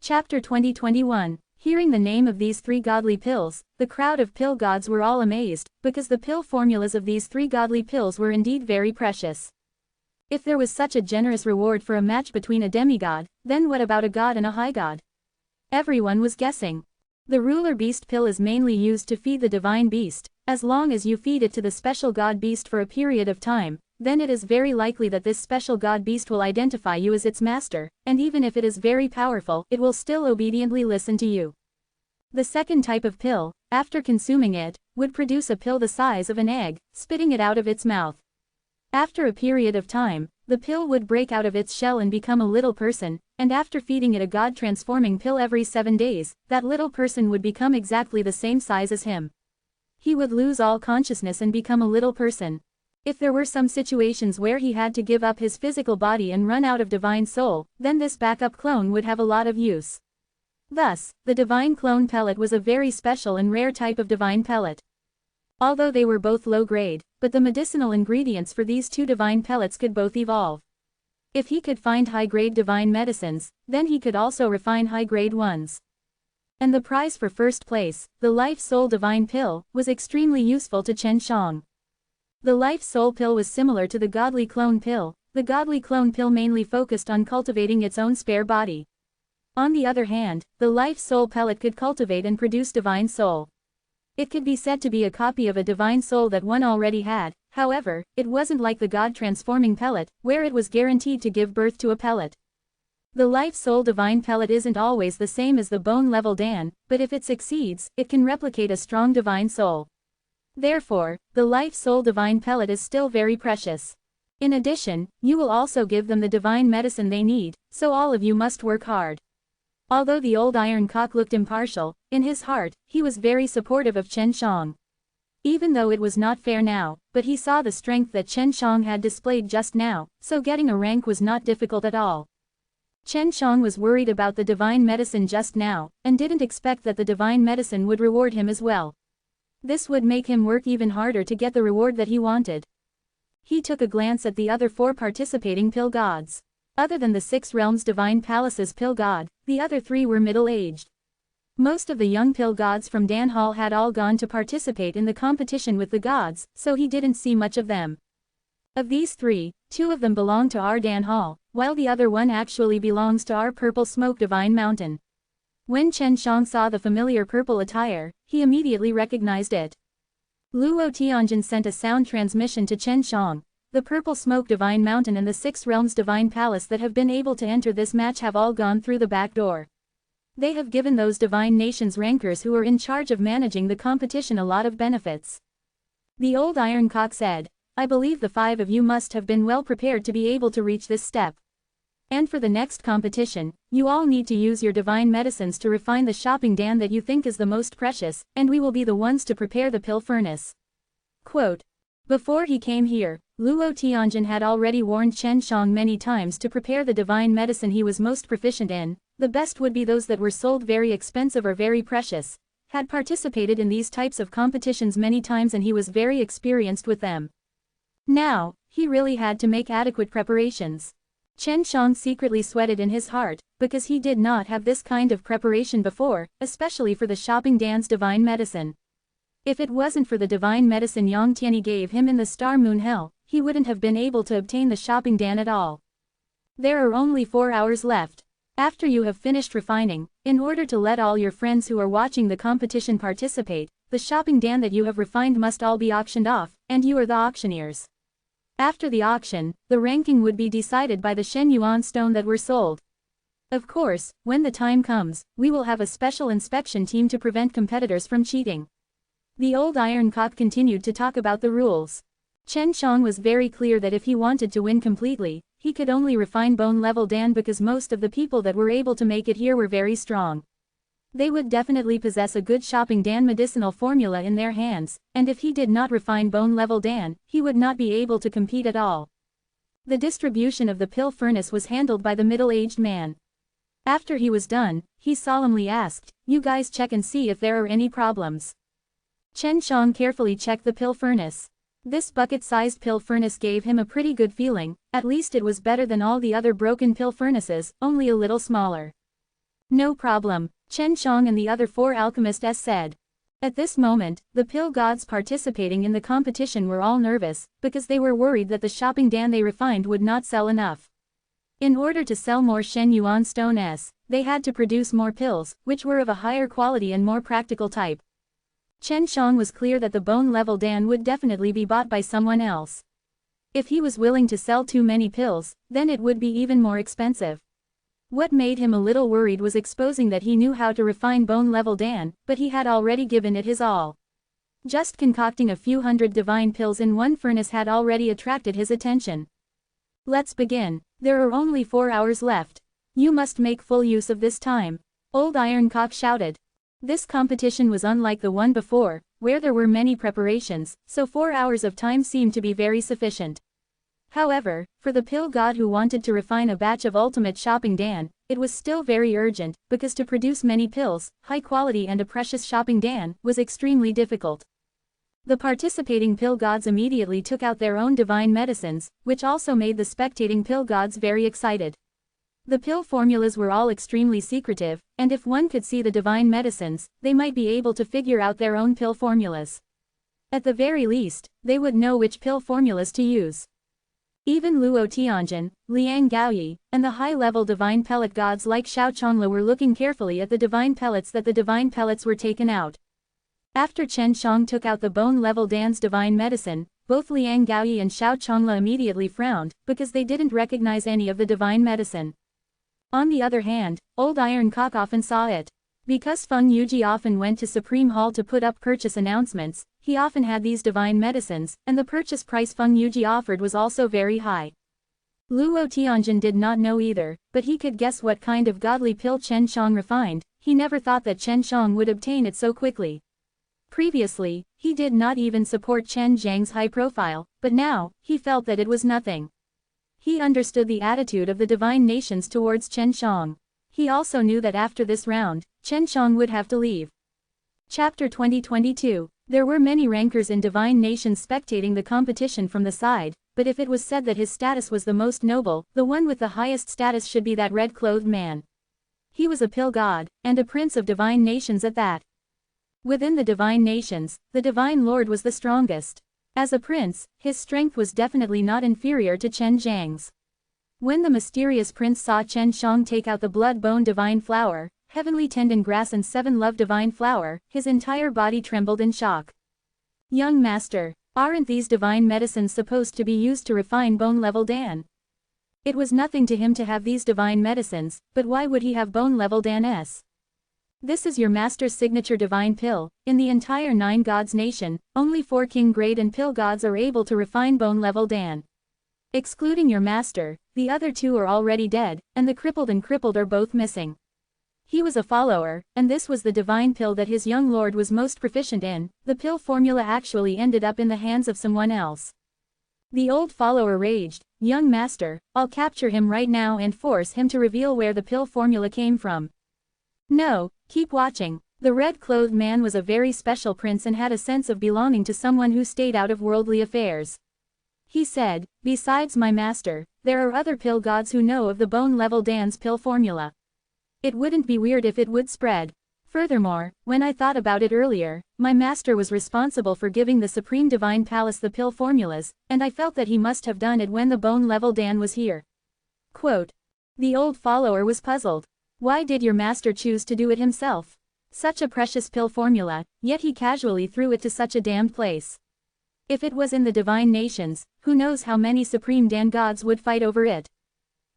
Chapter 2021. Hearing the name of these three godly pills, the crowd of pill gods were all amazed, because the pill formulas of these three godly pills were indeed very precious. If there was such a generous reward for a match between a demigod, then what about a god and a high god? Everyone was guessing. The ruler beast pill is mainly used to feed the divine beast. As long as you feed it to the special god beast for a period of time, then it is very likely that this special god beast will identify you as its master, and even if it is very powerful, it will still obediently listen to you. The second type of pill, after consuming it, would produce a pill the size of an egg, spitting it out of its mouth. After a period of time, the pill would break out of its shell and become a little person, and after feeding it a god-transforming pill every 7 days, that little person would become exactly the same size as him. He would lose all consciousness and become a little person. If there were some situations where he had to give up his physical body and run out of divine soul, then this backup clone would have a lot of use. Thus, the divine clone pellet was a very special and rare type of divine pellet. Although they were both low grade, but the medicinal ingredients for these two divine pellets could both evolve. If he could find high-grade divine medicines, then he could also refine high-grade ones. And the prize for first place, the Life Soul Divine Pill, was extremely useful to Chen Shang. The Life Soul Pill was similar to the Godly Clone Pill. The Godly Clone Pill mainly focused on cultivating its own spare body. On the other hand, the Life Soul Pellet could cultivate and produce divine soul. It could be said to be a copy of a divine soul that one already had. However, it wasn't like the God-transforming pellet, where it was guaranteed to give birth to a pellet. The Life Soul Divine Pellet isn't always the same as the bone-level Dan, but if it succeeds, it can replicate a strong divine soul. Therefore, the Life Soul Divine Pellet is still very precious. In addition, you will also give them the divine medicine they need, so all of you must work hard. Although the old Iron Cock looked impartial, in his heart, he was very supportive of Chen Shang. Even though it was not fair now, but he saw the strength that Chen Shang had displayed just now, so getting a rank was not difficult at all. Chen Shang was worried about the divine medicine just now, and didn't expect that the divine medicine would reward him as well. This would make him work even harder to get the reward that he wanted. He took a glance at the other 4 participating pill gods. Other than the 6 realms divine palaces pill god, the other 3 were middle-aged. Most of the young pill gods from Dan Hall had all gone to participate in the competition with the gods, so he didn't see much of them. Of these 3, 2 of them belong to our Dan Hall, while the other one actually belongs to our Purple Smoke Divine Mountain. When Chen Shang saw the familiar purple attire, he immediately recognized it. Luo Tianjin sent a sound transmission to Chen Shang. The Purple Smoke Divine Mountain and the 6 realms Divine Palace that have been able to enter this match have all gone through the back door. They have given those divine nations rankers who are in charge of managing the competition a lot of benefits. The old Iron Cock said, I believe the 5 of you must have been well prepared to be able to reach this step. And for the next competition, you all need to use your divine medicines to refine the shopping dan that you think is the most precious, and we will be the ones to prepare the pill furnace. Quote. Before he came here, Luo Tianjin had already warned Chen Shang many times to prepare the divine medicine he was most proficient in. The best would be those that were sold very expensive or very precious. Had participated in these types of competitions many times and he was very experienced with them. Now, he really had to make adequate preparations. Chen Shang secretly sweated in his heart, because he did not have this kind of preparation before, especially for the shopping dan's divine medicine. If it wasn't for the divine medicine Yang Tianyi gave him in the Star Moon Hell, he wouldn't have been able to obtain the shopping dan at all. There are only 4 hours left. After you have finished refining, in order to let all your friends who are watching the competition participate, the shopping dan that you have refined must all be auctioned off, and you are the auctioneers. After the auction, the ranking would be decided by the Shen Yuan stone that were sold. Of course, when the time comes, we will have a special inspection team to prevent competitors from cheating. The old Iron Cock continued to talk about the rules. Chen Shang was very clear that if he wanted to win completely, he could only refine bone-level dan because most of the people that were able to make it here were very strong. They would definitely possess a good shopping dan medicinal formula in their hands, and if he did not refine bone-level dan, he would not be able to compete at all. The distribution of the pill furnace was handled by the middle-aged man. After he was done, he solemnly asked, "You guys check and see if there are any problems." Chen Shang carefully checked the pill furnace. This bucket-sized pill furnace gave him a pretty good feeling, at least it was better than all the other broken pill furnaces, only a little smaller. No problem, Chen Shang and the other 4 alchemists said. At this moment, the pill gods participating in the competition were all nervous, because they were worried that the shopping dan they refined would not sell enough. In order to sell more Shen Yuan stones, they had to produce more pills, which were of a higher quality and more practical type. Chen Shang was clear that the bone-level dan would definitely be bought by someone else. If he was willing to sell too many pills, then it would be even more expensive. What made him a little worried was exposing that he knew how to refine bone-level dan, but he had already given it his all. Just concocting a few hundred divine pills in one furnace had already attracted his attention. Let's begin. There are only 4 hours left. You must make full use of this time, Old Ironcock shouted. This competition was unlike the one before, where there were many preparations, so 4 hours of time seemed to be very sufficient. However, for the pill god who wanted to refine a batch of ultimate shopping dan, it was still very urgent, because to produce many pills, high quality and a precious shopping dan, was extremely difficult. The participating pill gods immediately took out their own divine medicines, which also made the spectating pill gods very excited. The pill formulas were all extremely secretive, and if one could see the divine medicines, they might be able to figure out their own pill formulas. At the very least, they would know which pill formulas to use. Even Luo Tianjin, Liang Gaoyi, and the high-level divine pellet gods like Xiao Chongla were looking carefully at the divine pellets that the divine pellets were taken out. After Chen Shang took out the bone-level dan's divine medicine, both Liang Gaoyi and Xiao Chongla immediately frowned, because they didn't recognize any of the divine medicine. On the other hand, Old Ironcock often saw it. Because Feng Yuji often went to Supreme Hall to put up purchase announcements, he often had these divine medicines, and the purchase price Feng Yuji offered was also very high. Luo Tianjin did not know either, but he could guess what kind of godly pill Chen Shang refined. He never thought that Chen Shang would obtain it so quickly. Previously, he did not even support Chen Zhang's high profile, but now, he felt that it was nothing. He understood the attitude of the divine nations towards Chen Shang. He also knew that after this round, Chen Shang would have to leave. Chapter 2022. There were many rankers in divine nations spectating the competition from the side, but if it was said that his status was the most noble, the one with the highest status should be that red-clothed man. He was a pill god, and a prince of divine nations at that. Within the divine nations, the divine lord was the strongest. As a prince, his strength was definitely not inferior to Chen Zhang's. When the mysterious prince saw Chen Shang take out the blood-bone divine flower, heavenly tendon grass and 7 love divine flower, his entire body trembled in shock. Young master, aren't these divine medicines supposed to be used to refine bone-level dan? It was nothing to him to have these divine medicines, but why would he have bone-level dan-s? This is your master's signature divine pill. In the entire 9 gods nation, only 4 king grade and pill gods are able to refine bone-level dan. Excluding your master, the other 2 are already dead, and the crippled and crippled are both missing. He was a follower, and this was the divine pill that his young lord was most proficient in. The pill formula actually ended up in the hands of someone else. The old follower raged, "Young master, I'll capture him right now and force him to reveal where the pill formula came from." No, keep watching. The red-clothed man was a very special prince and had a sense of belonging to someone who stayed out of worldly affairs. He said, "Besides my master, there are other pill gods who know of the bone-level dan's pill formula. It wouldn't be weird if it would spread. Furthermore, when I thought about it earlier, my master was responsible for giving the Supreme Divine Palace the pill formulas, and I felt that he must have done it when the bone-level dan was here." Quote. The old follower was puzzled. Why did your master choose to do it himself? Such a precious pill formula, yet he casually threw it to such a damned place. If it was in the divine nations, who knows how many Supreme Dan gods would fight over it?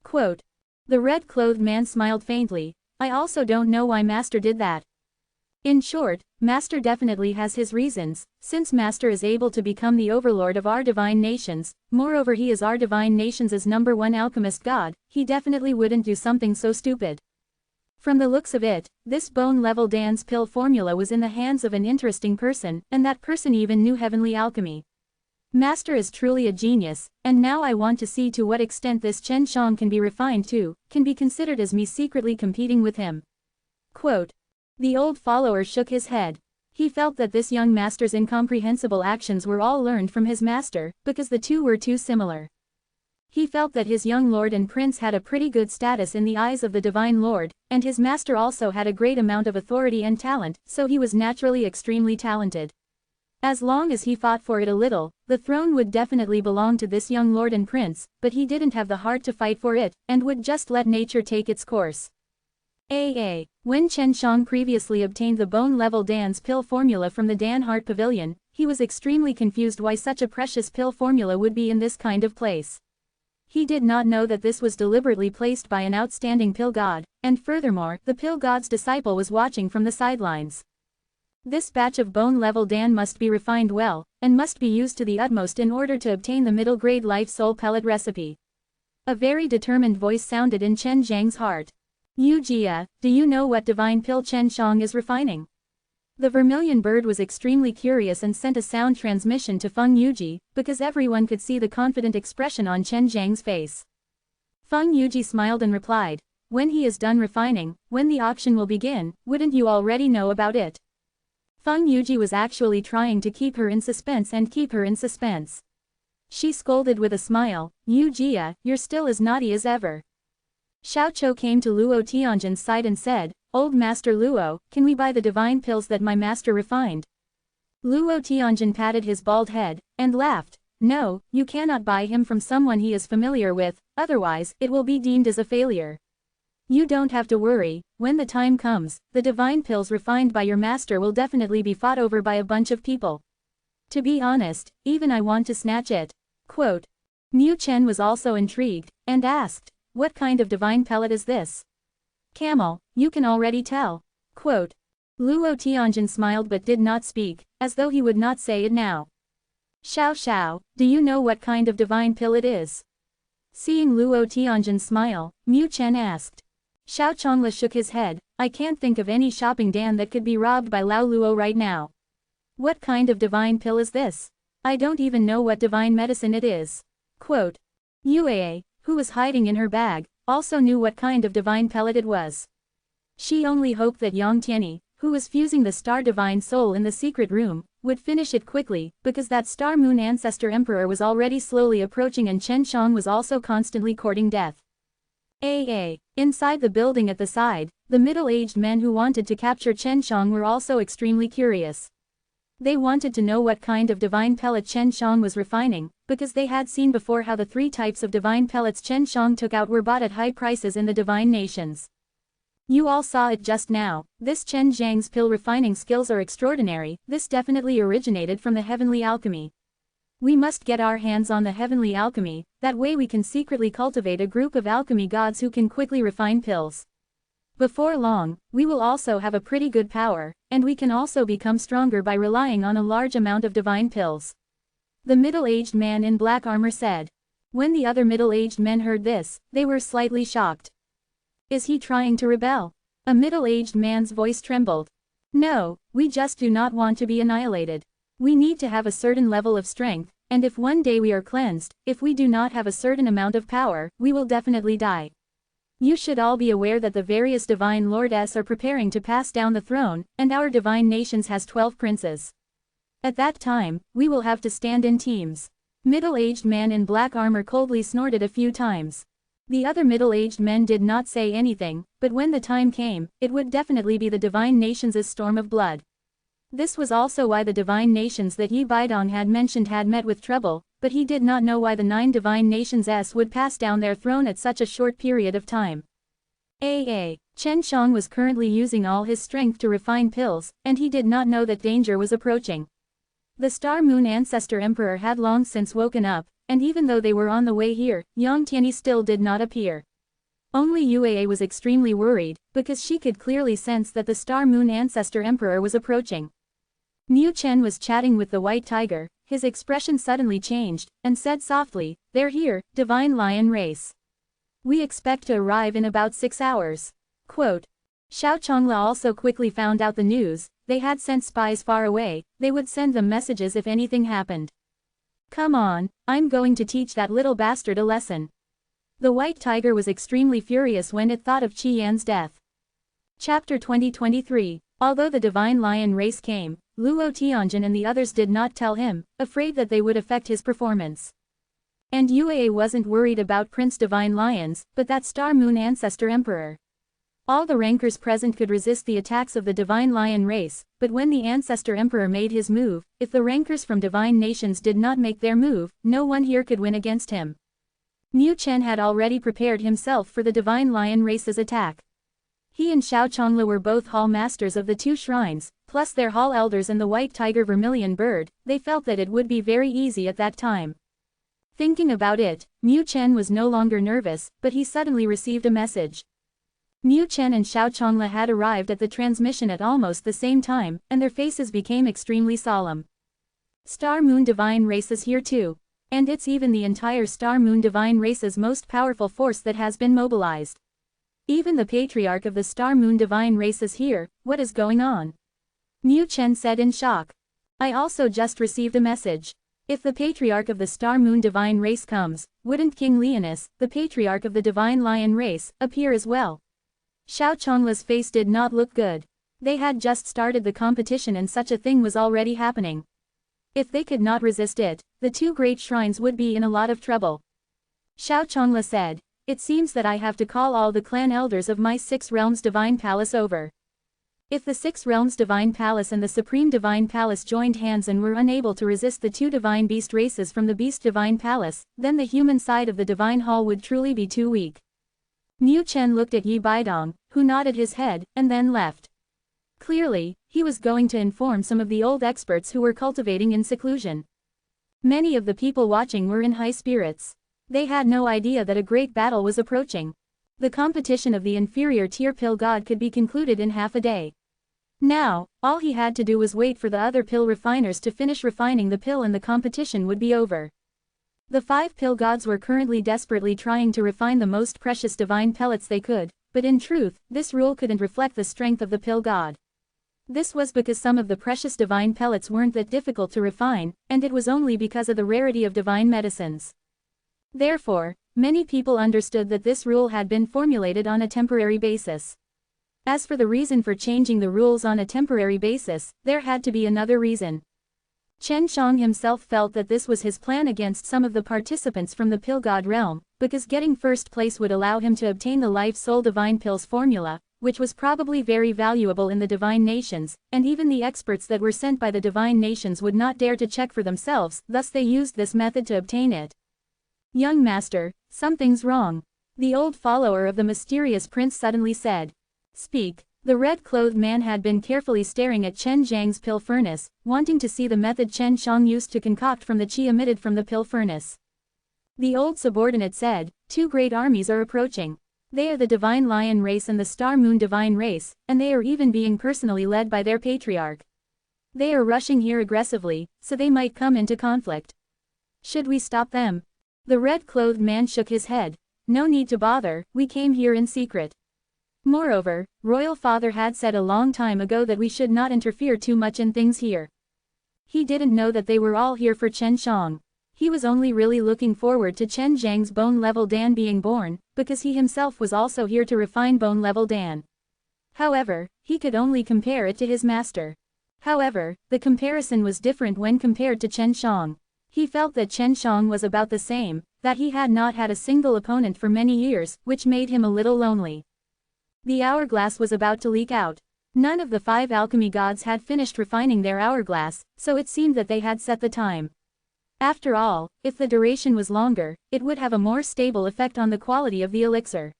Quote. The red-clothed man smiled faintly. I also don't know why Master did that. In short, Master definitely has his reasons, since Master is able to become the overlord of our divine nations. Moreover, he is our divine nations' #1 alchemist god. He definitely wouldn't do something so stupid. From the looks of it, this bone-level dan's pill formula was in the hands of an interesting person, and that person even knew heavenly alchemy. Master is truly a genius, and now I want to see to what extent this Chen Shang can be refined too, can be considered as me secretly competing with him. Quote. The old follower shook his head. He felt that this young master's incomprehensible actions were all learned from his master, because the two were too similar. He felt that his young lord and prince had a pretty good status in the eyes of the Divine Lord, and his master also had a great amount of authority and talent, so he was naturally extremely talented. As long as he fought for it a little, the throne would definitely belong to this young lord and prince, but he didn't have the heart to fight for it, and would just let nature take its course. When Chen Shang previously obtained the bone-level Dan's pill formula from the Dan Heart Pavilion, he was extremely confused why such a precious pill formula would be in this kind of place. He did not know that this was deliberately placed by an outstanding pill god, and furthermore, the pill god's disciple was watching from the sidelines. This batch of bone-level Dan must be refined well, and must be used to the utmost in order to obtain the middle-grade life soul pellet recipe. A very determined voice sounded in Chen Zhang's heart. Yu Jia, do you know what divine pill Chen Shang is refining? The vermilion bird was extremely curious and sent a sound transmission to Feng Yuji, because everyone could see the confident expression on Chen Zhang's face. Feng Yuji smiled and replied, when he is done refining, when the auction will begin, wouldn't you already know about it? Feng Yuji was actually trying to keep her in suspense and keep her in suspense. She scolded with a smile, Yu Jia, you're still as naughty as ever. Xiao Chou came to Luo Tianjin's side and said, Old Master Luo, can we buy the divine pills that my master refined? Luo Tianjin patted his bald head, and laughed, no, you cannot buy him from someone he is familiar with, otherwise, it will be deemed as a failure. You don't have to worry, when the time comes, the divine pills refined by your master will definitely be fought over by a bunch of people. To be honest, even I want to snatch it. Quote. Mu Chen was also intrigued, and asked, what kind of divine pellet is this? Camel, you can already tell. Quote. Luo Tianjin smiled but did not speak, as though he would not say it now. Xiao Xiao, do you know what kind of divine pill it is? Seeing Luo Tianjin smile, Mu Chen asked. Xiao Chongla shook his head, I can't think of any shopping dan that could be robbed by Lao Luo right now. What kind of divine pill is this? I don't even know what divine medicine it is. Quote. Yue, who was hiding in her bag, also knew what kind of divine pellet it was. She only hoped that Yang Tianyi, who was fusing the star divine soul in the secret room, would finish it quickly, because that star moon ancestor emperor was already slowly approaching and Chen Shang was also constantly courting death. Inside the building at the side, the middle-aged men who wanted to capture Chen Shang were also extremely curious. They wanted to know what kind of divine pellet Chen Shang was refining, because they had seen before how the 3 types of divine pellets Chen Shang took out were bought at high prices in the divine nations. You all saw it just now, this Chen Zhang's pill refining skills are extraordinary, this definitely originated from the heavenly alchemy. We must get our hands on the heavenly alchemy, that way we can secretly cultivate a group of alchemy gods who can quickly refine pills. Before long, we will also have a pretty good power, and we can also become stronger by relying on a large amount of divine pills. The middle-aged man in black armor said. When the other middle-aged men heard this, they were slightly shocked. Is he trying to rebel? A middle-aged man's voice trembled. No, we just do not want to be annihilated. We need to have a certain level of strength, and if one day we are cleansed, if we do not have a certain amount of power, we will definitely die. You should all be aware that the various divine lords are preparing to pass down the throne, and our divine nations has 12 princes. At that time, we will have to stand in teams. Middle-aged man in black armor coldly snorted a few times. The other middle-aged men did not say anything, but when the time came, it would definitely be the divine nations' storm of blood. This was also why the divine nations that Yi Baidong had mentioned had met with trouble, but he did not know why the 9 divine nations would pass down their throne at such a short period of time. Chen Shang was currently using all his strength to refine pills, and he did not know that danger was approaching. The Star Moon Ancestor Emperor had long since woken up, and even though they were on the way here, Yang Tianyi still did not appear. Only Yue was extremely worried, because she could clearly sense that the Star Moon Ancestor Emperor was approaching. Mu Chen was chatting with the White Tiger, his expression suddenly changed, and said softly, they're here, Divine Lion Race. We expect to arrive in about 6 hours. Quote. Xiao Chongla also quickly found out the news, they had sent spies far away, they would send them messages if anything happened. Come on, I'm going to teach that little bastard a lesson. The White Tiger was extremely furious when it thought of Qi Yan's death. Chapter 2023. Although the Divine Lion Race came, Luo Tianjin and the others did not tell him, afraid that they would affect his performance. And Yue wasn't worried about Prince Divine Lions, but that Star Moon Ancestor Emperor. All the rankers present could resist the attacks of the Divine Lion race, but when the Ancestor Emperor made his move, if the rankers from Divine Nations did not make their move, no one here could win against him. Mu Chen had already prepared himself for the Divine Lion race's attack. He and Xiao Chongla were both hall masters of the two shrines, plus their hall elders and the White Tiger Vermilion Bird. They felt that it would be very easy at that time. Thinking about it, Mu Chen was no longer nervous, but he suddenly received a message. Mu Chen and Xiao Chongla had arrived at the transmission at almost the same time, and their faces became extremely solemn. Star Moon Divine Race is here too. And it's even the entire Star Moon Divine Race's most powerful force that has been mobilized. Even the Patriarch of the Star Moon Divine Race is here. What is going on? Mu Chen said in shock. I also just received a message. If the Patriarch of the Star Moon Divine Race comes, wouldn't King Leonis, the Patriarch of the Divine Lion Race, appear as well? Xiao Chongla's face did not look good. They had just started the competition and such a thing was already happening. If they could not resist it, the two great shrines would be in a lot of trouble. Xiao Chongla said, it seems that I have to call all the clan elders of my 6 realms Divine Palace over. If the 6 realms Divine Palace and the Supreme Divine Palace joined hands and were unable to resist the 2 Divine Beast races from the Beast Divine Palace, then the human side of the Divine Hall would truly be too weak. Mu Chen looked at Yi Baidong, who nodded his head, and then left. Clearly, he was going to inform some of the old experts who were cultivating in seclusion. Many of the people watching were in high spirits. They had no idea that a great battle was approaching. The competition of the inferior tier pill god could be concluded in half a day. Now, all he had to do was wait for the other pill refiners to finish refining the pill and the competition would be over. The 5 pill gods were currently desperately trying to refine the most precious divine pellets they could, but in truth, this rule couldn't reflect the strength of the pill god. This was because some of the precious divine pellets weren't that difficult to refine, and it was only because of the rarity of divine medicines. Therefore, many people understood that this rule had been formulated on a temporary basis. As for the reason for changing the rules on a temporary basis, there had to be another reason. Chen Shang himself felt that this was his plan against some of the participants from the Pill God realm, because getting first place would allow him to obtain the Life Soul Divine Pills formula, which was probably very valuable in the Divine Nations, and even the experts that were sent by the Divine Nations would not dare to check for themselves, thus they used this method to obtain it. Young master, something's wrong. The old follower of the mysterious prince suddenly said. Speak. The red-clothed man had been carefully staring at Chen Zhang's pill furnace, wanting to see the method Chen Shang used to concoct from the qi emitted from the pill furnace. The old subordinate said, 2 great armies are approaching. They are the Divine Lion race and the Star Moon Divine race, and they are even being personally led by their patriarch. They are rushing here aggressively, so they might come into conflict. Should we stop them? The red-clothed man shook his head. No need to bother, we came here in secret. Moreover, Royal Father had said a long time ago that we should not interfere too much in things here. He didn't know that they were all here for Chen Shang. He was only really looking forward to Chen Zhang's bone-level Dan being born, because he himself was also here to refine bone-level Dan. However, he could only compare it to his master. However, the comparison was different when compared to Chen Shang. He felt that Chen Shang was about the same, that he had not had a single opponent for many years, which made him a little lonely. The hourglass was about to leak out. None of the 5 alchemy gods had finished refining their hourglass, so it seemed that they had set the time. After all, if the duration was longer, it would have a more stable effect on the quality of the elixir.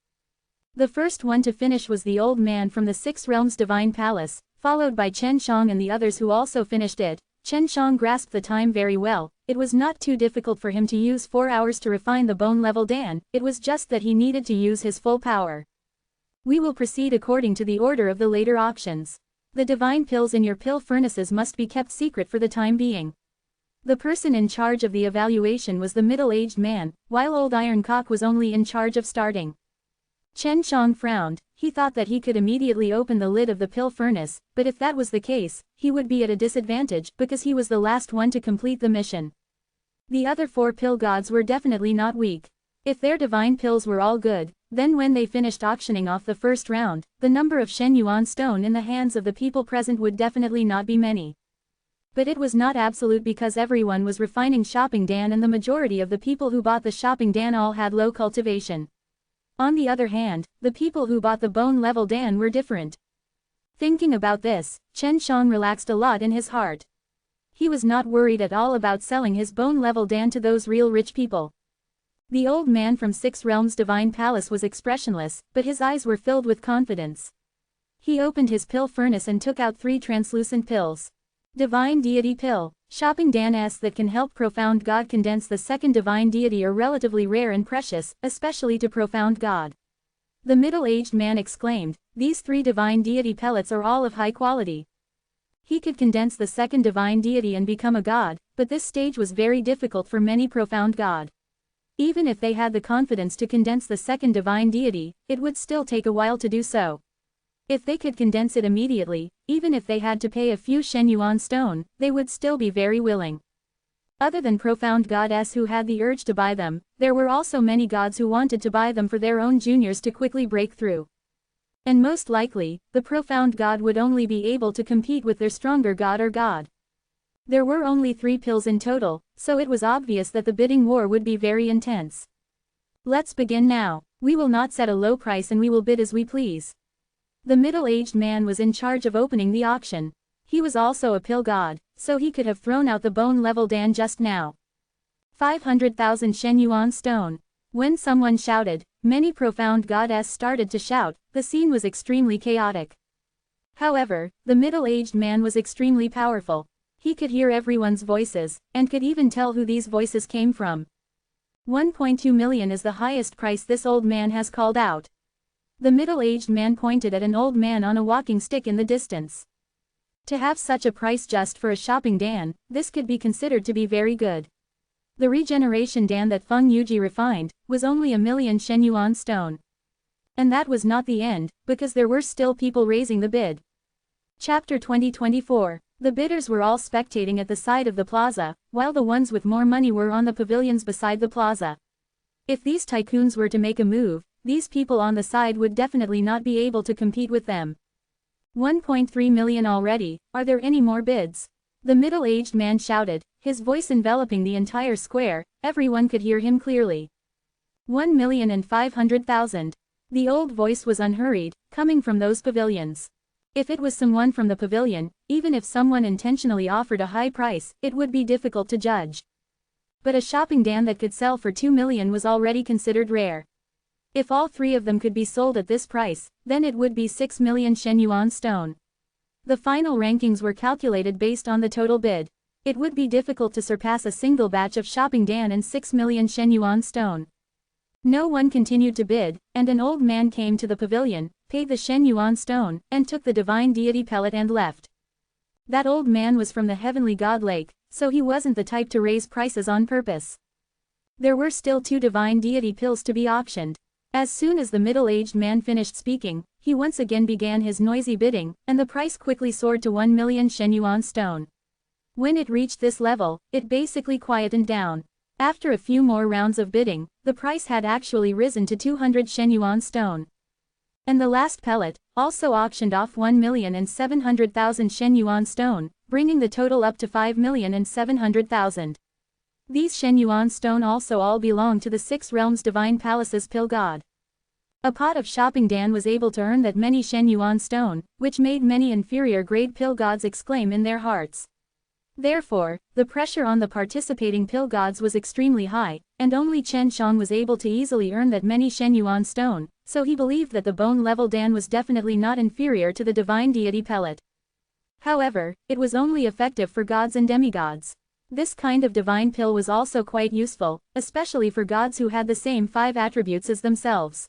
The first one to finish was the old man from the 6 realms Divine Palace, followed by Chen Shang and the others who also finished it. Chen Shang grasped the time very well. It was not too difficult for him to use 4 hours to refine the bone-level Dan, it was just that he needed to use his full power. We will proceed according to the order of the later auctions. The divine pills in your pill furnaces must be kept secret for the time being. The person in charge of the evaluation was the middle-aged man, while old Ironcock was only in charge of starting. Chen Shang frowned. He thought that he could immediately open the lid of the pill furnace, but if that was the case, he would be at a disadvantage because he was the last one to complete the mission. The other 4 pill gods were definitely not weak. If their divine pills were all good, then when they finished auctioning off the first round, the number of Shen Yuan stone in the hands of the people present would definitely not be many. But it was not absolute because everyone was refining shopping dan and the majority of the people who bought the shopping dan all had low cultivation. On the other hand, the people who bought the bone level dan were different. Thinking about this, Chen Shang relaxed a lot in his heart. He was not worried at all about selling his bone level dan to those real rich people. The old man from Six Realms Divine Palace was expressionless, but his eyes were filled with confidence. He opened his pill furnace and took out 3 translucent pills. Divine Deity Pill. Shopping dans that can help Profound God condense the second Divine Deity are relatively rare and precious, especially to Profound God. The middle-aged man exclaimed, "These 3 Divine Deity pellets are all of high quality." He could condense the second Divine Deity and become a god, but this stage was very difficult for many Profound God. Even if they had the confidence to condense the second Divine Deity, it would still take a while to do so. If they could condense it immediately, even if they had to pay a few Shen Yuan stone, they would still be very willing. Other than Profound Goddess who had the urge to buy them, there were also many gods who wanted to buy them for their own juniors to quickly break through. And most likely, the Profound God would only be able to compete with their stronger god or god. There were only 3 pills in total, so it was obvious that the bidding war would be very intense. Let's begin now. We will not set a low price and we will bid as we please. The middle-aged man was in charge of opening the auction. He was also a pill god, so he could have thrown out the bone level dan just now. 500,000 Shen Yuan stone. When someone shouted, many Profound Goddess started to shout. The scene was extremely chaotic. However, the middle-aged man was extremely powerful. He could hear everyone's voices, and could even tell who these voices came from. 1.2 million is the highest price this old man has called out. The middle-aged man pointed at an old man on a walking stick in the distance. To have such a price just for a shopping dan, this could be considered to be very good. The regeneration dan that Feng Yuji refined, was only 1 million Shen Yuan stone. And that was not the end, because there were still people raising the bid. Chapter 2024. The bidders were all spectating at the side of the plaza, while the ones with more money were on the pavilions beside the plaza. If these tycoons were to make a move, these people on the side would definitely not be able to compete with them. 1.3 million already, are there any more bids? The middle-aged man shouted, his voice enveloping the entire square, everyone could hear him clearly. 1,500,000. The old voice was unhurried, coming from those pavilions. If it was someone from the pavilion, even if someone intentionally offered a high price, it would be difficult to judge. But a shopping dan that could sell for 2 million was already considered rare. If all 3 of them could be sold at this price, then it would be 6 million Shen Yuan stone. The final rankings were calculated based on the total bid. It would be difficult to surpass a single batch of shopping dan and 6 million Shen Yuan stone. No one continued to bid, and an old man came to the pavilion, paid the Shen Yuan stone, and took the Divine Deity pellet and left. That old man was from the Heavenly God Lake, so he wasn't the type to raise prices on purpose. There were still 2 Divine Deity pills to be auctioned. As soon as the middle-aged man finished speaking, he once again began his noisy bidding, and the price quickly soared to 1 million Shen Yuan stone. When it reached this level, it basically quietened down. After a few more rounds of bidding, the price had actually risen to 200 Shen Yuan stone. And the last pellet, also auctioned off 1,700,000 Shen Yuan stone, bringing the total up to 5,700,000. These Shen Yuan stone also all belong to the Six Realms Divine Palace's pill god. A pot of shopping dan was able to earn that many Shen Yuan stone, which made many inferior grade pill gods exclaim in their hearts. Therefore, the pressure on the participating pill gods was extremely high, and only Chen Shang was able to easily earn that many Shen Yuan stone, so he believed that the bone level dan was definitely not inferior to the Divine Deity pellet. However, it was only effective for gods and demigods. This kind of divine pill was also quite useful, especially for gods who had the same 5 attributes as themselves.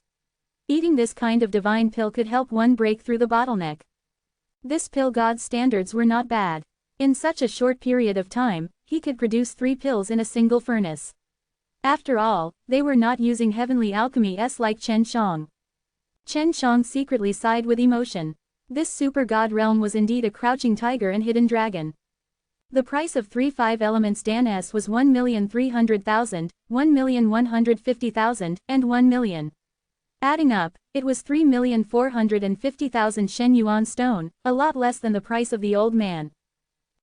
Eating this kind of divine pill could help one break through the bottleneck. This pill god's standards were not bad. In such a short period of time, he could produce 3 pills in a single furnace. After all, they were not using heavenly alchemy like Chen Shang. Chen Shang secretly sighed with emotion. This super god realm was indeed a crouching tiger and hidden dragon. The price of 3 5 elements danas was 1,300,000, 1,150,000, and 1 million. Adding up, it was 3,450,000 Shen Yuan stone, a lot less than the price of the old man.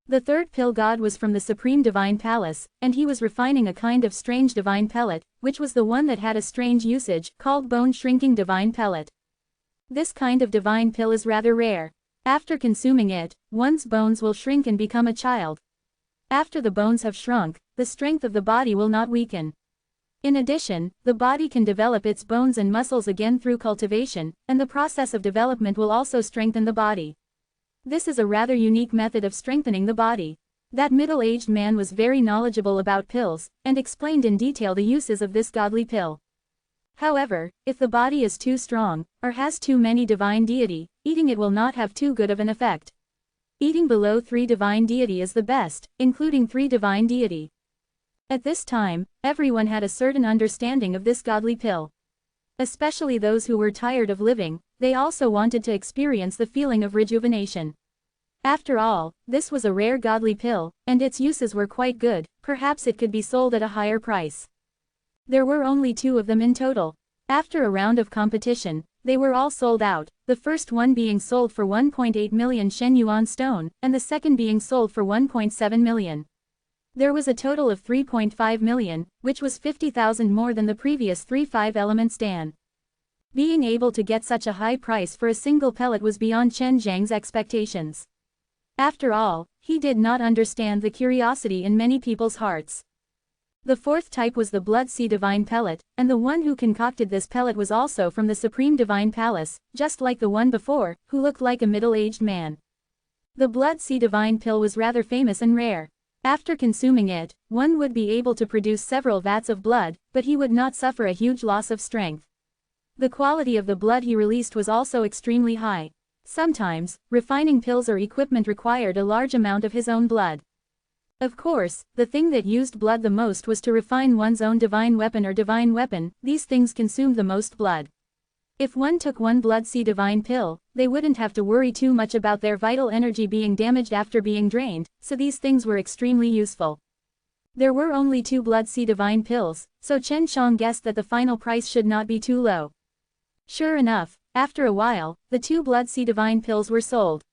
The third pill god was from the supreme divine palace, and he was refining a kind of strange divine pellet, which was the one that had a strange usage, called bone-shrinking divine pellet. This kind of divine pill is rather rare. After consuming it, one's bones will shrink and become a child. After the bones have shrunk, the strength of the body will not weaken. In addition, the body can develop its bones and muscles again through cultivation, and the process of development will also strengthen the body. This is a rather unique method of strengthening the body. That middle-aged man was very knowledgeable about pills, and explained in detail the uses of this godly pill. However, if the body is too strong, or has too many divine deity, eating it will not have too good of an effect. Eating below 3 divine deity is the best, including 3 divine deity. At this time, everyone had a certain understanding of this godly pill. Especially those who were tired of living, they also wanted to experience the feeling of rejuvenation. After all, this was a rare godly pill, and its uses were quite good, perhaps it could be sold at a higher price. There were only 2 of them in total. After a round of competition, they were all sold out, the first one being sold for 1.8 million Shen Yuan stone, and the second being sold for 1.7 million. There was a total of 3.5 million, which was 50,000 more than the previous 3 5-elements Dan. Being able to get such a high price for a single pellet was beyond Chen Zhang's expectations. After all, he did not understand the curiosity in many people's hearts. The fourth type was the Blood Sea Divine Pellet, and the one who concocted this pellet was also from the Supreme Divine Palace, just like the one before, who looked like a middle-aged man. The Blood Sea Divine Pill was rather famous and rare. After consuming it, one would be able to produce several vats of blood, but he would not suffer a huge loss of strength. The quality of the blood he released was also extremely high. Sometimes, refining pills or equipment required a large amount of his own blood. Of course, the thing that used blood the most was to refine one's own divine weapon or divine weapon, these things consumed the most blood. If one took one Blood Sea Divine Pill, they wouldn't have to worry too much about their vital energy being damaged after being drained, so these things were extremely useful. There were only 2 Blood Sea Divine Pills, so Chen Shang guessed that the final price should not be too low. Sure enough, after a while, the 2 Blood Sea Divine Pills were sold.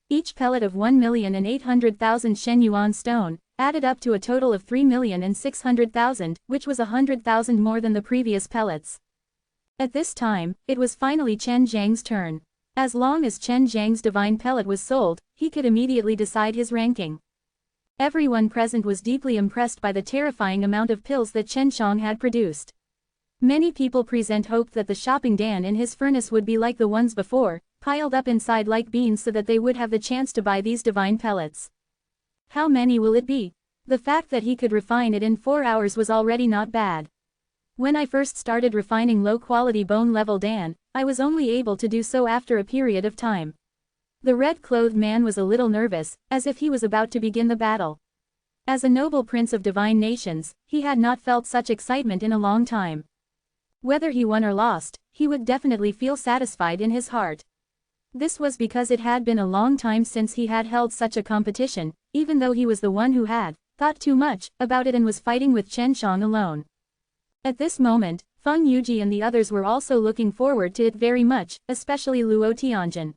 Each pellet of 1,800,000 Shen Yuan stone, added up to a total of 3,600,000, which was 100,000 more than the previous pellets. At this time, it was finally Chen Zhang's turn. As long as Chen Zhang's divine pellet was sold, he could immediately decide his ranking. Everyone present was deeply impressed by the terrifying amount of pills that Chen Shang had produced. Many people present hoped that the shopping dan in his furnace would be like the ones before, piled up inside like beans so that they would have the chance to buy these divine pellets. How many will it be? The fact that he could refine it in 4 hours was already not bad. When I first started refining low-quality bone-level dan, I was only able to do so after a period of time. The red-clothed man was a little nervous, as if he was about to begin the battle. As a noble prince of divine nations, he had not felt such excitement in a long time. Whether he won or lost, he would definitely feel satisfied in his heart. This was because it had been a long time since he had held such a competition, even though he was the one who had thought too much about it and was fighting with Chen Shang alone. At this moment, Feng Yuji and the others were also looking forward to it very much, especially Luo Tianjin.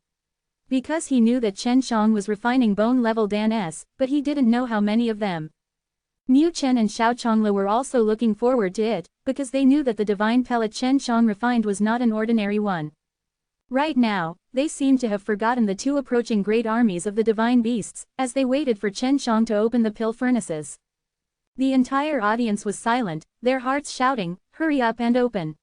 Because he knew that Chen Shang was refining bone-level Dan-s, but he didn't know how many of them. Mu Chen and Xiao Chongla were also looking forward to it, because they knew that the divine pellet Chen Shang refined was not an ordinary one. Right now, they seemed to have forgotten the 2 approaching great armies of the divine beasts, as they waited for Chen Shang to open the pill furnaces. The entire audience was silent, their hearts shouting, "Hurry up and open."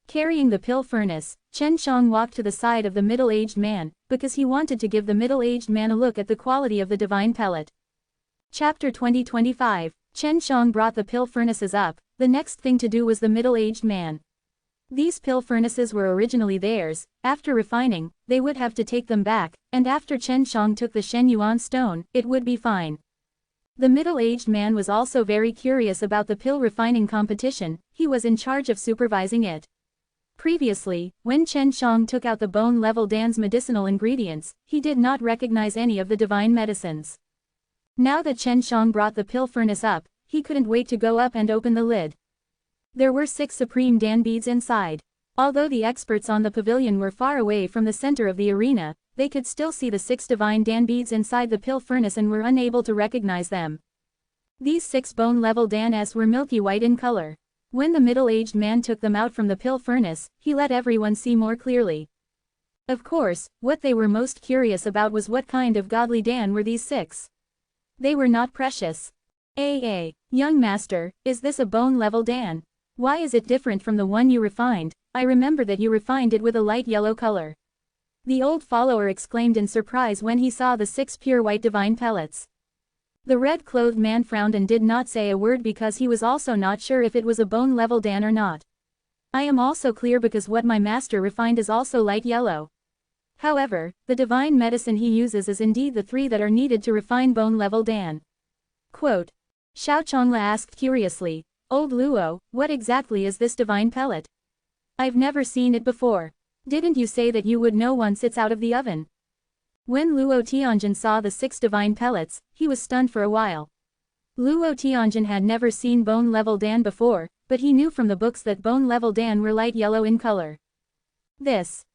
Carrying the pill furnace, Chen Shang walked to the side of the middle-aged man, because he wanted to give the middle-aged man a look at the quality of the divine pellet. Chapter 2025, Chen Shang brought the pill furnaces up. The next thing to do was the middle-aged man. These pill furnaces were originally theirs. After refining, they would have to take them back, and after Chen Shang took the Shen Yuan stone, it would be fine. The middle-aged man was also very curious about the pill refining competition. He was in charge of supervising it. Previously, when Chen Shang took out the bone-level dan's medicinal ingredients, he did not recognize any of the divine medicines. Now that Chen Shang brought the pill furnace up, he couldn't wait to go up and open the lid. There were 6 supreme dan beads inside. Although the experts on the pavilion were far away from the center of the arena, they could still see the 6 divine Dan beads inside the pill furnace and were unable to recognize them. These 6 bone-level Dans were milky white in color. When the middle-aged man took them out from the pill furnace, he let everyone see more clearly. Of course, what they were most curious about was what kind of godly Dan were these 6. They were not precious. Young master, is this a bone-level Dan? Why is it different from the one you refined? I remember that you refined it with a light yellow color. The old follower exclaimed in surprise when he saw the 6 pure white divine pellets. The red-clothed man frowned and did not say a word because he was also not sure if it was a bone-level Dan or not. I am also clear because what my master refined is also light yellow. However, the divine medicine he uses is indeed the 3 that are needed to refine bone-level Dan. Quote. Xiaochongla asked curiously, Old Luo, what exactly is this divine pellet? I've never seen it before. Didn't you say that you would know once it's out of the oven? When Luo Tianjin saw the 6 divine pellets, he was stunned for a while. Luo Tianjin had never seen bone-level Dan before, but he knew from the books that bone-level Dan were light yellow in color.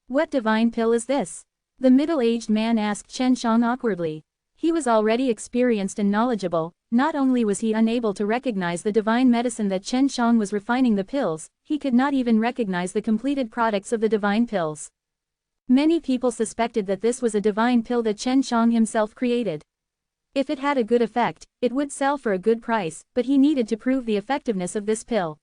What divine pill is this? The middle-aged man asked Chen Shang awkwardly. He was already experienced and knowledgeable. Not only was he unable to recognize the divine medicine that Chen Shang was refining the pills, he could not even recognize the completed products of the divine pills. Many people suspected that this was a divine pill that Chen Shang himself created. If it had a good effect, it would sell for a good price, but he needed to prove the effectiveness of this pill.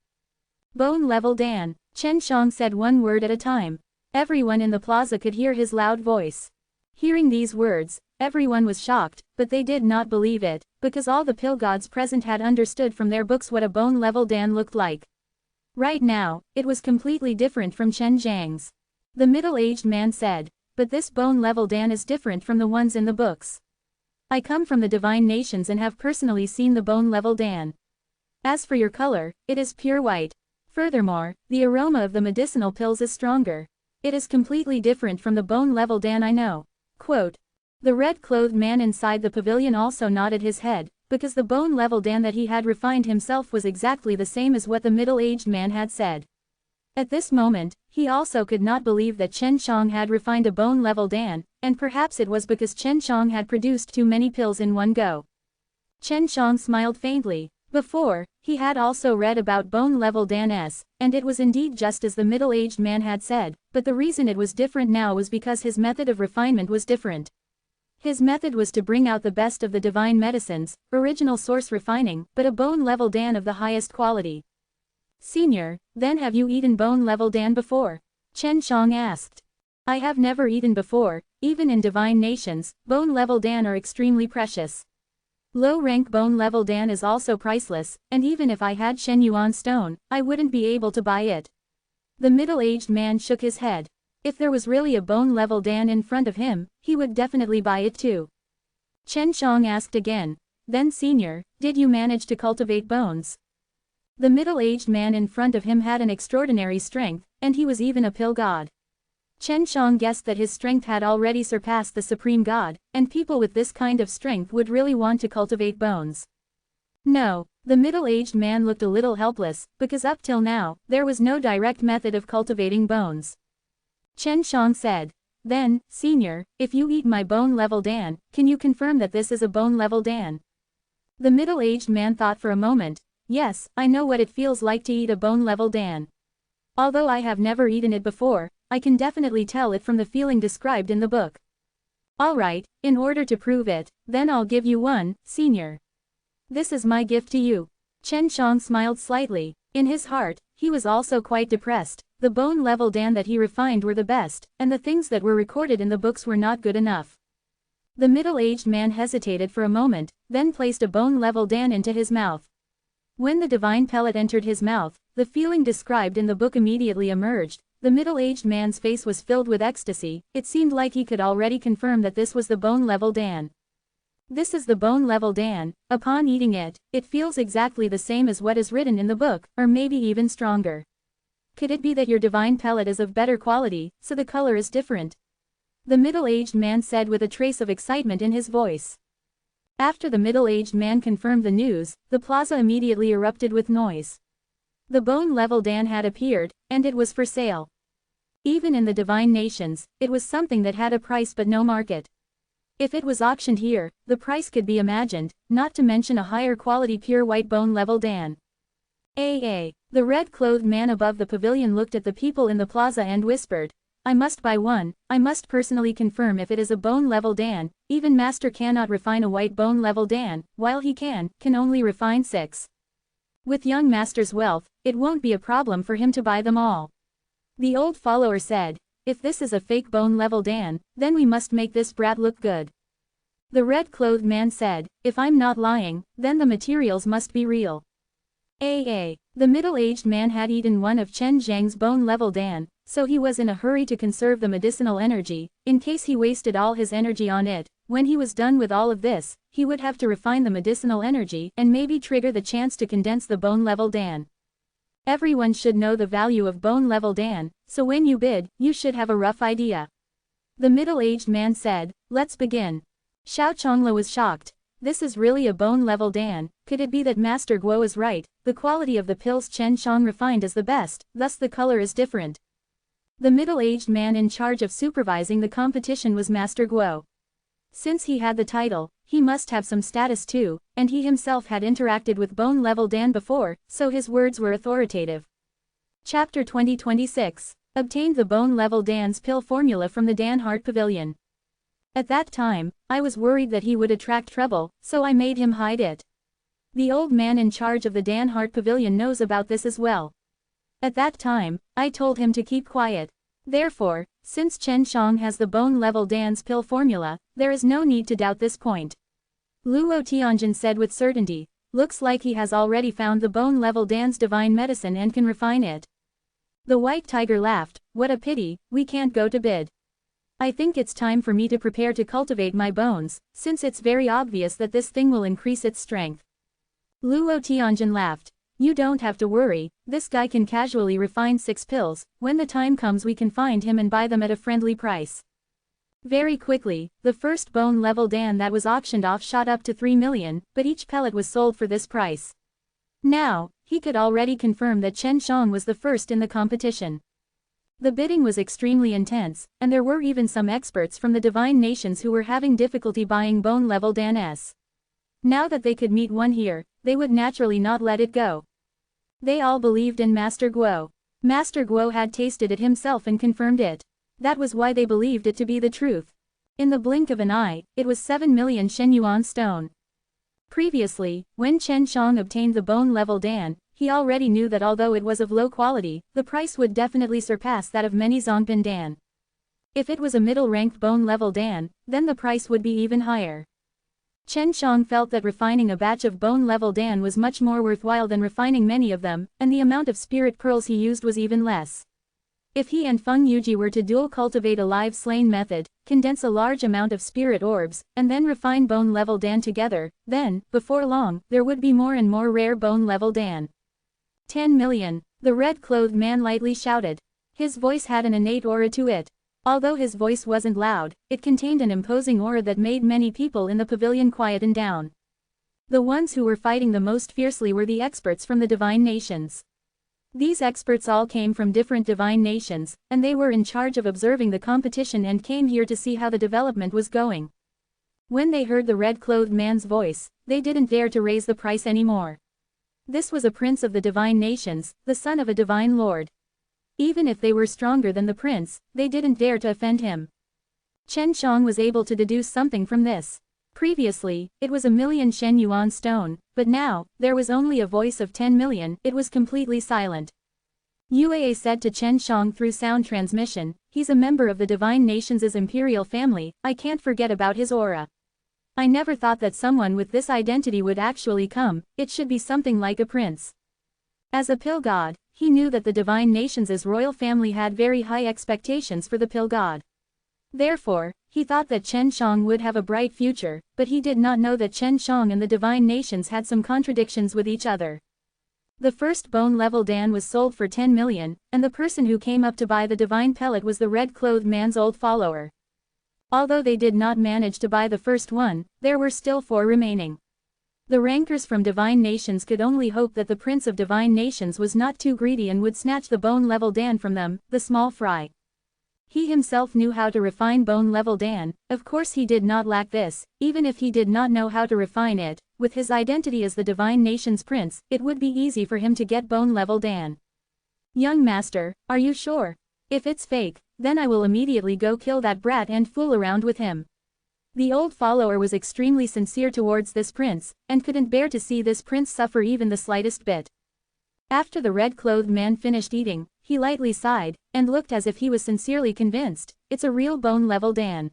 Bone-level Dan, Chen Shang said one word at a time. Everyone in the plaza could hear his loud voice. Hearing these words, everyone was shocked, but they did not believe it, because all the pill gods present had understood from their books what a bone-level Dan looked like. Right now, it was completely different from Chen Zhang's. The middle-aged man said, but this bone-level Dan is different from the ones in the books. I come from the divine nations and have personally seen the bone-level Dan. As for your color, it is pure white. Furthermore, the aroma of the medicinal pills is stronger. It is completely different from the bone-level Dan I know. Quote. The red-clothed man inside the pavilion also nodded his head, because the bone-level Dan that he had refined himself was exactly the same as what the middle-aged man had said. At this moment, he also could not believe that Chen Shang had refined a bone-level Dan, and perhaps it was because Chen Shang had produced too many pills in one go. Chen Shang smiled faintly. Before, he had also read about bone-level Dans, and it was indeed just as the middle-aged man had said, but the reason it was different now was because his method of refinement was different. His method was to bring out the best of the divine medicines, original source refining, but a bone-level Dan of the highest quality. Senior, then have you eaten bone-level Dan before? Chen Shang asked. I have never eaten before. Even in divine nations, bone-level Dan are extremely precious. Low-rank bone-level Dan is also priceless, and even if I had Shen Yuan stone, I wouldn't be able to buy it. The middle-aged man shook his head. If there was really a bone-level Dan in front of him, he would definitely buy it too. Chen Shang asked again, then senior, did you manage to cultivate bones? The middle-aged man in front of him had an extraordinary strength, and he was even a pill god. Chen Shang guessed that his strength had already surpassed the supreme god, and people with this kind of strength would really want to cultivate bones. No, the middle-aged man looked a little helpless, because up till now, there was no direct method of cultivating bones. Chen Shang said, then, senior, if you eat my bone-level Dan, can you confirm that this is a bone-level Dan? The middle-aged man thought for a moment. Yes, I know what it feels like to eat a bone-level Dan. Although I have never eaten it before, I can definitely tell it from the feeling described in the book. Alright, in order to prove it, then I'll give you one, senior. This is my gift to you. Chen Shang smiled slightly. In his heart, he was also quite depressed. The bone-level Dan that he refined were the best, and the things that were recorded in the books were not good enough. The middle-aged man hesitated for a moment, then placed a bone-level Dan into his mouth. When the divine pellet entered his mouth, the feeling described in the book immediately emerged. The middle-aged man's face was filled with ecstasy. It seemed like he could already confirm that this was the bone-level Dan. This is the bone-level Dan. Upon eating it, it feels exactly the same as what is written in the book, or maybe even stronger. Could it be that your divine pellet is of better quality, so the color is different? The middle-aged man said with a trace of excitement in his voice. After the middle-aged man confirmed the news, the plaza immediately erupted with noise. The bone-level Dan had appeared, and it was for sale. Even in the divine nations, it was something that had a price but no market. If it was auctioned here, the price could be imagined, not to mention a higher quality pure white bone level Dan. The red-clothed man above the pavilion looked at the people in the plaza and whispered, I must buy one. I must personally confirm if it is a bone level Dan. Even master cannot refine a white bone level Dan, while he can only refine 6. With young master's wealth, it won't be a problem for him to buy them all. The old follower said, if this is a fake bone level Dan, then we must make this brat look good. The red-clothed man said, if I'm not lying, then the materials must be real. The middle-aged man had eaten one of Chen Zhang's bone level Dan, so he was in a hurry to conserve the medicinal energy, in case he wasted all his energy on it. When he was done with all of this, he would have to refine the medicinal energy and maybe trigger the chance to condense the bone level Dan. Everyone should know the value of bone level Dan, so when you bid, you should have a rough idea. The middle-aged man said, let's begin. Xiao Chongla was shocked. This is really a bone level Dan. Could it be that Master Guo is right? The quality of the pills Chen Shang refined is the best, thus the color is different. The middle-aged man in charge of supervising the competition was Master Guo. Since he had the title, he must have some status too, and he himself had interacted with bone level Dan before, so his words were authoritative. Chapter 2026. Obtained the bone level Dan's pill formula from the Dan Heart Pavilion. At that time, I was worried that he would attract trouble, so I made him hide it. The old man in charge of the Dan Heart Pavilion knows about this as well. At that time, I told him to keep quiet. Therefore, since Chen Shang has the bone level Dan's pill formula, there is no need to doubt this point. Luo Tianjin said with certainty, looks like he has already found the bone level Dan's divine medicine and can refine it. The white tiger laughed, what a pity, we can't go to bid. I think it's time for me to prepare to cultivate my bones, since it's very obvious that this thing will increase its strength. Luo Tianjin laughed. You don't have to worry, this guy can casually refine 6 pills, when the time comes we can find him and buy them at a friendly price. Very quickly, the first bone level Dan that was auctioned off shot up to 3 million, but each pellet was sold for this price. Now, he could already confirm that Chen Shang was the first in the competition. The bidding was extremely intense, and there were even some experts from the divine nations who were having difficulty buying bone level Dan S. Now that they could meet one here, they would naturally not let it go. They all believed in Master Guo. Master Guo had tasted it himself and confirmed it. That was why they believed it to be the truth. In the blink of an eye, it was 7 million Shenyuan stone. Previously, when Chen Shang obtained the bone level Dan, he already knew that although it was of low quality, the price would definitely surpass that of many Zongbin Dan. If it was a middle-ranked bone level Dan, then the price would be even higher. Chen Shang felt that refining a batch of bone level Dan was much more worthwhile than refining many of them, and the amount of spirit pearls he used was even less. If he and Feng Yuji were to dual cultivate a live slain method, condense a large amount of spirit orbs, and then refine bone level Dan together, then, before long, there would be more and more rare bone level Dan. 10 million, the red-clothed man lightly shouted. His voice had an innate aura to it. Although his voice wasn't loud, it contained an imposing aura that made many people in the pavilion quieten down. The ones who were fighting the most fiercely were the experts from the divine nations. These experts all came from different divine nations, and they were in charge of observing the competition and came here to see how the development was going. When they heard the red-clothed man's voice, they didn't dare to raise the price anymore. This was a prince of the divine nations, the son of a divine lord. Even if they were stronger than the prince, they didn't dare to offend him. Chen Shang was able to deduce something from this. Previously, it was 1 million Shenyuan stone, but now, there was only a voice of 10 million, it was completely silent. Yue said to Chen Shang through sound transmission, he's a member of the divine nations' imperial family, I can't forget about his aura. I never thought that someone with this identity would actually come, it should be something like a prince. As a pill god, he knew that the divine nations' royal family had very high expectations for the pill god. Therefore, he thought that Chen Shang would have a bright future, but he did not know that Chen Shang and the divine nations had some contradictions with each other. The first bone level Dan was sold for 10 million, and the person who came up to buy the divine pellet was the red-clothed man's old follower. Although they did not manage to buy the first one, there were still 4 remaining. The rankers from divine nations could only hope that the prince of divine nations was not too greedy and would snatch the bone level Dan from them, the small fry. He himself knew how to refine bone-level Dan, of course he did not lack this, even if he did not know how to refine it, with his identity as the Divine Nation's prince, it would be easy for him to get bone-level Dan. Young master, are you sure? If it's fake, then I will immediately go kill that brat and fool around with him. The old follower was extremely sincere towards this prince, and couldn't bear to see this prince suffer even the slightest bit. After the red-clothed man finished eating, he lightly sighed, and looked as if he was sincerely convinced, it's a real bone-level Dan.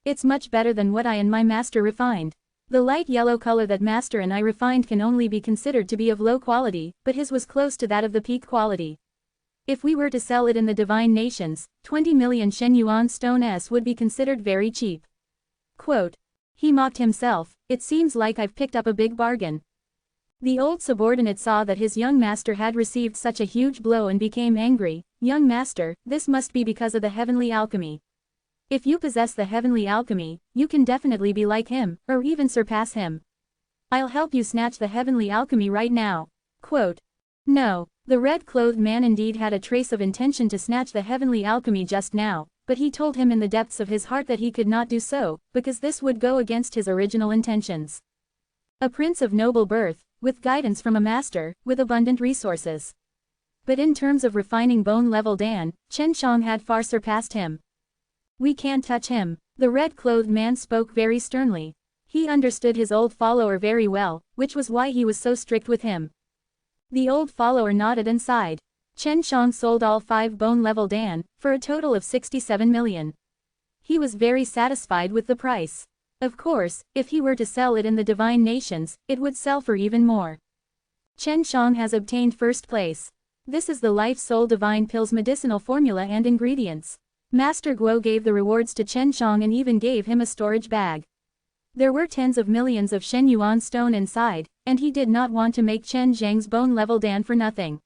It's much better than what I and my master refined. The light yellow color that master and I refined can only be considered to be of low quality, but his was close to that of the peak quality. If we were to sell it in the Divine Nations, 20 million Shen Yuan stones would be considered very cheap. Quote. He mocked himself, it seems like I've picked up a big bargain. The old subordinate saw that his young master had received such a huge blow and became angry. Young master, this must be because of the heavenly alchemy. If you possess the heavenly alchemy, you can definitely be like him, or even surpass him. I'll help you snatch the heavenly alchemy right now. Quote. No, the red-clothed man indeed had a trace of intention to snatch the heavenly alchemy just now, but he told him in the depths of his heart that he could not do so, because this would go against his original intentions. A prince of noble birth, with guidance from a master, with abundant resources. But in terms of refining bone-level Dan, Chen Shang had far surpassed him. We can't touch him. The red-clothed man spoke very sternly. He understood his old follower very well, which was why he was so strict with him. The old follower nodded and sighed. Chen Shang sold all 5 bone-level Dan, for a total of 67 million. He was very satisfied with the price. Of course, if he were to sell it in the Divine Nations, it would sell for even more. Chen Shang has obtained first place. This is the Life Soul Divine Pills medicinal formula and ingredients. Master Guo gave the rewards to Chen Shang and even gave him a storage bag. There were tens of millions of Shen Yuan stone inside, and he did not want to make Chen Zhang's bone-level Dan for nothing.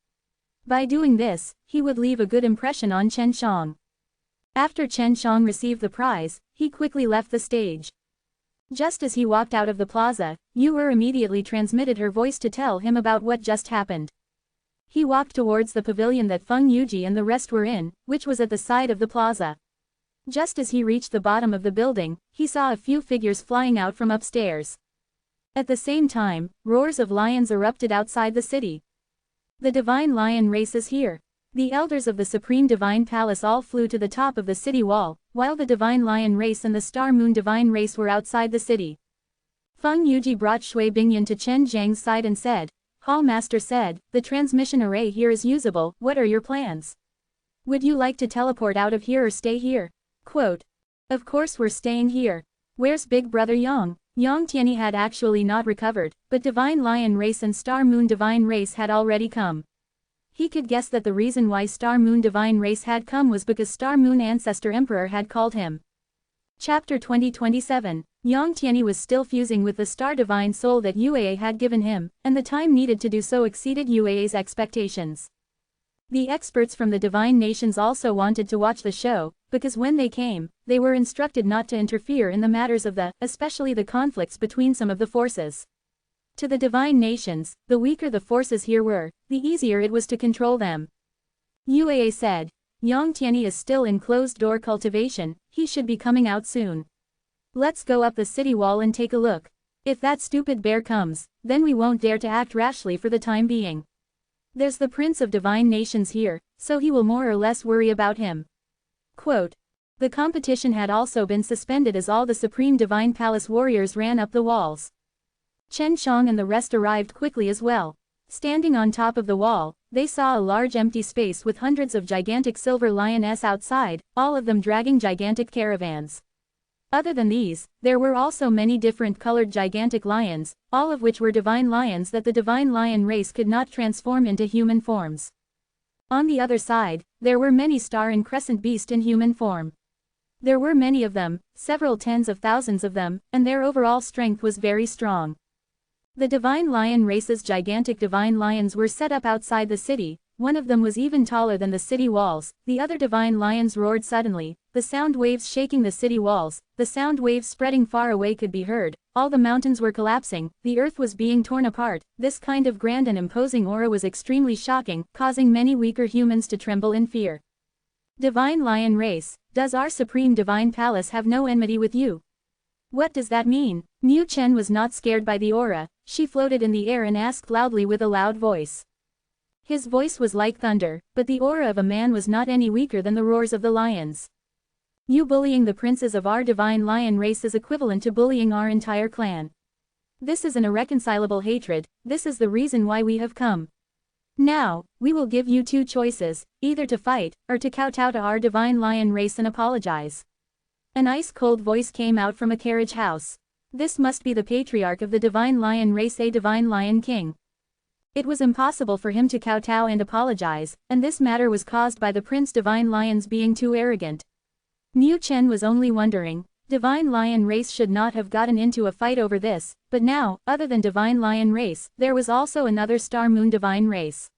By doing this, he would leave a good impression on Chen Shang. After Chen Shang received the prize, he quickly left the stage. Just as he walked out of the plaza, Yu immediately transmitted her voice to tell him about what just happened. He walked towards the pavilion that Feng Yuji and the rest were in, which was at the side of the plaza. Just as he reached the bottom of the building, he saw a few figures flying out from upstairs. At the same time, roars of lions erupted outside the city. The divine lion race is here. The elders of the Supreme Divine Palace all flew to the top of the city wall, while the Divine Lion race and the Star Moon Divine race were outside the city. Feng Yuji brought Shui Bingyan to Chen Zhang's side and said, Hall Master said, the transmission array here is usable, what are your plans? Would you like to teleport out of here or stay here? Quote. Of course we're staying here. Where's Big Brother Yang? Yang Tianyi had actually not recovered, but Divine Lion race and Star Moon Divine race had already come. He could guess that the reason why Star Moon Divine race had come was because Star Moon Ancestor Emperor had called him. Chapter 2027. Yang Tianyi was still fusing with the Star Divine Soul that Yuei had given him, and the time needed to do so exceeded Yuei's expectations. The experts from the Divine Nations also wanted to watch the show, because when they came, they were instructed not to interfere in the matters of especially the conflicts between some of the forces. To the Divine Nations, the weaker the forces here were, the easier it was to control them. Yuei said, Yang Tianyi is still in closed-door cultivation, he should be coming out soon. Let's go up the city wall and take a look. If that stupid bear comes, then we won't dare to act rashly for the time being. There's the Prince of Divine Nations here, so he will more or less worry about him. Quote. The competition had also been suspended as all the Supreme Divine Palace warriors ran up the walls. Chen Shang and the rest arrived quickly as well. Standing on top of the wall, they saw a large empty space with hundreds of gigantic silver lioness outside, all of them dragging gigantic caravans. Other than these, there were also many different colored gigantic lions, all of which were divine lions that the divine lion race could not transform into human forms. On the other side, there were many star and crescent beasts in human form. There were many of them, several tens of thousands of them, and their overall strength was very strong. The Divine Lion race's gigantic divine lions were set up outside the city, one of them was even taller than the city walls, the other divine lions roared suddenly, the sound waves shaking the city walls, the sound waves spreading far away could be heard, all the mountains were collapsing, the earth was being torn apart, this kind of grand and imposing aura was extremely shocking, causing many weaker humans to tremble in fear. Divine Lion Race, does our Supreme Divine Palace have no enmity with you? What does that mean? Mu Chen was not scared by the aura, she floated in the air and asked loudly with a loud voice. His voice was like thunder, but the aura of a man was not any weaker than the roars of the lions. You bullying the princes of our Divine Lion Race is equivalent to bullying our entire clan. This is an irreconcilable hatred, this is the reason why we have come. Now, we will give you two choices, either to fight, or to kowtow to our Divine Lion Race and apologize. An ice-cold voice came out from a carriage house. This must be the patriarch of the Divine Lion Race, a Divine Lion King. It was impossible for him to kowtow and apologize, and this matter was caused by the Prince Divine Lions being too arrogant. Mu Chen was only wondering, Divine Lion Race should not have gotten into a fight over this, but now, other than Divine Lion Race, there was also another Star Moon Divine Race.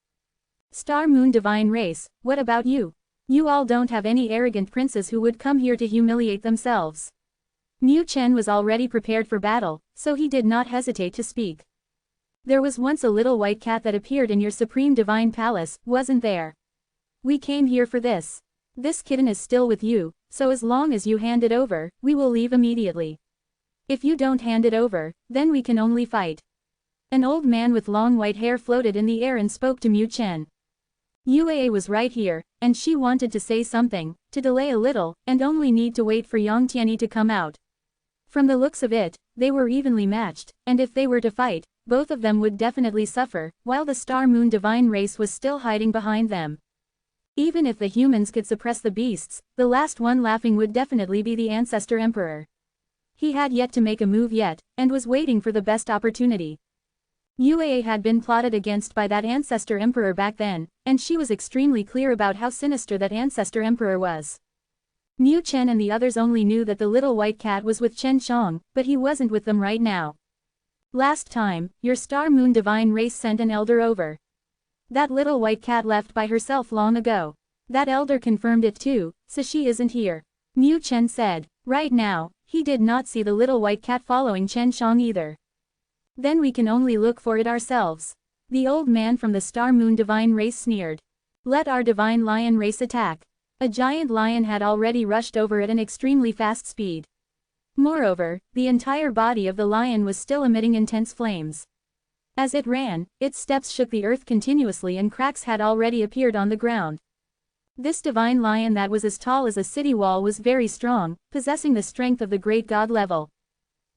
Star Moon Divine Race, what about you? You all don't have any arrogant princes who would come here to humiliate themselves. Mu Chen was already prepared for battle, so he did not hesitate to speak. There was once a little white cat that appeared in your Supreme Divine Palace, wasn't there? We came here for this. This kitten is still with you, so as long as you hand it over, we will leave immediately. If you don't hand it over, then we can only fight. An old man with long white hair floated in the air and spoke to Mu Chen. Yue was right here, and she wanted to say something, to delay a little, and only need to wait for Yang Tianyi to come out. From the looks of it, they were evenly matched, and if they were to fight, both of them would definitely suffer, while the Star Moon Divine Race was still hiding behind them. Even if the humans could suppress the beasts, the last one laughing would definitely be the Ancestor Emperor. He had yet to make a move yet, and was waiting for the best opportunity. Yue had been plotted against by that Ancestor Emperor back then, and she was extremely clear about how sinister that Ancestor Emperor was. Mu Chen and the others only knew that the little white cat was with Chen Shang, but he wasn't with them right now. Last time, your Star Moon Divine Race sent an elder over. That little white cat left by herself long ago. That elder confirmed it too, so she isn't here. Mu Chen said. Right now, he did not see the little white cat following Chen Shang either. Then we can only look for it ourselves. The old man from the Star Moon Divine Race sneered. Let our Divine Lion Race attack. A giant lion had already rushed over at an extremely fast speed. Moreover, the entire body of the lion was still emitting intense flames. As it ran, its steps shook the earth continuously and cracks had already appeared on the ground. This divine lion that was as tall as a city wall was very strong, possessing the strength of the great god level.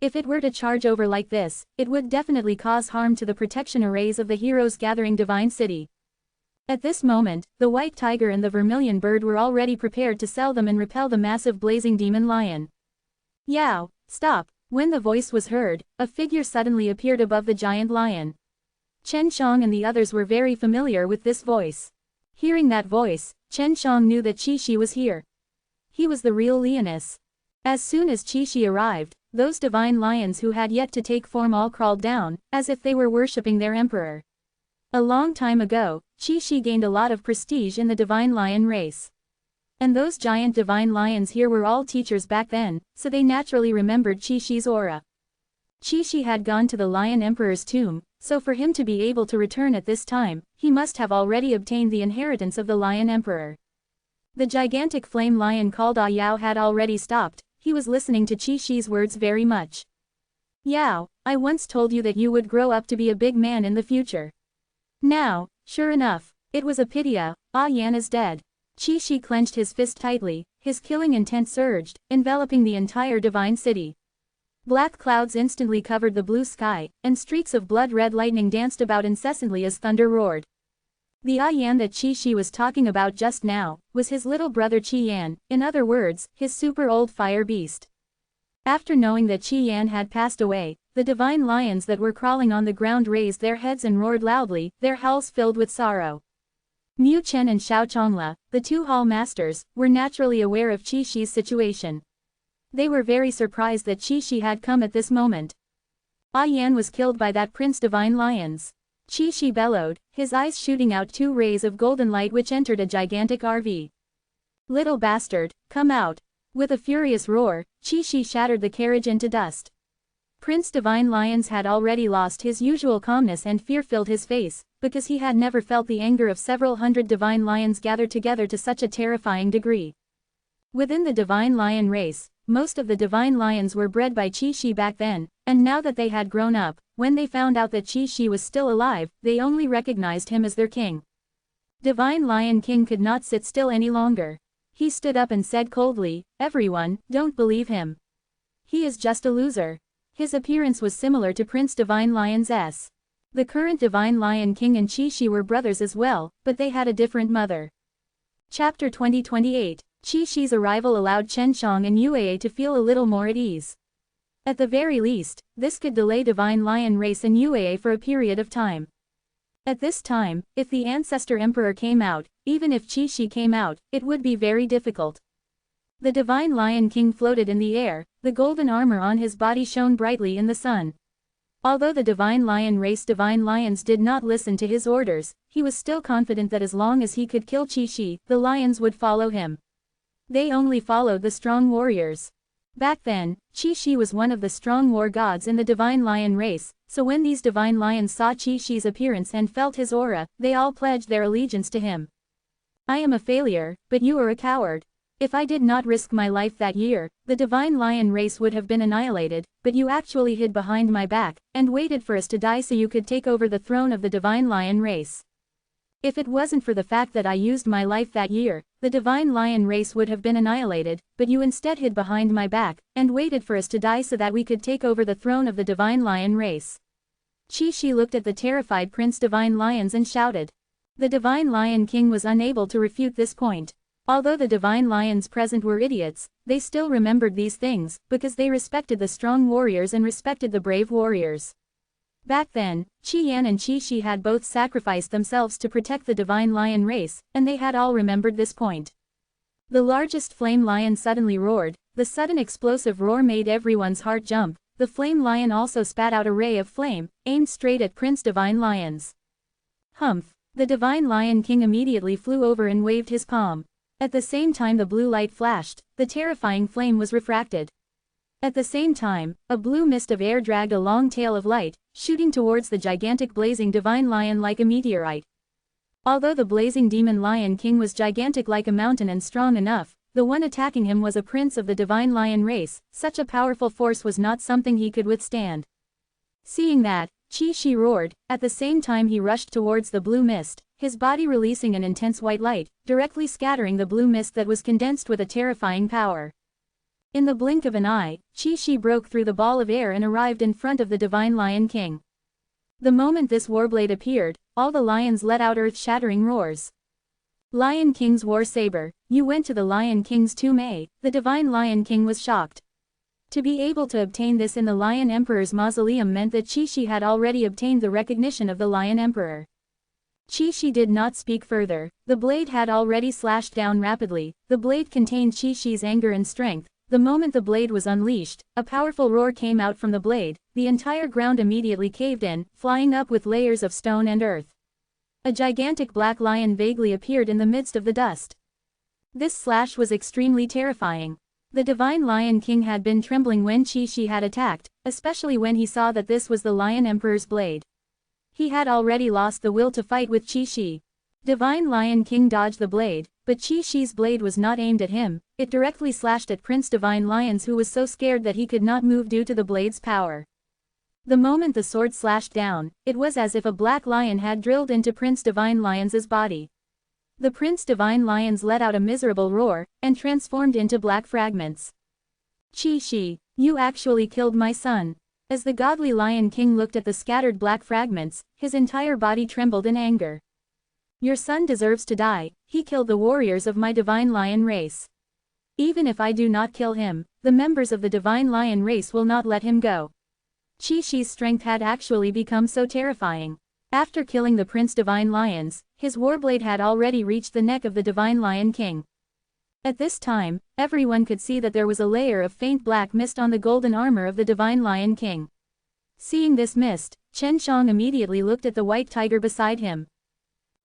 If it were to charge over like this, it would definitely cause harm to the protection arrays of the heroes gathering Divine City. At this moment, the white tiger and the vermilion bird were already prepared to sell them and repel the massive blazing demon lion. Yao, stop! When the voice was heard, a figure suddenly appeared above the giant lion. Chen Shang and the others were very familiar with this voice. Hearing that voice, Chen Shang knew that Qi Shi was here. He was the real Leonis. As soon as Qi Shi arrived, those divine lions who had yet to take form all crawled down, as if they were worshipping their emperor. A long time ago, Qi Shi gained a lot of prestige in the divine lion race. And those giant divine lions here were all teachers back then, so they naturally remembered Qi Shi's aura. Qi Shi had gone to the lion emperor's tomb, so for him to be able to return at this time, he must have already obtained the inheritance of the lion emperor. The gigantic flame lion called Yao had already stopped. He was listening to Qi Shi's words very much. Yao, I once told you that you would grow up to be a big man in the future. Now, sure enough, it was a pity Yan is dead. Qi Shi clenched his fist tightly, his killing intent surged, enveloping the entire divine city. Black clouds instantly covered the blue sky, and streaks of blood-red lightning danced about incessantly as thunder roared. The Yan that Qi Shi was talking about just now, was his little brother Qi Yan, in other words, his super old fire beast. After knowing that Qi Yan had passed away, the divine lions that were crawling on the ground raised their heads and roared loudly, their howls filled with sorrow. Mu Chen and Xiao Chongla, the two hall masters, were naturally aware of Qi Shi's situation. They were very surprised that Qi Shi had come at this moment. Yan was killed by that prince divine lions. Qi Shi bellowed, his eyes shooting out two rays of golden light which entered a gigantic RV. Little bastard, come out. With a furious roar, Qi Shi shattered the carriage into dust. Prince Divine Lions had already lost his usual calmness and fear filled his face, because he had never felt the anger of several hundred divine lions gathered together to such a terrifying degree. Within the divine lion race, most of the divine lions were bred by Qi back then, and now that they had grown up, when they found out that Qi was still alive, they only recognized him as their king. Divine Lion King could not sit still any longer. He stood up and said coldly, "Everyone, don't believe him. He is just a loser." His appearance was similar to Prince Divine Lion's. The current Divine Lion King and Qi were brothers as well, but they had a different mother. Chapter 2028. Qi's arrival allowed Chen Shang and Yue to feel a little more at ease. At the very least, this could delay Divine Lion race and Yue for a period of time. At this time, if the Ancestor Emperor came out, even if Qi came out, it would be very difficult. The Divine Lion King floated in the air, the golden armor on his body shone brightly in the sun. Although the Divine Lion race Divine Lions did not listen to his orders, he was still confident that as long as he could kill Qi, the lions would follow him. They only followed the strong warriors. Back then, Qi was one of the strong war gods in the Divine Lion race, so when these Divine Lions saw Qi's appearance and felt his aura, they all pledged their allegiance to him. "I am a failure, but you are a coward. If I did not risk my life that year, the Divine Lion race would have been annihilated, but you actually hid behind my back, and waited for us to die so you could take over the throne of the Divine Lion race. If it wasn't for the fact that I used my life that year, the Divine Lion race would have been annihilated, but you instead hid behind my back, and waited for us to die so that we could take over the throne of the Divine Lion race." Qi looked at the terrified Prince Divine Lions and shouted. The Divine Lion King was unable to refute this point. Although the Divine Lions present were idiots, they still remembered these things, because they respected the strong warriors and respected the brave warriors. Back then, Qian and Qi had both sacrificed themselves to protect the Divine Lion race, and they had all remembered this point. The largest flame lion suddenly roared. The sudden explosive roar made everyone's heart jump. The flame lion also spat out a ray of flame, aimed straight at Prince Divine Lions. Humph! The Divine Lion King immediately flew over and waved his palm. At the same time the blue light flashed, the terrifying flame was refracted. At the same time, a blue mist of air dragged a long tail of light, shooting towards the gigantic blazing Divine Lion like a meteorite. Although the blazing Demon Lion King was gigantic like a mountain and strong enough, the one attacking him was a prince of the Divine Lion race. Such a powerful force was not something he could withstand. Seeing that, Qi roared. At the same time he rushed towards the blue mist, his body releasing an intense white light, directly scattering the blue mist that was condensed with a terrifying power. In the blink of an eye, Qi broke through the ball of air and arrived in front of the Divine Lion King. The moment this warblade appeared, all the lions let out earth-shattering roars. Lion King's War Saber. You went to the Lion King's tomb, eh? The Divine Lion King was shocked. To be able to obtain this in the Lion Emperor's mausoleum meant that Qi had already obtained the recognition of the Lion Emperor. Qi did not speak further. The blade had already slashed down rapidly. The blade contained Qi's anger and strength. The moment the blade was unleashed, a powerful roar came out from the blade. The entire ground immediately caved in, flying up with layers of stone and earth. A gigantic black lion vaguely appeared in the midst of the dust. This slash was extremely terrifying. The Divine Lion King had been trembling when Qi had attacked, especially when he saw that this was the Lion Emperor's blade. He had already lost the will to fight with Qi. Divine Lion King dodged the blade, but Qi's blade was not aimed at him. It directly slashed at Prince Divine Lions, who was so scared that he could not move due to the blade's power. The moment the sword slashed down, it was as if a black lion had drilled into Prince Divine Lions' body. The Prince Divine Lions let out a miserable roar, and transformed into black fragments. Qi, you actually killed my son. As the godly Lion King looked at the scattered black fragments, his entire body trembled in anger. Your son deserves to die. He killed the warriors of my Divine Lion race. Even if I do not kill him, the members of the Divine Lion race will not let him go. Qi's strength had actually become so terrifying. After killing the Prince Divine Lions, his warblade had already reached the neck of the Divine Lion King. At this time, everyone could see that there was a layer of faint black mist on the golden armor of the Divine Lion King. Seeing this mist, Chen Shang immediately looked at the white tiger beside him.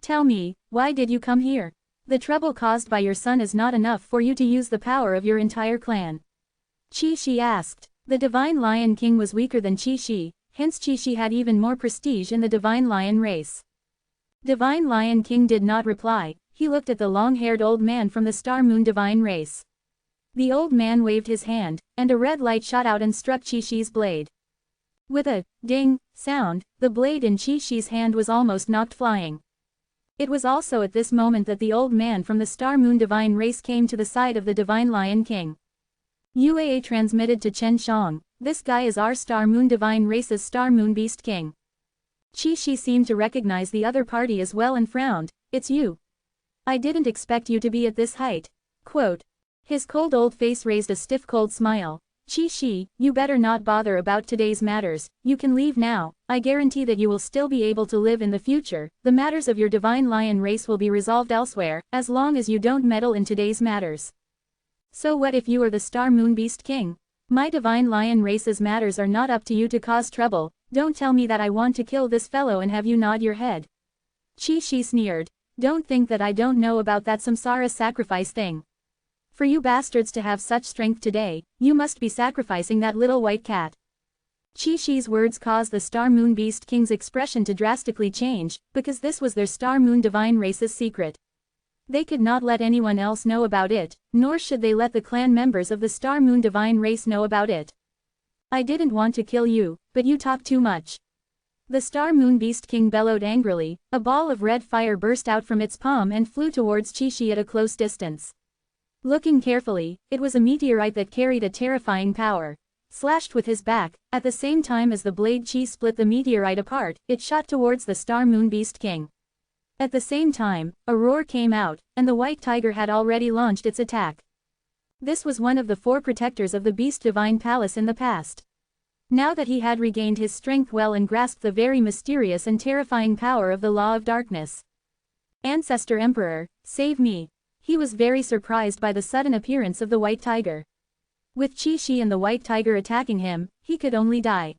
Tell me, why did you come here? The trouble caused by your son is not enough for you to use the power of your entire clan. Qi asked. The Divine Lion King was weaker than Qi Shi, hence Qi Shi had even more prestige in the Divine Lion race. Divine Lion King did not reply, he looked at the long-haired old man from the Star Moon Divine race. The old man waved his hand, and a red light shot out and struck Qi Shi's blade. With a ding sound, the blade in Qi Shi's hand was almost knocked flying. It was also at this moment that the old man from the Star Moon Divine race came to the side of the Divine Lion King. UAA transmitted to Chen Shang, "This guy is our Star Moon Divine race's Star Moon Beast King." Qi Shi seemed to recognize the other party as well and frowned, "It's you. I didn't expect you to be at this height." Quote. His cold old face raised a stiff cold smile. "Qi Shi, you better not bother about today's matters, you can leave now, I guarantee that you will still be able to live in the future, the matters of your Divine Lion race will be resolved elsewhere, as long as you don't meddle in today's matters." So what if you are the Star Moon Beast King? My Divine Lion race's matters are not up to you to cause trouble, don't tell me that I want to kill this fellow and have you nod your head. Qi Shi sneered. Don't think that I don't know about that samsara sacrifice thing. For you bastards to have such strength today, you must be sacrificing that little white cat. Qi Shi's words caused the Star Moon Beast King's expression to drastically change, because this was their Star Moon Divine race's secret. They could not let anyone else know about it, nor should they let the clan members of the Star Moon Divine race know about it. I didn't want to kill you, but you talk too much. The Star Moon Beast King bellowed angrily, a ball of red fire burst out from its palm and flew towards Qi Shi at a close distance. Looking carefully, it was a meteorite that carried a terrifying power. Slashed with his back, at the same time as the blade Qi split the meteorite apart, it shot towards the Star Moon Beast King. At the same time, a roar came out, and the white tiger had already launched its attack. This was one of the 4 protectors of the Beast Divine Palace in the past. Now that he had regained his strength well and grasped the very mysterious and terrifying power of the Law of Darkness. Ancestor Emperor, save me. He was very surprised by the sudden appearance of the white tiger. With Qi Shi and the white tiger attacking him, he could only die.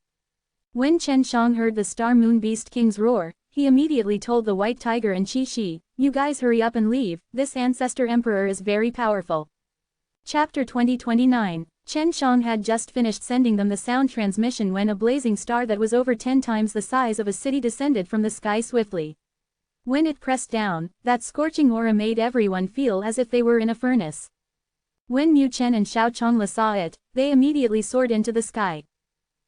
When Chen Shang heard the Star Moon Beast King's roar, he immediately told the white tiger and Qi Shi, "You guys hurry up and leave, this Ancestor Emperor is very powerful." Chapter 2029. Chen Shang had just finished sending them the sound transmission when a blazing star that was over 10 times the size of a city descended from the sky swiftly. When it pressed down, that scorching aura made everyone feel as if they were in a furnace. When Mu Chen and Xiao Chongla saw it, they immediately soared into the sky.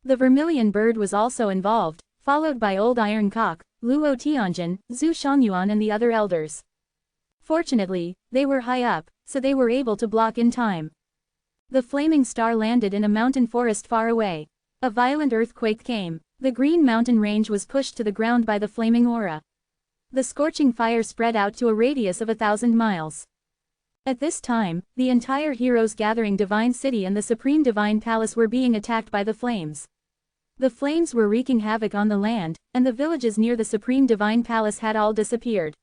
The vermilion bird was also involved, followed by Old Iron Cock, Luo Tianjin, Zhu Shangyuan and the other elders. Fortunately, they were high up, so they were able to block in time. The flaming star landed in a mountain forest far away. A violent earthquake came. The green mountain range was pushed to the ground by the flaming aura. The scorching fire spread out to a radius of 1,000 miles. At this time, the entire Heroes Gathering Divine City and the Supreme Divine Palace were being attacked by the flames. The flames were wreaking havoc on the land, and the villages near the Supreme Divine Palace had all disappeared.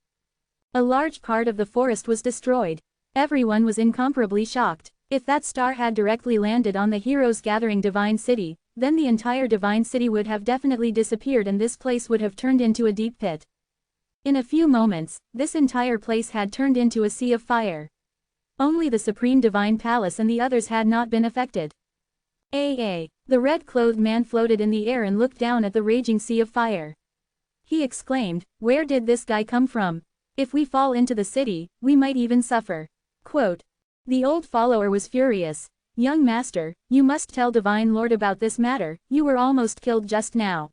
A large part of the forest was destroyed. Everyone was incomparably shocked. If that star had directly landed on the Heroes Gathering Divine City, then the entire Divine City would have definitely disappeared and this place would have turned into a deep pit. In a few moments, this entire place had turned into a sea of fire. Only the Supreme Divine Palace and the others had not been affected. The red-clothed man floated in the air and looked down at the raging sea of fire. He exclaimed, "Where did this guy come from? If we fall into the city, we might even suffer." Quote. The old follower was furious. "Young master, you must tell Divine Lord about this matter, you were almost killed just now."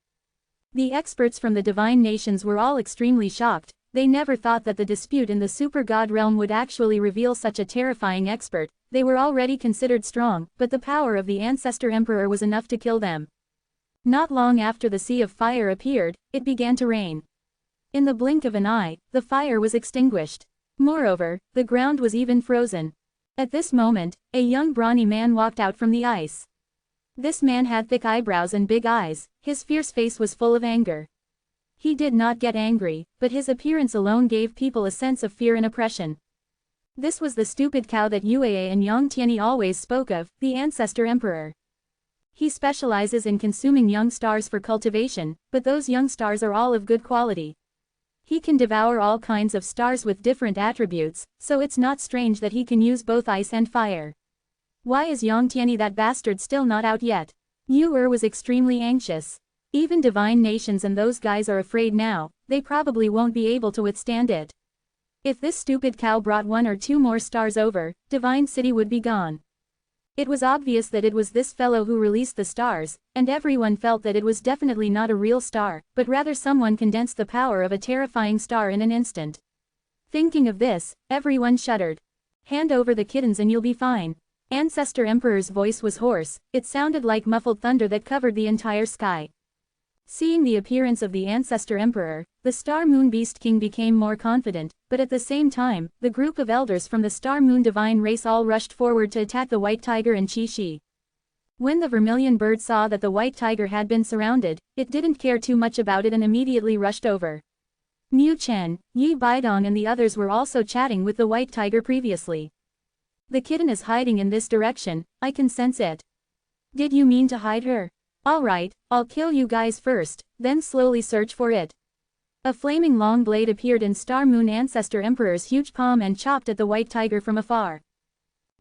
The experts from the divine nations were all extremely shocked. They never thought that the dispute in the super god realm would actually reveal such a terrifying expert. They were already considered strong, but the power of the Ancestor Emperor was enough to kill them. Not long after the sea of fire appeared, it began to rain. In the blink of an eye, the fire was extinguished. Moreover, the ground was even frozen. At this moment, a young brawny man walked out from the ice. This man had thick eyebrows and big eyes, his fierce face was full of anger. He did not get angry, but his appearance alone gave people a sense of fear and oppression. This was the stupid cow that Yueye and Yang Tianyi always spoke of, the Ancestor Emperor. He specializes in consuming young stars for cultivation, but those young stars are all of good quality. He can devour all kinds of stars with different attributes, so it's not strange that he can use both ice and fire. Why is Yang Tianyi that bastard still not out yet? Yu was extremely anxious. Even divine nations and those guys are afraid now, they probably won't be able to withstand it. If this stupid cow brought 1 or 2 more stars over, Divine City would be gone. It was obvious that it was this fellow who released the stars, and everyone felt that it was definitely not a real star, but rather someone condensed the power of a terrifying star in an instant. Thinking of this, everyone shuddered. Hand over the kittens and you'll be fine. Ancestor Emperor's voice was hoarse, it sounded like muffled thunder that covered the entire sky. Seeing the appearance of the Ancestor Emperor, the Star Moon Beast King became more confident, but at the same time, the group of elders from the Star Moon Divine race all rushed forward to attack the White Tiger and Qi Shi. When the Vermilion Bird saw that the White Tiger had been surrounded, it didn't care too much about it and immediately rushed over. Mu Chen, Yi Baidong and the others were also chatting with the White Tiger previously. The kitten is hiding in this direction, I can sense it. Did you mean to hide her? Alright, I'll kill you guys first, then slowly search for it. A flaming long blade appeared in Star Moon Ancestor Emperor's huge palm and chopped at the White Tiger from afar.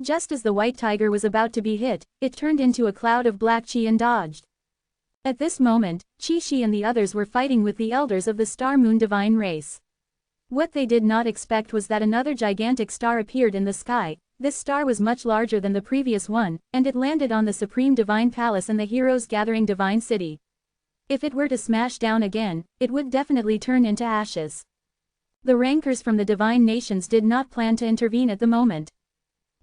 Just as the White Tiger was about to be hit, it turned into a cloud of black chi and dodged. At this moment, Qi Shi and the others were fighting with the elders of the Star Moon Divine race. What they did not expect was that another gigantic star appeared in the sky. This star was much larger than the previous one, and it landed on the Supreme Divine Palace and the Heroes Gathering Divine City. If it were to smash down again, it would definitely turn into ashes. The rankers from the divine nations did not plan to intervene at the moment.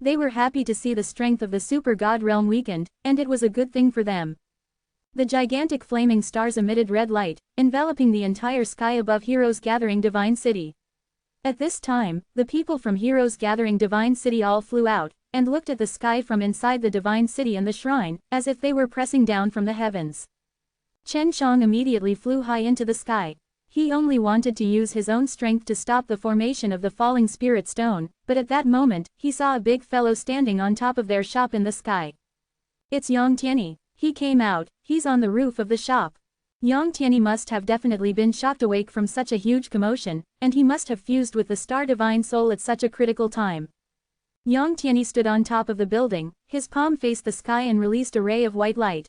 They were happy to see the strength of the super god realm weakened, and it was a good thing for them. The gigantic flaming stars emitted red light, enveloping the entire sky above Heroes Gathering Divine City. At this time, the people from Heroes Gathering Divine City all flew out, and looked at the sky from inside the Divine City and the shrine, as if they were pressing down from the heavens. Chen Shang immediately flew high into the sky. He only wanted to use his own strength to stop the formation of the falling spirit stone, but at that moment, he saw a big fellow standing on top of their shop in the sky. It's Yang Tianyi. He came out, he's on the roof of the shop. Yang Tianyi must have definitely been shocked awake from such a huge commotion, and he must have fused with the Star Divine Soul at such a critical time. Yang Tianyi stood on top of the building, his palm faced the sky and released a ray of white light.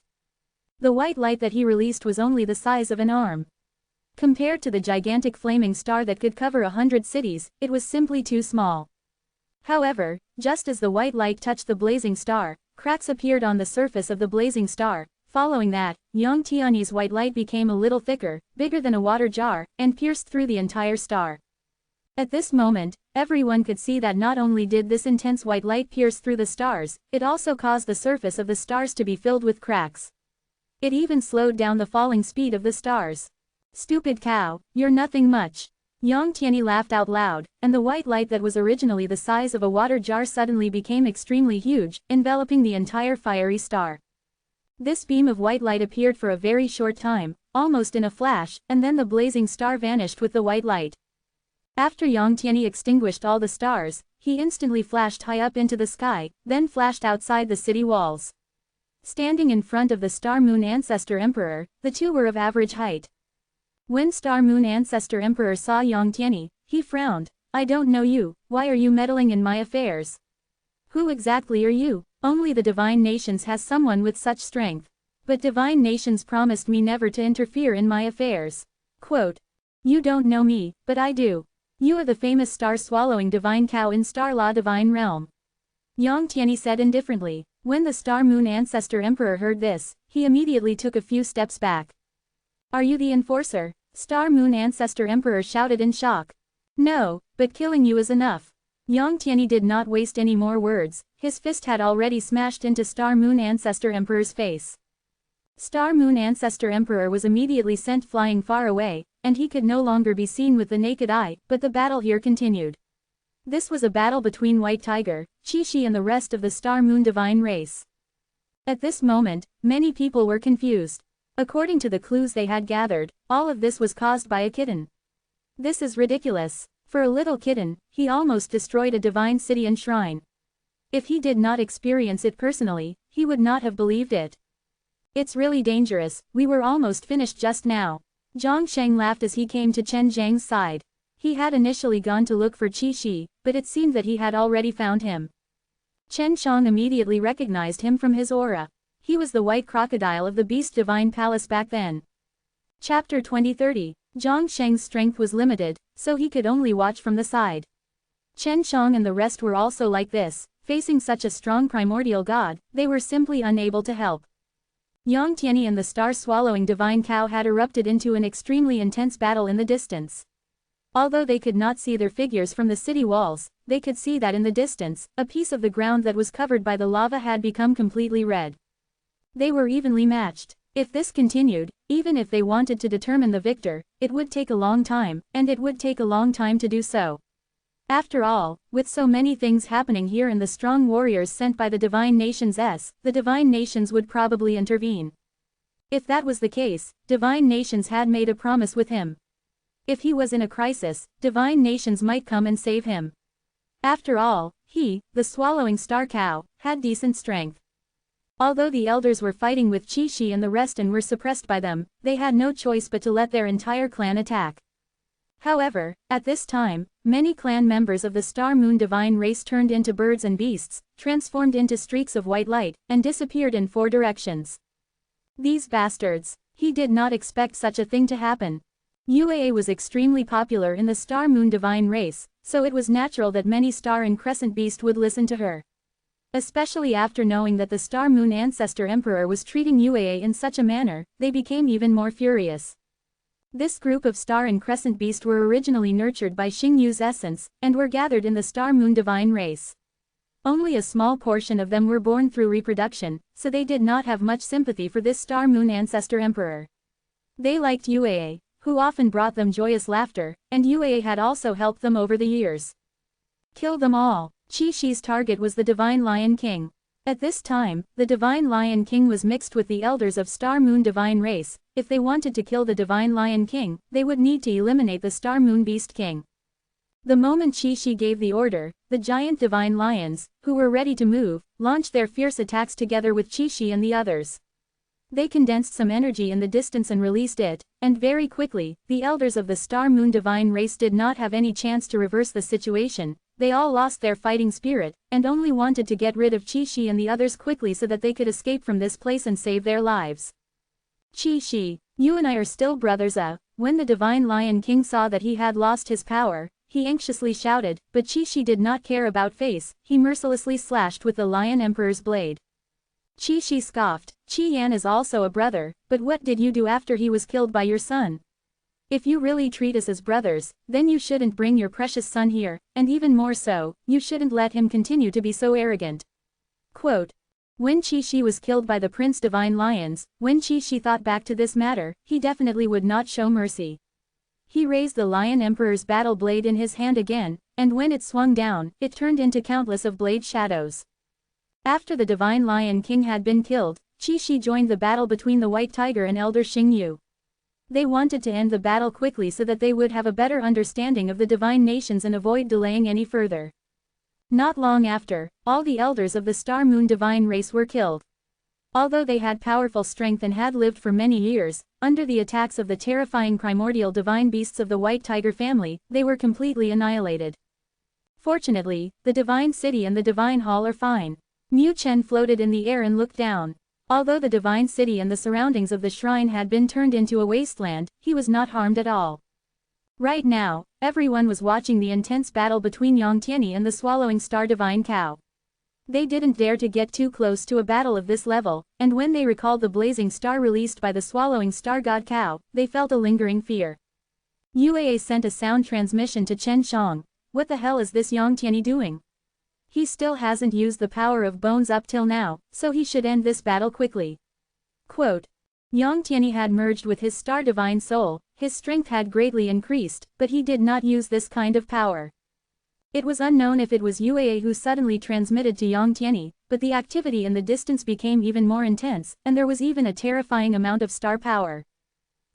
The white light that he released was only the size of an arm. Compared to the gigantic flaming star that could cover 100 cities, it was simply too small. However, just as the white light touched the blazing star, cracks appeared on the surface of the blazing star. Following that, Yang Tianyi's white light became a little thicker, bigger than a water jar, and pierced through the entire star. At this moment, everyone could see that not only did this intense white light pierce through the stars, it also caused the surface of the stars to be filled with cracks. It even slowed down the falling speed of the stars. Stupid cow, you're nothing much. Yang Tianyi laughed out loud, and the white light that was originally the size of a water jar suddenly became extremely huge, enveloping the entire fiery star. This beam of white light appeared for a very short time, almost in a flash, and then the blazing star vanished with the white light. After Yang Tianyi extinguished all the stars, he instantly flashed high up into the sky, then flashed outside the city walls. Standing in front of the Star Moon Ancestor Emperor, the two were of average height. When Star Moon Ancestor Emperor saw Yang Tianyi, he frowned. I don't know you, why are you meddling in my affairs? Who exactly are you? Only the Divine Nations has someone with such strength. But Divine Nations promised me never to interfere in my affairs. Quote. You don't know me, but I do. You are the famous star-swallowing divine cow in Star Law Divine Realm. Yang Tianyi said indifferently. When the Star Moon Ancestor Emperor heard this, he immediately took a few steps back. Are you the enforcer? Star Moon Ancestor Emperor shouted in shock. No, but killing you is enough. Yang Tianyi did not waste any more words, his fist had already smashed into Star Moon Ancestor Emperor's face. Star Moon Ancestor Emperor was immediately sent flying far away, and he could no longer be seen with the naked eye, but the battle here continued. This was a battle between White Tiger, Qi Shi and the rest of the Star Moon Divine race. At this moment, many people were confused. According to the clues they had gathered, all of this was caused by a kitten. This is ridiculous. For a little kitten, he almost destroyed a divine city and shrine. If he did not experience it personally, he would not have believed it. It's really dangerous, we were almost finished just now. Zhang Sheng laughed as he came to Chen Zhang's side. He had initially gone to look for Qi Shi, but it seemed that he had already found him. Chen Shang immediately recognized him from his aura. He was the white crocodile of the Beast Divine Palace back then. Chapter 2030. Zhang Sheng's strength was limited, so he could only watch from the side. Chen Shang and the rest were also like this, facing such a strong primordial god, they were simply unable to help. Yang Tianyi and the star-swallowing divine cow had erupted into an extremely intense battle in the distance. Although they could not see their figures from the city walls, they could see that in the distance, a piece of the ground that was covered by the lava had become completely red. They were evenly matched. If this continued, even if they wanted to determine the victor, it would take a long time, and it would take a long time to do so. After all, with so many things happening here and the strong warriors sent by the divine nations, the divine nations would probably intervene. If that was the case, divine nations had made a promise with him. If he was in a crisis, divine nations might come and save him. After all, he, the swallowing star cow, had decent strength. Although the elders were fighting with Qi Shi and the rest and were suppressed by them, they had no choice but to let their entire clan attack. However, at this time, many clan members of the Star Moon divine race turned into birds and beasts, transformed into streaks of white light, and disappeared in 4 directions. These bastards! He did not expect such a thing to happen. Yue was extremely popular in the Star Moon divine race, so it was natural that many Star and Crescent Beast would listen to her. Especially after knowing that the Star Moon Ancestor Emperor was treating Yue in such a manner, they became even more furious. This group of Star and Crescent Beast were originally nurtured by Xingyu's essence, and were gathered in the Star Moon divine race. Only a small portion of them were born through reproduction, so they did not have much sympathy for this Star Moon Ancestor Emperor. They liked Yue, who often brought them joyous laughter, and Yue had also helped them over the years. Kill them all. Qi Shi's target was the Divine Lion King. At this time, the Divine Lion King was mixed with the elders of Star Moon divine race. If they wanted to kill the Divine Lion King, they would need to eliminate the Star Moon Beast King. The moment Qi Shi gave the order, the giant divine lions, who were ready to move, launched their fierce attacks together with Qi Shi and the others. They condensed some energy in the distance and released it, and very quickly, the elders of the Star Moon divine race did not have any chance to reverse the situation. They all lost their fighting spirit, and only wanted to get rid of Qi Shi and the others quickly so that they could escape from this place and save their lives. Qi Shi, you and I are still brothers. When the Divine Lion King saw that he had lost his power, he anxiously shouted, but Qi Shi did not care about face, he mercilessly slashed with the Lion Emperor's blade. Qi Shi scoffed, Qi Yan is also a brother, but what did you do after he was killed by your son? If you really treat us as brothers, then you shouldn't bring your precious son here, and even more so, you shouldn't let him continue to be so arrogant. Quote. When Qi Shi was killed by the Prince Divine Lions, when Qi Shi thought back to this matter, he definitely would not show mercy. He raised the Lion Emperor's battle blade in his hand again, and when it swung down, it turned into countless of blade shadows. After the Divine Lion King had been killed, Qi Shi joined the battle between the White Tiger and Elder Xingyu. They wanted to end the battle quickly so that they would have a better understanding of the divine nations and avoid delaying any further. Not long after, all the elders of the Star Moon divine race were killed. Although they had powerful strength and had lived for many years, under the attacks of the terrifying primordial divine beasts of the White Tiger family, they were completely annihilated. Fortunately, the divine city and the divine hall are fine. Mu Chen floated in the air and looked down. Although the divine city and the surroundings of the shrine had been turned into a wasteland, he was not harmed at all. Right now, everyone was watching the intense battle between Yang Tianyi and the swallowing star divine cow. They didn't dare to get too close to a battle of this level, and when they recalled the blazing star released by the swallowing star god cow, they felt a lingering fear. Yue sent a sound transmission to Chen Shang. What the hell is this Yang Tianyi doing? He still hasn't used the power of bones up till now, so he should end this battle quickly. Quote. Yang Tianyi had merged with his star divine soul, his strength had greatly increased, but he did not use this kind of power. It was unknown if it was Yue who suddenly transmitted to Yang Tianyi, but the activity in the distance became even more intense, and there was even a terrifying amount of star power.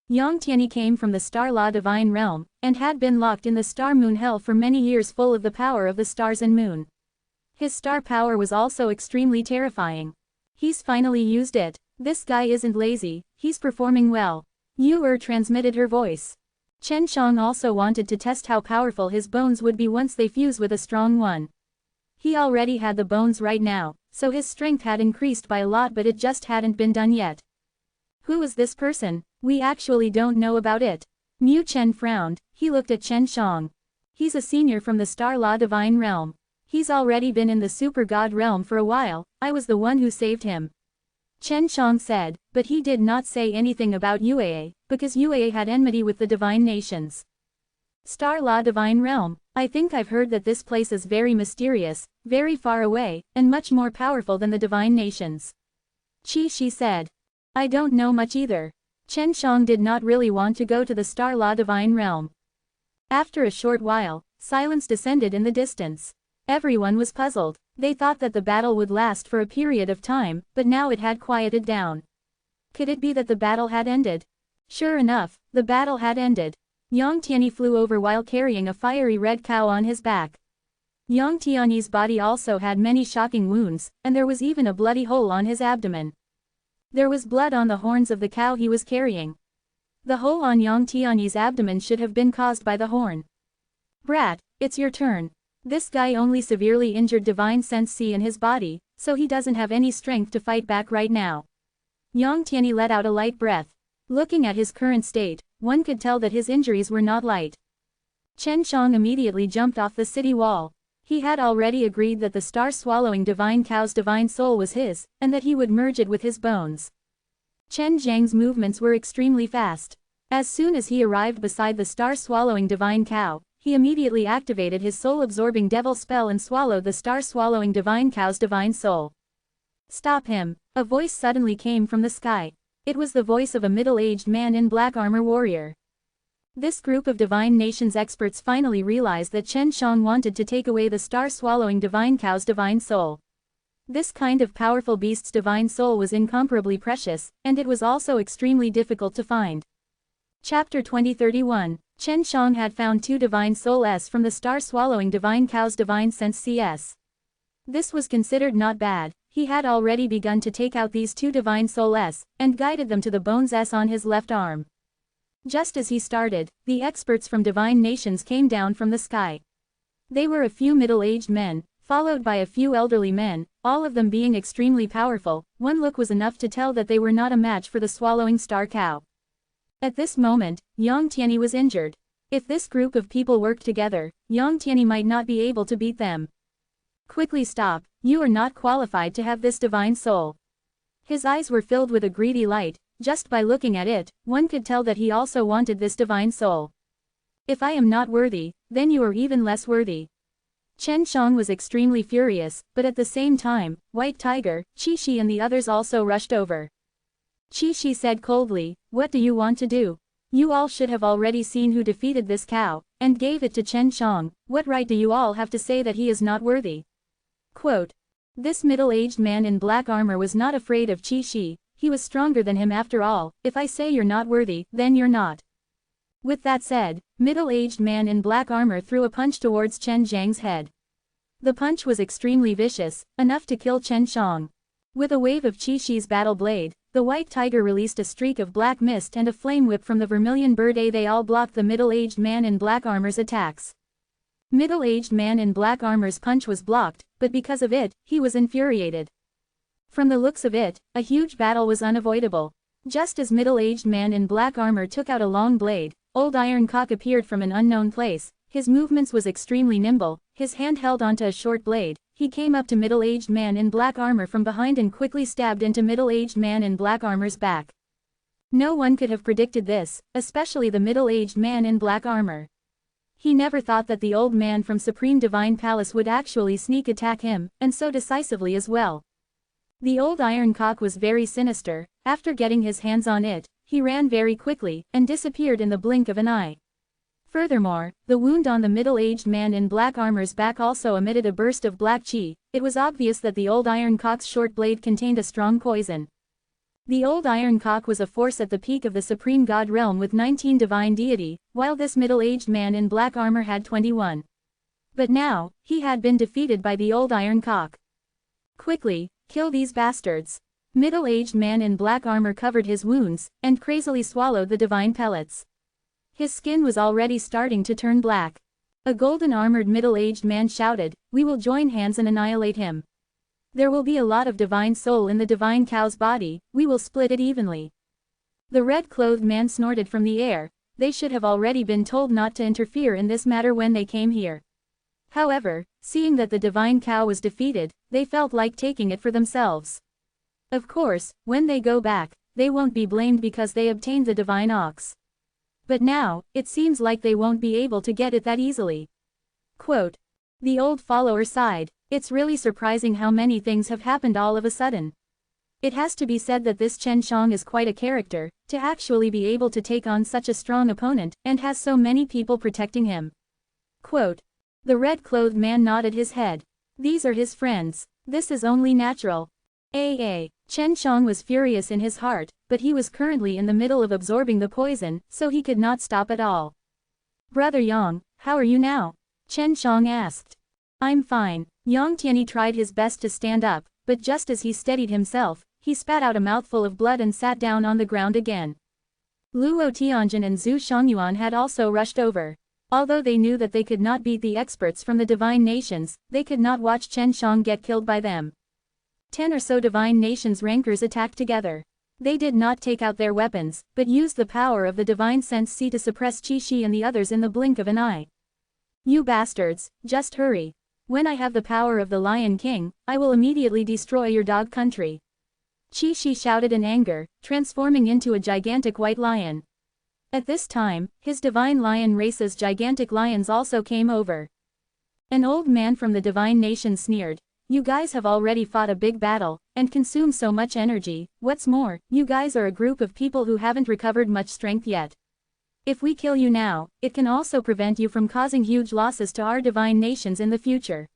Yang Tianyi came from the Star Law divine realm, and had been locked in the Star Moon Hell for many years full of the power of the stars and moon. His star power was also extremely terrifying. He's finally used it. This guy isn't lazy, he's performing well. Yu transmitted her voice. Chen Shang also wanted to test how powerful his bones would be once they fuse with a strong one. He already had the bones right now, so his strength had increased by a lot, but it just hadn't been done yet. Who is this person? We actually don't know about it. Mu Chen frowned. He looked at Chen Shang. He's a senior from the Star Law Divine Realm. He's already been in the Super God Realm for a while. I was the one who saved him. Chen Shang said, but he did not say anything about UAA, because UAA had enmity with the Divine Nations. Star Law Divine Realm. I think I've heard that this place is very mysterious, very far away, and much more powerful than the Divine Nations. Qi Shi said. I don't know much either. Chen Shang did not really want to go to the Star Law Divine Realm. After a short while, silence descended in the distance. Everyone was puzzled. They thought that the battle would last for a period of time, but now it had quieted down. Could it be that the battle had ended? Sure enough, the battle had ended. Yang Tianyi flew over while carrying a fiery red cow on his back. Yang Tianyi's body also had many shocking wounds, and there was even a bloody hole on his abdomen. There was blood on the horns of the cow he was carrying. The hole on Yang Tianyi's abdomen should have been caused by the horn. Brat, it's your turn. This guy only severely injured Divine Sense C in his body, so he doesn't have any strength to fight back right now. Yang Tianyi let out a light breath. Looking at his current state, one could tell that his injuries were not light. Chen Shang immediately jumped off the city wall. He had already agreed that the star-swallowing divine cow's divine soul was his, and that he would merge it with his bones. Chen Zhang's movements were extremely fast. As soon as he arrived beside the star-swallowing divine cow, he immediately activated his soul-absorbing devil spell and swallowed the star-swallowing divine cow's divine soul. Stop him! A voice suddenly came from the sky. It was the voice of a middle-aged man in black armor warrior. This group of Divine Nations experts finally realized that Chen Shang wanted to take away the star-swallowing divine cow's divine soul. This kind of powerful beast's divine soul was incomparably precious, and it was also extremely difficult to find. Chapter 2031. Chen Shang had found 2 divine souls from the star-swallowing divine cow's divine sense CS. This was considered not bad. He had already begun to take out these 2 divine souls, and guided them to the bones S on his left arm. Just as he started, the experts from Divine Nations came down from the sky. They were a few middle-aged men, followed by a few elderly men, all of them being extremely powerful. One look was enough to tell that they were not a match for the swallowing star cow. At this moment, Yang Tianyi was injured. If this group of people worked together, Yang Tianyi might not be able to beat them. Quickly stop, you are not qualified to have this divine soul. His eyes were filled with a greedy light. Just by looking at it, one could tell that he also wanted this divine soul. If I am not worthy, then you are even less worthy. Chen Shang was extremely furious, but at the same time, White Tiger, Qi Shi and the others also rushed over. Qi Shi said coldly, what do you want to do? You all should have already seen who defeated this cow, and gave it to Chen Shang. What right do you all have to say that he is not worthy? Quote. This middle-aged man in black armor was not afraid of Qi Shi. He was stronger than him after all. If I say you're not worthy, then you're not. With that said, middle-aged man in black armor threw a punch towards Chen Zhang's head. The punch was extremely vicious, enough to kill Chen Shang. With a wave of Qi Shi's battle blade, the White Tiger released a streak of black mist and a flame whip from the vermilion bird. They all blocked the middle-aged man in black armor's attacks. Middle-aged man in black armor's punch was blocked, but because of it, he was infuriated. From the looks of it, a huge battle was unavoidable. Just as middle-aged man in black armor took out a long blade, Old Iron Cock appeared from an unknown place. His movements was extremely nimble, his hand held onto a short blade. He came up to middle-aged man in black armor from behind and quickly stabbed into middle-aged man in black armor's back. No one could have predicted this, especially the middle-aged man in black armor. He never thought that the old man from Supreme Divine Palace would actually sneak attack him, and so decisively as well. The Old Iron Cock was very sinister. After getting his hands on it, he ran very quickly, and disappeared in the blink of an eye. Furthermore, the wound on the middle-aged man in black armor's back also emitted a burst of black qi. It was obvious that the Old Iron Cock's short blade contained a strong poison. The Old Iron Cock was a force at the peak of the Supreme God realm with 19 divine deity, while this middle-aged man in black armor had 21. But now, he had been defeated by the Old Iron Cock. Quickly, kill these bastards. Middle-aged man in black armor covered his wounds, and crazily swallowed the divine pellets. His skin was already starting to turn black. A golden-armored middle-aged man shouted, "We will join hands and annihilate him. There will be a lot of divine soul in the divine cow's body, we will split it evenly." The red-clothed man snorted from the air. They should have already been told not to interfere in this matter when they came here. However, seeing that the divine cow was defeated, they felt like taking it for themselves. Of course, when they go back, they won't be blamed because they obtained the divine ox. But now, it seems like they won't be able to get it that easily. Quote. The old follower sighed. It's really surprising how many things have happened all of a sudden. It has to be said that this Chen Shang is quite a character, to actually be able to take on such a strong opponent, and has so many people protecting him. Quote. The red-clothed man nodded his head. These are his friends. This is only natural. Chen Shang was furious in his heart, but he was currently in the middle of absorbing the poison, so he could not stop at all. Brother Yang, how are you now? Chen Shang asked. I'm fine. Yang Tianyi tried his best to stand up, but just as he steadied himself, he spat out a mouthful of blood and sat down on the ground again. Luo Tianjin and Zhu Shangyuan had also rushed over. Although they knew that they could not beat the experts from the divine nations, they could not watch Chen Shang get killed by them. 10 or so divine nations rankers attacked together. They did not take out their weapons, but used the power of the divine sense C to suppress Qi Shi and the others in the blink of an eye. You bastards, just hurry. When I have the power of the Lion King, I will immediately destroy your dog country. Qi Shi shouted in anger, transforming into a gigantic white lion. At this time, his divine lion race's gigantic lions also came over. An old man from the divine nation sneered, "You guys have already fought a big battle, and consumed so much energy, what's more, you guys are a group of people who haven't recovered much strength yet. If we kill you now, it can also prevent you from causing huge losses to our divine nations in the future."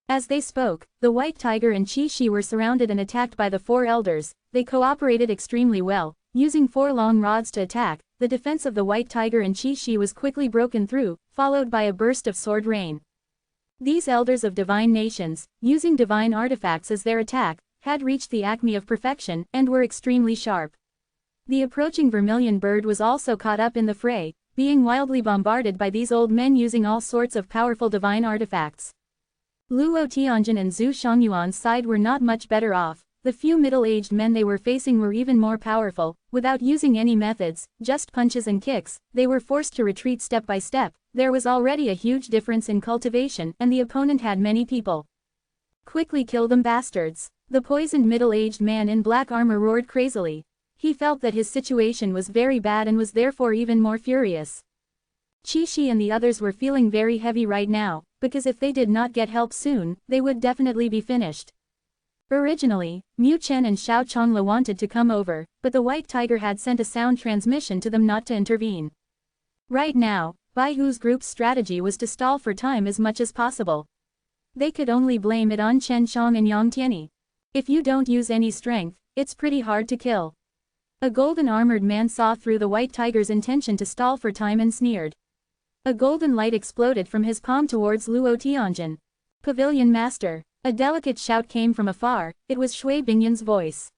As they spoke, the White Tiger and Qi Shi were surrounded and attacked by the 4 elders. They cooperated extremely well, using 4 long rods to attack. The defense of the White Tiger and Qi Shi was quickly broken through, followed by a burst of sword rain. These elders of divine nations, using divine artifacts as their attack, had reached the acme of perfection, and were extremely sharp. The approaching vermilion bird was also caught up in the fray, being wildly bombarded by these old men using all sorts of powerful divine artifacts. Luo Tianjin and Zhu Shangyuan's side were not much better off. The few middle-aged men they were facing were even more powerful. Without using any methods, just punches and kicks, they were forced to retreat step by step. There was already a huge difference in cultivation, and the opponent had many people. Quickly kill them bastards. The poisoned middle-aged man in black armor roared crazily. He felt that his situation was very bad and was therefore even more furious. Qi Shi and the others were feeling very heavy right now, because if they did not get help soon, they would definitely be finished. Originally, Mu Chen and Xiao Chongla wanted to come over, but the White Tiger had sent a sound transmission to them not to intervene. Right now, Bai Hu's group's strategy was to stall for time as much as possible. They could only blame it on Chen Shang and Yang Tianyi. If you don't use any strength, it's pretty hard to kill. A golden-armored man saw through the White Tiger's intention to stall for time and sneered. A golden light exploded from his palm towards Luo Tianjin. Pavilion Master. A delicate shout came from afar. It was Shui Bingyan's voice.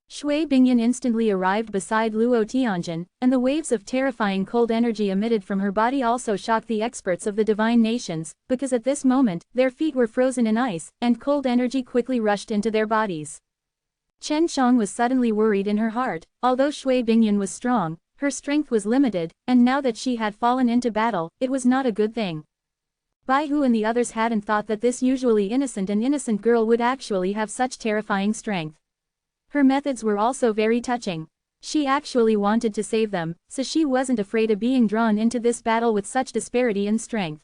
Shui Bingyan instantly arrived beside Luo Tianjin, and the waves of terrifying cold energy emitted from her body also shocked the experts of the divine nations, because at this moment, their feet were frozen in ice, and cold energy quickly rushed into their bodies. Chen Shang was suddenly worried in her heart. Although Shui Bingyan was strong, her strength was limited, and now that she had fallen into battle, it was not a good thing. Bai Hu and the others hadn't thought that this usually innocent girl would actually have such terrifying strength. Her methods were also very touching. She actually wanted to save them, so she wasn't afraid of being drawn into this battle with such disparity in strength.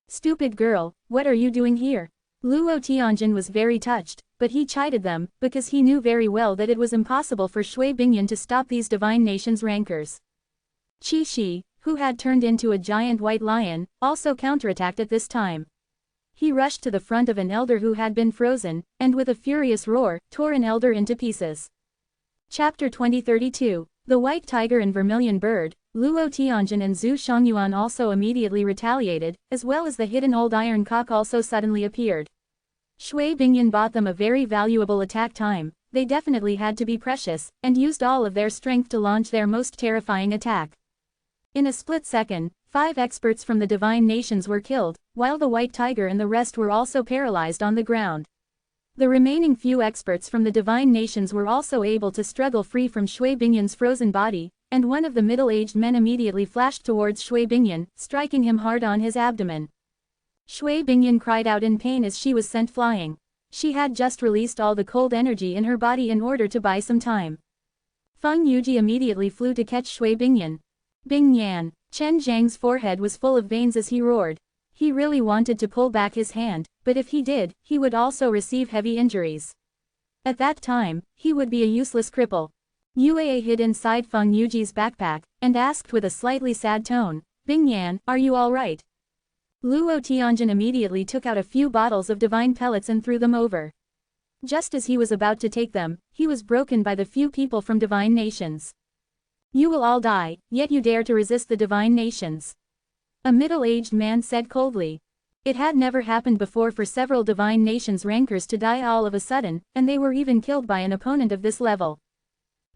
Stupid girl, what are you doing here? Luo Tianjin was very touched, but he chided them, because he knew very well that it was impossible for Shui Bingyan to stop these divine nations' rankers. Qi Shi, who had turned into a giant white lion, also counterattacked at this time. He rushed to the front of an elder who had been frozen, and with a furious roar, tore an elder into pieces. Chapter 2032. The White Tiger and Vermilion Bird. Luo Tianjin and Zhu Shangyuan also immediately retaliated, as well as the hidden old iron cock also suddenly appeared. Shui Bingyan bought them a very valuable attack time. They definitely had to be precious, and used all of their strength to launch their most terrifying attack. In a split second, 5 experts from the divine nations were killed, while the white tiger and the rest were also paralyzed on the ground. The remaining few experts from the divine nations were also able to struggle free from Shui Bingyan's frozen body, and one of the middle-aged men immediately flashed towards Shui Bingyan, striking him hard on his abdomen. Shui Bingyan cried out in pain as she was sent flying. She had just released all the cold energy in her body in order to buy some time. Feng Yuji immediately flew to catch Shui Bingyan. Bing Yan. Chen Zhang's forehead was full of veins as he roared. He really wanted to pull back his hand, but if he did, he would also receive heavy injuries. At that time, he would be a useless cripple. Yue hid inside Feng Yuji's backpack, and asked with a slightly sad tone, "Bing Yan, are you all right?" Luo Tianjin immediately took out a few bottles of divine pellets and threw them over. Just as he was about to take them, he was broken by the few people from divine nations. "You will all die, yet you dare to resist the divine nations," a middle-aged man said coldly. It had never happened before for several divine nations rankers to die all of a sudden, and they were even killed by an opponent of this level.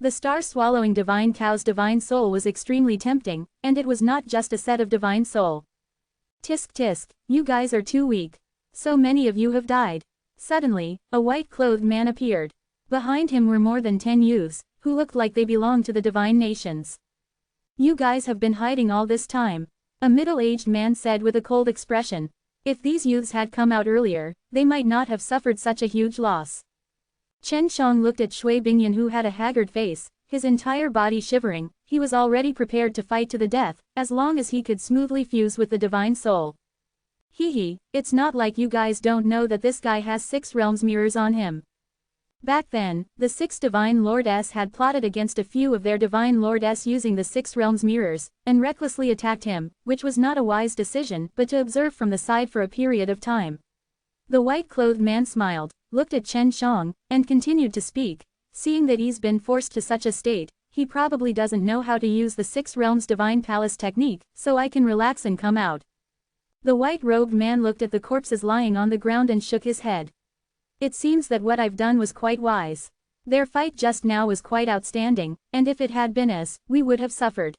The star-swallowing divine cow's divine soul was extremely tempting, and it was not just a set of divine soul. Tisk tisk, you guys are too weak. So many of you have died. Suddenly, a white-clothed man appeared. Behind him were more than 10 youths, who looked like they belonged to the divine nations. You guys have been hiding all this time, a middle-aged man said with a cold expression. If these youths had come out earlier, they might not have suffered such a huge loss. Chen Shang looked at Shui Bingyan, who had a haggard face, his entire body shivering. He was already prepared to fight to the death, as long as he could smoothly fuse with the divine soul. Hee, it's not like you guys don't know that this guy has 6 realms mirrors on him. Back then, the 6 divine lords had plotted against a few of their divine lords using the 6 realms mirrors, and recklessly attacked him, which was not a wise decision, but to observe from the side for a period of time. The white-clothed man smiled, looked at Chen Shang, and continued to speak. Seeing that he's been forced to such a state, he probably doesn't know how to use the 6 realms divine palace technique, so I can relax and come out. The white-robed man looked at the corpses lying on the ground and shook his head. It seems that what I've done was quite wise. Their fight just now was quite outstanding, and if it had been us, we would have suffered.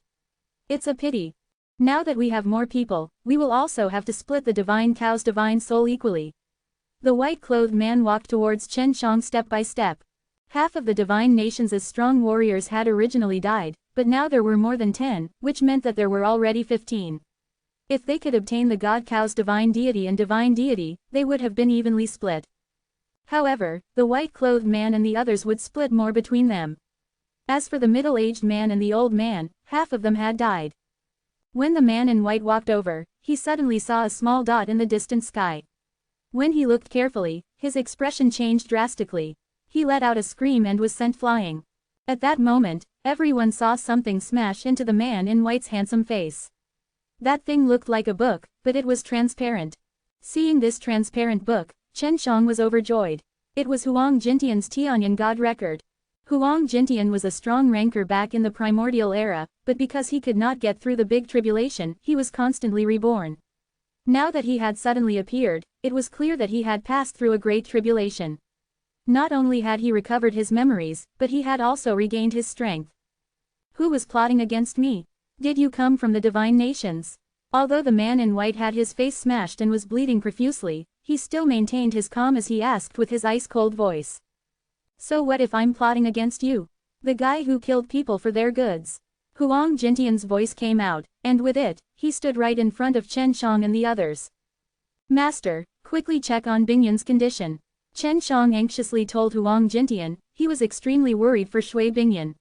It's a pity. Now that we have more people, we will also have to split the divine cow's divine soul equally. The white-clothed man walked towards Chen Shang step by step. Half of the divine nations' strong warriors had originally died, but now there were more than 10, which meant that there were already 15. If they could obtain the god cow's divine deity and divine deity, they would have been evenly split. However, the white-clothed man and the others would split more between them. As for the middle-aged man and the old man, half of them had died. When the man in white walked over, he suddenly saw a small dot in the distant sky. When he looked carefully, his expression changed drastically. He let out a scream and was sent flying. At that moment, everyone saw something smash into the man in white's handsome face. That thing looked like a book, but it was transparent. Seeing this transparent book, Chen Shang was overjoyed. It was Huang Jintian's Tianyan God record. Huang Jintian was a strong ranker back in the primordial era, but because he could not get through the big tribulation, he was constantly reborn. Now that he had suddenly appeared, it was clear that he had passed through a great tribulation. Not only had he recovered his memories, but he had also regained his strength. Who was plotting against me? Did you come from the divine nations? Although the man in white had his face smashed and was bleeding profusely, he still maintained his calm as he asked with his ice-cold voice. So what if I'm plotting against you? The guy who killed people for their goods. Huang Jintian's voice came out, and with it, he stood right in front of Chen Shang and the others. Master, quickly check on Bingyan's condition. Chen Shang anxiously told Huang Jintian. He was extremely worried for Shui Bingyan.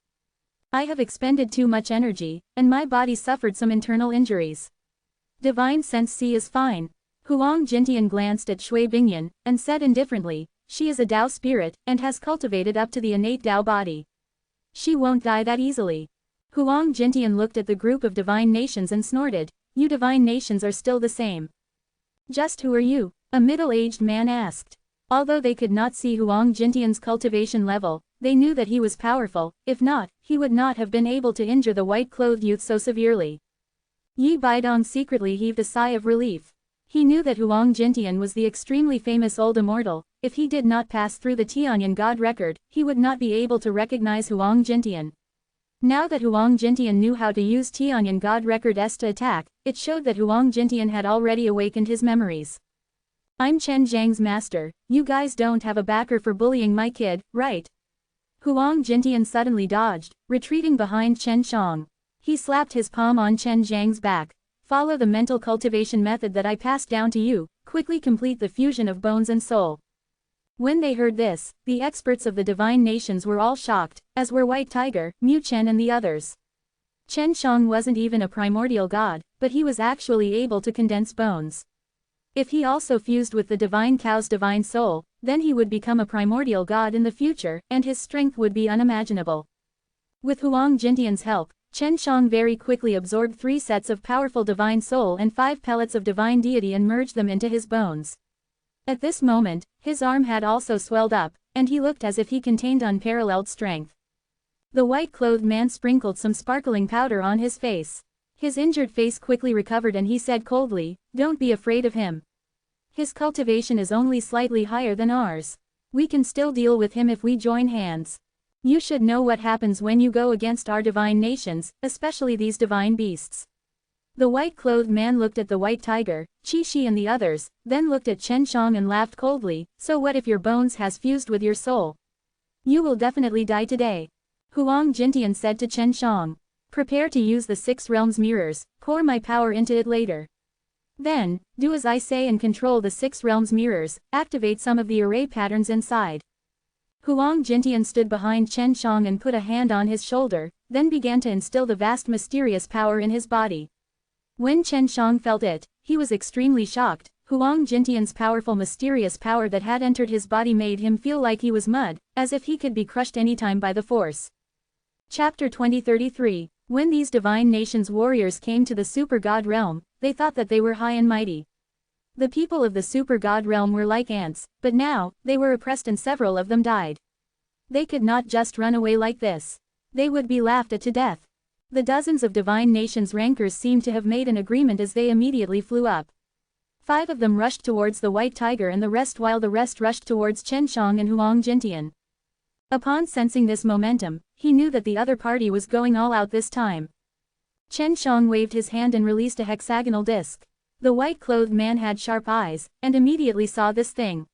I have expended too much energy, and my body suffered some internal injuries. Divine Sense C is fine. Huang Jintian glanced at Shui Bingyan, and said indifferently, she is a Tao spirit, and has cultivated up to the innate Tao body. She won't die that easily. Huang Jintian looked at the group of divine nations and snorted, you divine nations are still the same. Just who are you? A middle-aged man asked. Although they could not see Huang Jintian's cultivation level, they knew that he was powerful. If not, he would not have been able to injure the white-clothed youth so severely. Yi Baidong secretly heaved a sigh of relief. He knew that Huang Jintian was the extremely famous old immortal. If he did not pass through the Tianyan God record, he would not be able to recognize Huang Jintian. Now that Huang Jintian knew how to use Tianyan God Record S to attack, it showed that Huang Jintian had already awakened his memories. I'm Chen Zhang's master, you guys don't have a backer for bullying my kid, right? Huang Jintian suddenly dodged, retreating behind Chen Shang. He slapped his palm on Chen Zhang's back. Follow the mental cultivation method that I passed down to you, quickly complete the fusion of bones and soul. When they heard this, the experts of the divine nations were all shocked, as were White Tiger, Mu Chen and the others. Chen Shang wasn't even a primordial god, but he was actually able to condense bones. If he also fused with the divine cow's divine soul, then he would become a primordial god in the future, and his strength would be unimaginable. With Huang Jintian's help, Chen Shang very quickly absorbed 3 sets of powerful divine soul and 5 pellets of divine deity and merged them into his bones. At this moment, his arm had also swelled up, and he looked as if he contained unparalleled strength. The white-clothed man sprinkled some sparkling powder on his face. His injured face quickly recovered and he said coldly, "Don't be afraid of him. His cultivation is only slightly higher than ours. We can still deal with him if we join hands. You should know what happens when you go against our divine nations, especially these divine beasts." The white-clothed man looked at the white tiger, Qi Shi and the others, then looked at Chen Shang and laughed coldly, "So what if your bones has fused with your soul? You will definitely die today." Huang Jintian said to Chen Shang, "Prepare to use the 6 realms mirrors, pour my power into it later. Then, do as I say and control the 6 realms mirrors, activate some of the array patterns inside." Huang Jintian stood behind Chen Shang and put a hand on his shoulder, then began to instill the vast mysterious power in his body. When Chen Shang felt it, he was extremely shocked. Huang Jintian's powerful mysterious power that had entered his body made him feel like he was mud, as if he could be crushed anytime by the force. Chapter 2033. When these divine nations warriors came to the super god realm, they thought that they were high and mighty. The people of the super god realm were like ants, but now, they were oppressed and several of them died. They could not just run away like this. They would be laughed at to death. The dozens of divine nations rankers seemed to have made an agreement as they immediately flew up. 5 of them rushed towards the white tiger and the rest rushed towards Chen Shang and Huang Jintian. Upon sensing this momentum, he knew that the other party was going all out this time. Chen Shang waved his hand and released a hexagonal disc. The white-clothed man had sharp eyes, and immediately saw this thing.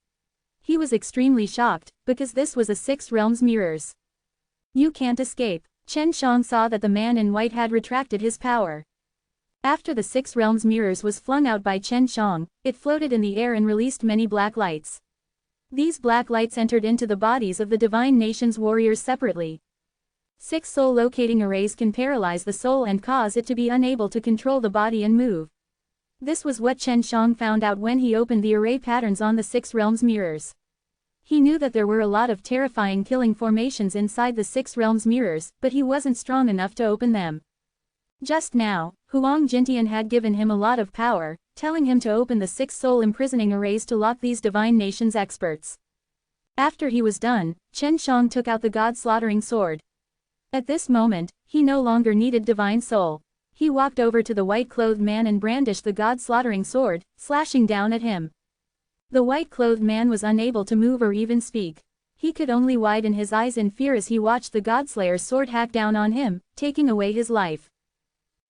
He was extremely shocked, because this was a 6 realms mirrors. "You can't escape." Chen Shang saw that the man in white had retracted his power. After the 6 realms mirrors was flung out by Chen Shang, it floated in the air and released many black lights. These black lights entered into the bodies of the divine nations warriors separately. 6 soul locating arrays can paralyze the soul and cause it to be unable to control the body and move. This was what Chen Shang found out when he opened the array patterns on the 6 realms mirrors. He knew that there were a lot of terrifying killing formations inside the 6 realms mirrors, but he wasn't strong enough to open them. Just now, Huang Jintian had given him a lot of power, telling him to open the 6 soul imprisoning arrays to lock these divine nations experts. After he was done, Chen Shang took out the god-slaughtering sword. At this moment, he no longer needed divine soul. He walked over to the white-clothed man and brandished the god-slaughtering sword, slashing down at him. The white-clothed man was unable to move or even speak. He could only widen his eyes in fear as he watched the Godslayer's sword hack down on him, taking away his life.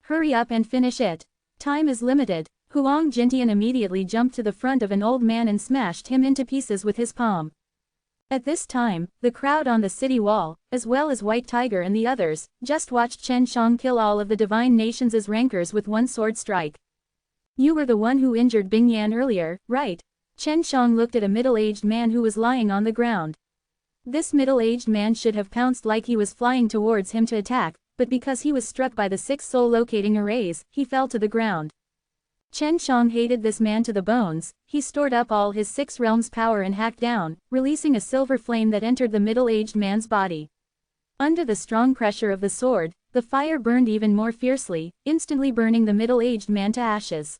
"Hurry up and finish it. Time is limited." Huang Jintian immediately jumped to the front of an old man and smashed him into pieces with his palm. At this time, the crowd on the city wall, as well as White Tiger and the others, just watched Chen Shang kill all of the divine nations as rankers with one sword strike. "You were the one who injured Bing Yan earlier, right?" Chen Shang looked at a middle-aged man who was lying on the ground. This middle-aged man should have pounced like he was flying towards him to attack, but because he was struck by the 6 soul locating arrays, he fell to the ground. Chen Shang hated this man to the bones. He stored up all his 6 realms power and hacked down, releasing a silver flame that entered the middle-aged man's body. Under the strong pressure of the sword, the fire burned even more fiercely, instantly burning the middle-aged man to ashes.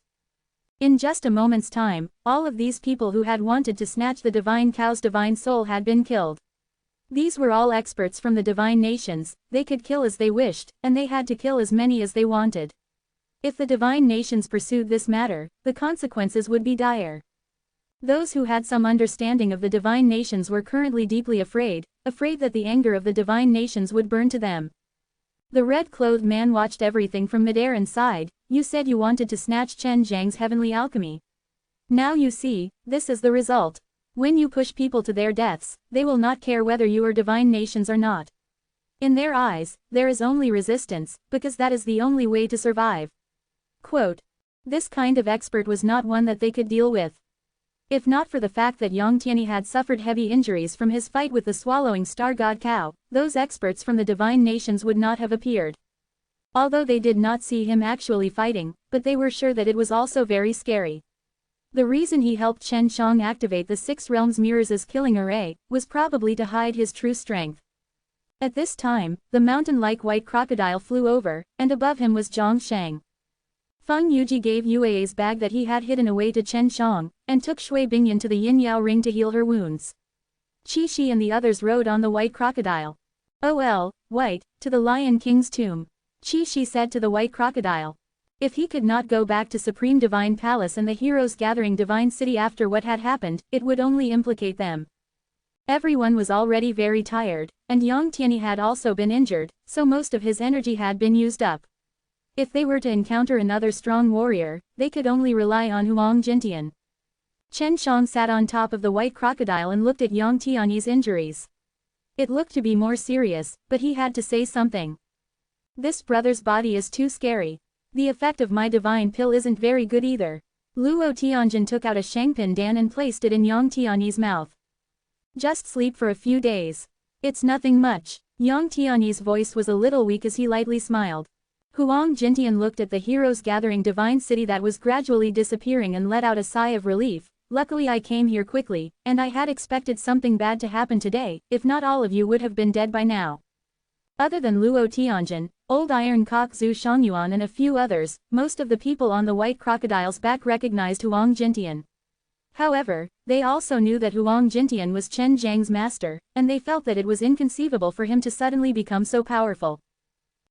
In just a moment's time, all of these people who had wanted to snatch the divine cow's divine soul had been killed. These were all experts from the divine nations. They could kill as they wished, and they had to kill as many as they wanted. If the divine nations pursued this matter, the consequences would be dire. Those who had some understanding of the divine nations were currently deeply afraid that the anger of the divine nations would burn to them. The red-clothed man watched everything from midair and sighed. You said you wanted to snatch Chen Zhang's heavenly alchemy. Now you see, this is the result. When you push people to their deaths, they will not care whether you are divine nations or not. In their eyes, there is only resistance, because that is the only way to survive. Quote. This kind of expert was not one that they could deal with. If not for the fact that Yang Tianyi had suffered heavy injuries from his fight with the swallowing star god cow, those experts from the divine nations would not have appeared. Although they did not see him actually fighting, but they were sure that it was also very scary. The reason he helped Chen Shang activate the Six Realms Mirrors' killing array was probably to hide his true strength. At this time, the mountain-like white crocodile flew over, and above him was Zhang Sheng. Feng Yuji gave Yue's bag that he had hidden away to Chen Shang, and took Shui Bingyan to the Yin Yao ring to heal her wounds. Qi Shi and the others rode on the white crocodile. White, to the Lion King's tomb. Qi Shi said to the white crocodile. If he could not go back to Supreme Divine Palace and the Heroes Gathering Divine City after what had happened, it would only implicate them. Everyone was already very tired, and Yang Tianyi had also been injured, so most of his energy had been used up. If they were to encounter another strong warrior, they could only rely on Huang Jintian. Chen Shang sat on top of the white crocodile and looked at Yang Tianyi's injuries. It looked to be more serious, but he had to say something. This brother's body is too scary. The effect of my divine pill isn't very good either. Luo Tianjin took out a shangpin dan and placed it in Yang Tianyi's mouth. Just sleep for a few days. It's nothing much. Yang Tianyi's voice was a little weak as he lightly smiled. Huang Jintian looked at the Heroes Gathering Divine City that was gradually disappearing and let out a sigh of relief. Luckily I came here quickly, and I had expected something bad to happen today, if not all of you would have been dead by now. Other than Luo Tianjin, Old Iron Cock Zhu Shangyuan and a few others, most of the people on the white crocodile's back recognized Huang Jintian. However, they also knew that Huang Jintian was Chen Zhang's master, and they felt that it was inconceivable for him to suddenly become so powerful.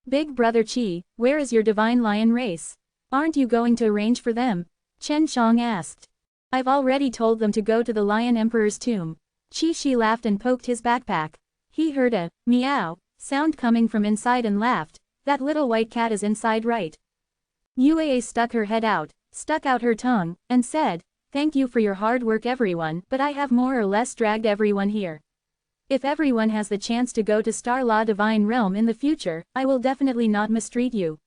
Big Brother Qi, where is your divine lion race? Aren't you going to arrange for them? Chen Shang asked. I've already told them to go to the Lion Emperor's tomb. Qi Shi laughed and poked his backpack. He heard a meow sound coming from inside and laughed. That little white cat is inside, right? Yue stuck her head out, stuck out her tongue, and said, thank you for your hard work everyone, but I have more or less dragged everyone here. If everyone has the chance to go to Star La Divine Realm in the future, I will definitely not mistreat you.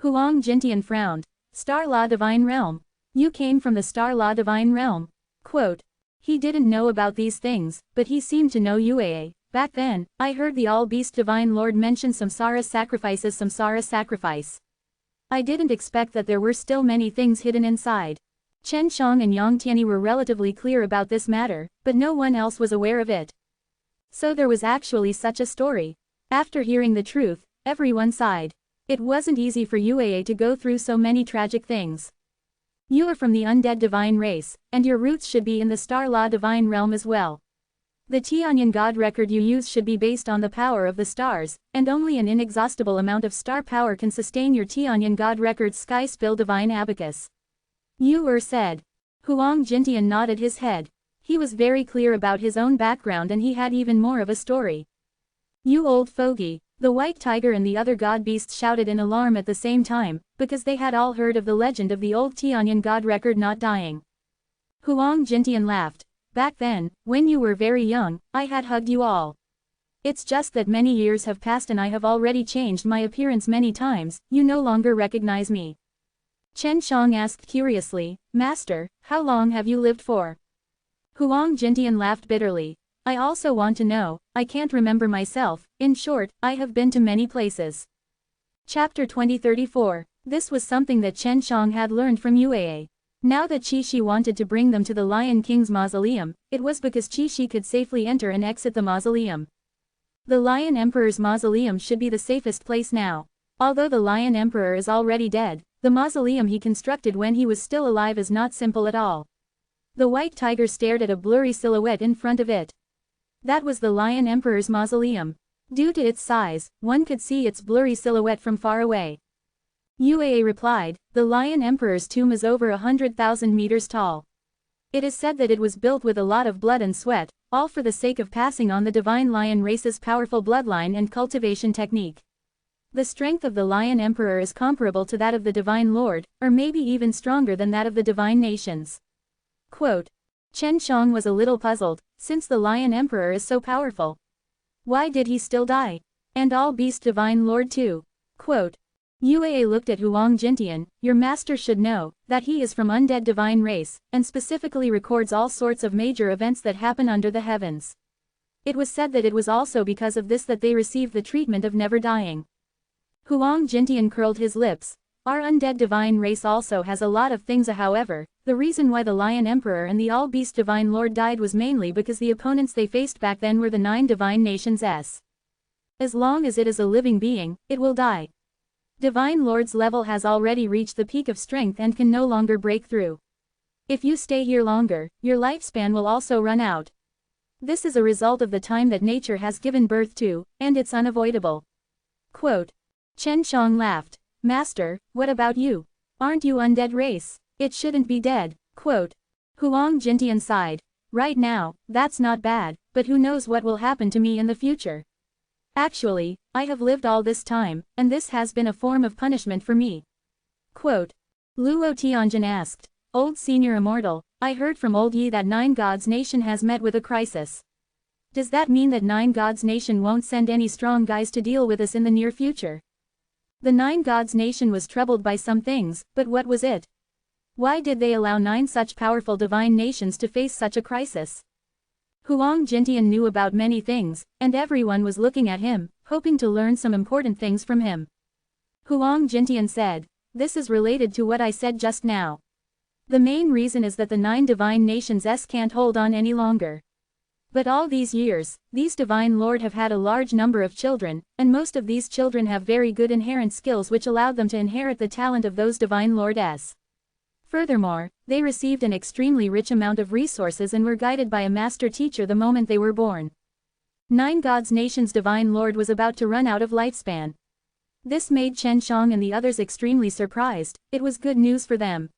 Huang Jintian frowned. Star La Divine Realm? You came from the Star La Divine Realm. Quote. He didn't know about these things, but he seemed to know Yue. Back then, I heard the All-Beast Divine Lord mention Samsara sacrifice as Samsara sacrifice. I didn't expect that there were still many things hidden inside. Chen Shang and Yang Tianyi were relatively clear about this matter, but no one else was aware of it. So there was actually such a story. After hearing the truth, everyone sighed. It wasn't easy for Yue to go through so many tragic things. You are from the undead divine race, and your roots should be in the Star La Divine Realm as well. The Tianyan God record you use should be based on the power of the stars, and only an inexhaustible amount of star power can sustain your Tianyan God record's Sky Spill Divine Abacus. Yu said. Huang Jintian nodded his head. He was very clear about his own background and he had even more of a story. You old fogey, the white tiger and the other god beasts shouted in alarm at the same time, because they had all heard of the legend of the old Tianyan God record not dying. Huang Jintian laughed. Back then, when you were very young, I had hugged you all. It's just that many years have passed and I have already changed my appearance many times, you no longer recognize me. Chen Shang asked curiously, Master, how long have you lived for? Huang Jintian laughed bitterly. I also want to know, I can't remember myself, in short, I have been to many places. Chapter 2034. This was something that Chen Shang had learned from Yue. Now that Qi Shi wanted to bring them to the Lion King's mausoleum, it was because Qi Shi could safely enter and exit the mausoleum. The Lion Emperor's mausoleum should be the safest place now. Although the Lion Emperor is already dead, the mausoleum he constructed when he was still alive is not simple at all. The white tiger stared at a blurry silhouette in front of it. That was the Lion Emperor's mausoleum. Due to its size, one could see its blurry silhouette from far away. Yue replied, the Lion Emperor's tomb is over 100,000 meters tall. It is said that it was built with a lot of blood and sweat, all for the sake of passing on the divine lion race's powerful bloodline and cultivation technique. The strength of the Lion Emperor is comparable to that of the Divine Lord, or maybe even stronger than that of the divine nations. Quote. Chen Shang was a little puzzled, since the Lion Emperor is so powerful. Why did he still die? And all beast Divine Lord too. Quote. Uaa looked at Huang Jintian, your master should know, that he is from undead divine race, and specifically records all sorts of major events that happen under the heavens. It was said that it was also because of this that they received the treatment of never dying. Huang Jintian curled his lips. Our undead divine race also has a lot of things. However, the reason why the Lion Emperor and the All-Beast Divine Lord died was mainly because the opponents they faced back then were the 9 divine nations. As long as it is a living being, it will die. Divine Lord's level has already reached the peak of strength and can no longer break through. If you stay here longer, your lifespan will also run out. This is a result of the time that nature has given birth to, and it's unavoidable. Quote. Chen Shang laughed. Master, what about you? Aren't you undead race? It shouldn't be dead. Quote. Huang Jintian sighed. Right now, that's not bad, but who knows what will happen to me in the future. Actually, I have lived all this time, and this has been a form of punishment for me. Quote. Luo Tianjin asked. Old Senior Immortal, I heard from Old Yi that 9 Gods Nation has met with a crisis. Does that mean that 9 Gods Nation won't send any strong guys to deal with us in the near future? The 9 Gods Nation was troubled by some things, but what was it? Why did they allow 9 such powerful divine nations to face such a crisis? Huang Jintian knew about many things, and everyone was looking at him, hoping to learn some important things from him. Huang Jintian said, this is related to what I said just now. The main reason is that the 9 divine nations can't hold on any longer. But all these years, these divine lord have had a large number of children, and most of these children have very good inherent skills which allowed them to inherit the talent of those divine lords. Furthermore, they received an extremely rich amount of resources and were guided by a master teacher the moment they were born. 9 Gods Nation's divine lord was about to run out of lifespan. This made Chen Shang and the others extremely surprised. It was good news for them.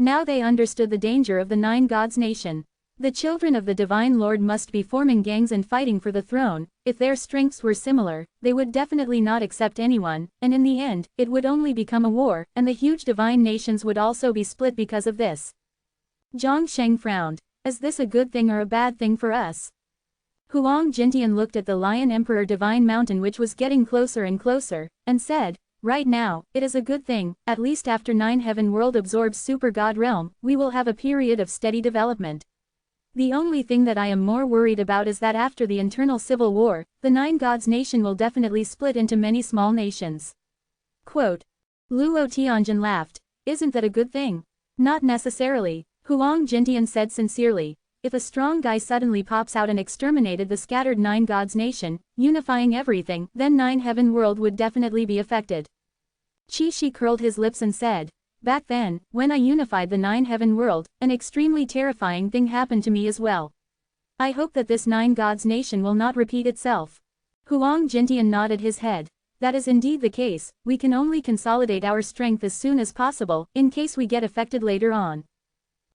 Now they understood the danger of the 9 Gods Nation. The children of the Divine Lord must be forming gangs and fighting for the throne. If their strengths were similar, they would definitely not accept anyone, and in the end, it would only become a war, and the huge divine nations would also be split because of this. Zhang Sheng frowned. Is this a good thing or a bad thing for us? Huang Jintian looked at the Lion Emperor Divine Mountain which was getting closer and closer, and said, right now, it is a good thing. At least after 9 Heaven World absorbs Super God Realm, we will have a period of steady development. The only thing that I am more worried about is that after the internal civil war, the 9 Gods Nation will definitely split into many small nations. Quote. Luo Tianjin laughed. Isn't that a good thing? Not necessarily, Huang Jintian said sincerely. If a strong guy suddenly pops out and exterminated the scattered 9 Gods Nation, unifying everything, then 9 Heaven World would definitely be affected. Qi Shi curled his lips and said, back then, when I unified the 9 Heaven World, an extremely terrifying thing happened to me as well. I hope that this 9 Gods Nation will not repeat itself. Huang Jintian nodded his head. That is indeed the case. We can only consolidate our strength as soon as possible, in case we get affected later on.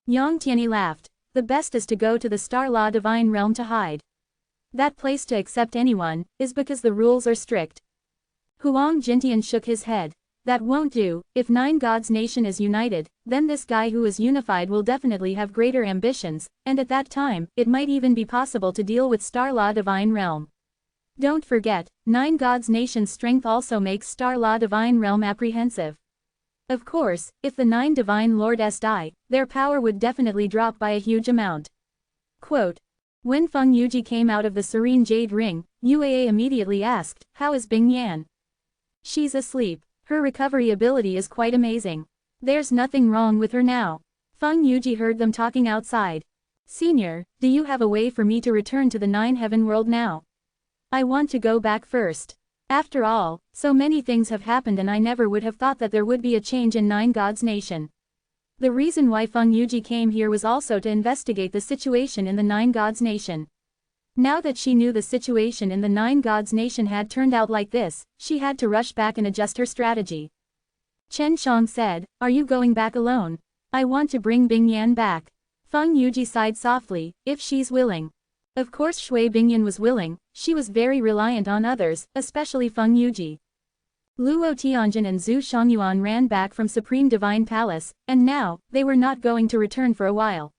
Yang Tianyi laughed. The best is to go to the Star Law Divine Realm to hide. That place to accept anyone, is because the rules are strict. Huang Jintian shook his head. That won't do. If 9 Gods Nation is united, then this guy who is unified will definitely have greater ambitions, and at that time, it might even be possible to deal with Star Law Divine Realm. Don't forget, 9 Gods Nation's strength also makes Star Law Divine Realm apprehensive. Of course, if the 9 Divine Lords die, their power would definitely drop by a huge amount. Quote. When Feng Yuji came out of the Serene Jade Ring, Uaa immediately asked, how is Bing Yan? She's asleep. Her recovery ability is quite amazing. There's nothing wrong with her now. Feng Yuji heard them talking outside. Senior, do you have a way for me to return to the 9 Heaven World now? I want to go back first. After all, so many things have happened and I never would have thought that there would be a change in 9 Gods Nation. The reason why Feng Yuji came here was also to investigate the situation in the 9 Gods Nation. Now that she knew the situation in the 9 Gods Nation had turned out like this, she had to rush back and adjust her strategy. Chen Shang said, are you going back alone? I want to bring Bing Yan back. Feng Yuji sighed softly, if she's willing. Of course Shui Bingyan was willing, she was very reliant on others, especially Feng Yuji. Luo Tianjin and Zhu Xiangyuan ran back from Supreme Divine Palace, and now, they were not going to return for a while.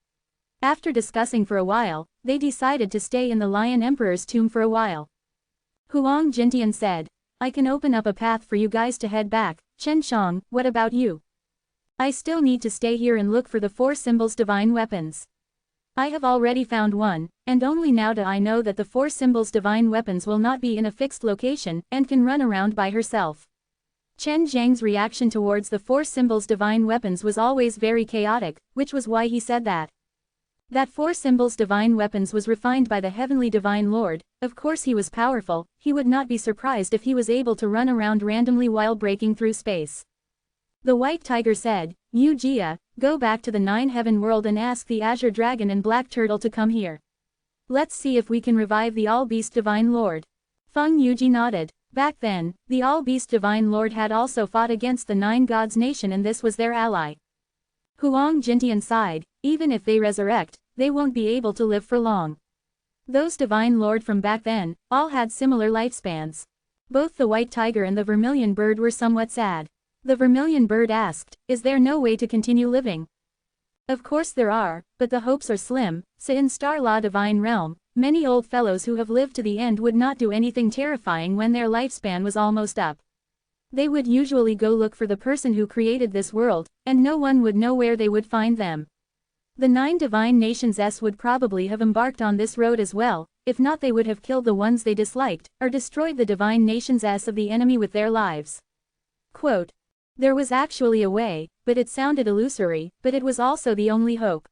After discussing for a while, they decided to stay in the Lion Emperor's tomb for a while. Huang Jintian said, I can open up a path for you guys to head back. Chen Shang, what about you? I still need to stay here and look for the 4 symbols divine weapons. I have already found one, and only now do I know that the 4 symbols divine weapons will not be in a fixed location and can run around by herself. Chen Zhang's reaction towards the 4 symbols divine weapons was always very chaotic, which was why he said that. That 4 symbols divine weapons was refined by the heavenly divine lord. Of course he was powerful, he would not be surprised if he was able to run around randomly while breaking through space. The white tiger said, Yu Jia, go back to the 9 heaven world and ask the azure dragon and black turtle to come here. Let's see if we can revive the all-beast divine lord. Feng Yuji nodded. Back then, the all-beast divine lord had also fought against the 9 gods nation and this was their ally. Huang Jintian sighed, even if they resurrect, they won't be able to live for long. Those divine lord from back then, all had similar lifespans. Both the white tiger and the vermilion bird were somewhat sad. The vermilion bird asked, is there no way to continue living? Of course there are, but the hopes are slim. So in Star Law Divine Realm, many old fellows who have lived to the end would not do anything terrifying when their lifespan was almost up. They would usually go look for the person who created this world, and no one would know where they would find them. The 9 divine nations would probably have embarked on this road as well, if not they would have killed the ones they disliked, or destroyed the divine nations of the enemy with their lives. Quote, there was actually a way, but it sounded illusory, but it was also the only hope.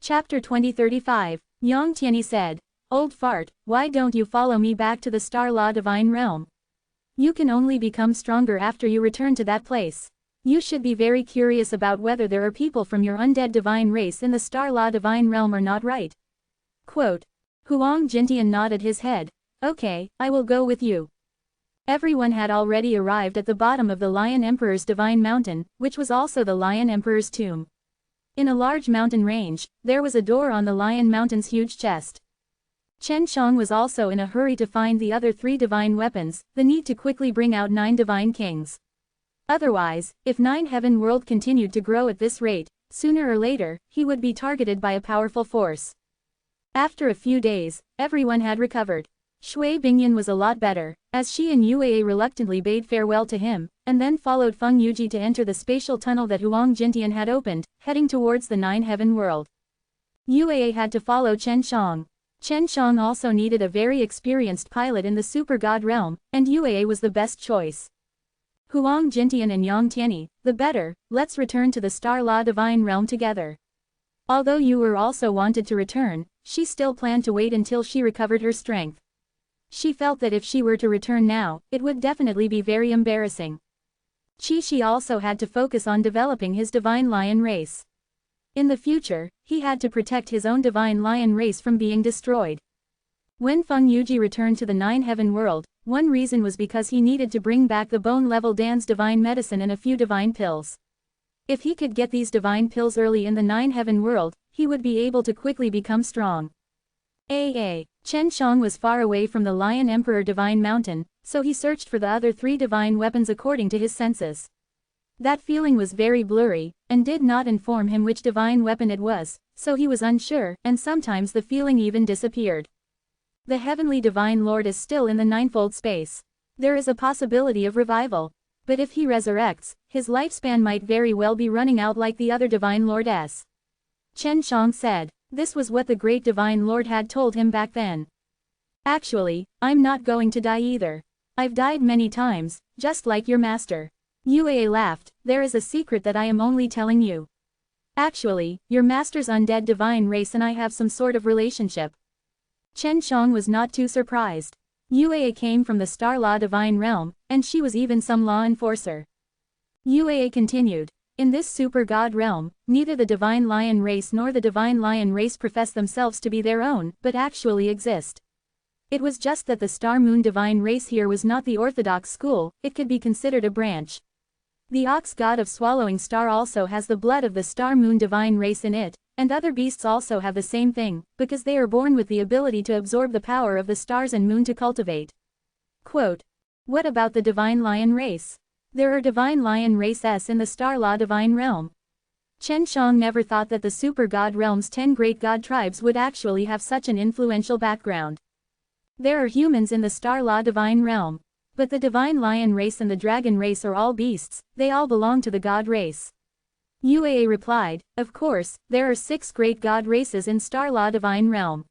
Chapter 2035, Yang Tianyi said, Old fart, why don't you follow me back to the Star Law Divine Realm? You can only become stronger after you return to that place. You should be very curious about whether there are people from your undead divine race in the Star Law Divine Realm or not, right? Quote. Huang Jintian nodded his head. Okay, I will go with you. Everyone had already arrived at the bottom of the Lion Emperor's Divine Mountain, which was also the Lion Emperor's tomb. In a large mountain range, there was a door on the Lion Mountain's huge chest. Chen Shang was also in a hurry to find the other 3 divine weapons, the need to quickly bring out 9 divine kings. Otherwise, if 9 heaven world continued to grow at this rate, sooner or later, he would be targeted by a powerful force. After a few days, everyone had recovered. Shui Bingyan was a lot better, as she and Yue reluctantly bade farewell to him, and then followed Feng Yuji to enter the spatial tunnel that Huang Jintian had opened, heading towards the 9 heaven world. Yue had to follow Chen Shang. Chen Shang also needed a very experienced pilot in the super god realm, and Yue was the best choice. Huang Jintian and Yang Tianyi, the better, let's return to the Star Law Divine Realm together. Although Yue also wanted to return, she still planned to wait until she recovered her strength. She felt that if she were to return now, it would definitely be very embarrassing. Qi also had to focus on developing his divine lion race. In the future, he had to protect his own divine lion race from being destroyed. When Feng Yuji returned to the 9 heaven world, one reason was because he needed to bring back the bone-level Dan's divine medicine and a few divine pills. If he could get these divine pills early in the 9 heaven world, he would be able to quickly become strong. Chen Shang was far away from the Lion Emperor Divine Mountain, so he searched for the other 3 divine weapons according to his senses. That feeling was very blurry, and did not inform him which divine weapon it was, so he was unsure, and sometimes the feeling even disappeared. The heavenly divine lord is still in the ninefold space. There is a possibility of revival. But if he resurrects, his lifespan might very well be running out like the other divine lords. Chen Shang said. This was what the great divine lord had told him back then. Actually, I'm not going to die either. I've died many times, just like your master. Yue laughed, there is a secret that I am only telling you. Actually, your master's undead divine race and I have some sort of relationship. Chen Shang was not too surprised. Yue came from the Star Law Divine Realm, and she was even some law enforcer. Yue continued. In this super god realm, neither the divine lion race nor the divine lion race profess themselves to be their own, but actually exist. It was just that the Star Moon divine race here was not the orthodox school, it could be considered a branch. The ox god of swallowing star also has the blood of the Star Moon divine race in it, and other beasts also have the same thing, because they are born with the ability to absorb the power of the stars and moon to cultivate. Quote. What about the divine lion race? There are divine lion races in the star law divine realm. Chen Shang never thought that the super god realm's 10 great god tribes would actually have such an influential background. There are humans in the star law divine realm. But the divine lion race and the dragon race are all beasts, they all belong to the god race. Uaa replied, of course, there are 6 great god races in star law divine realm.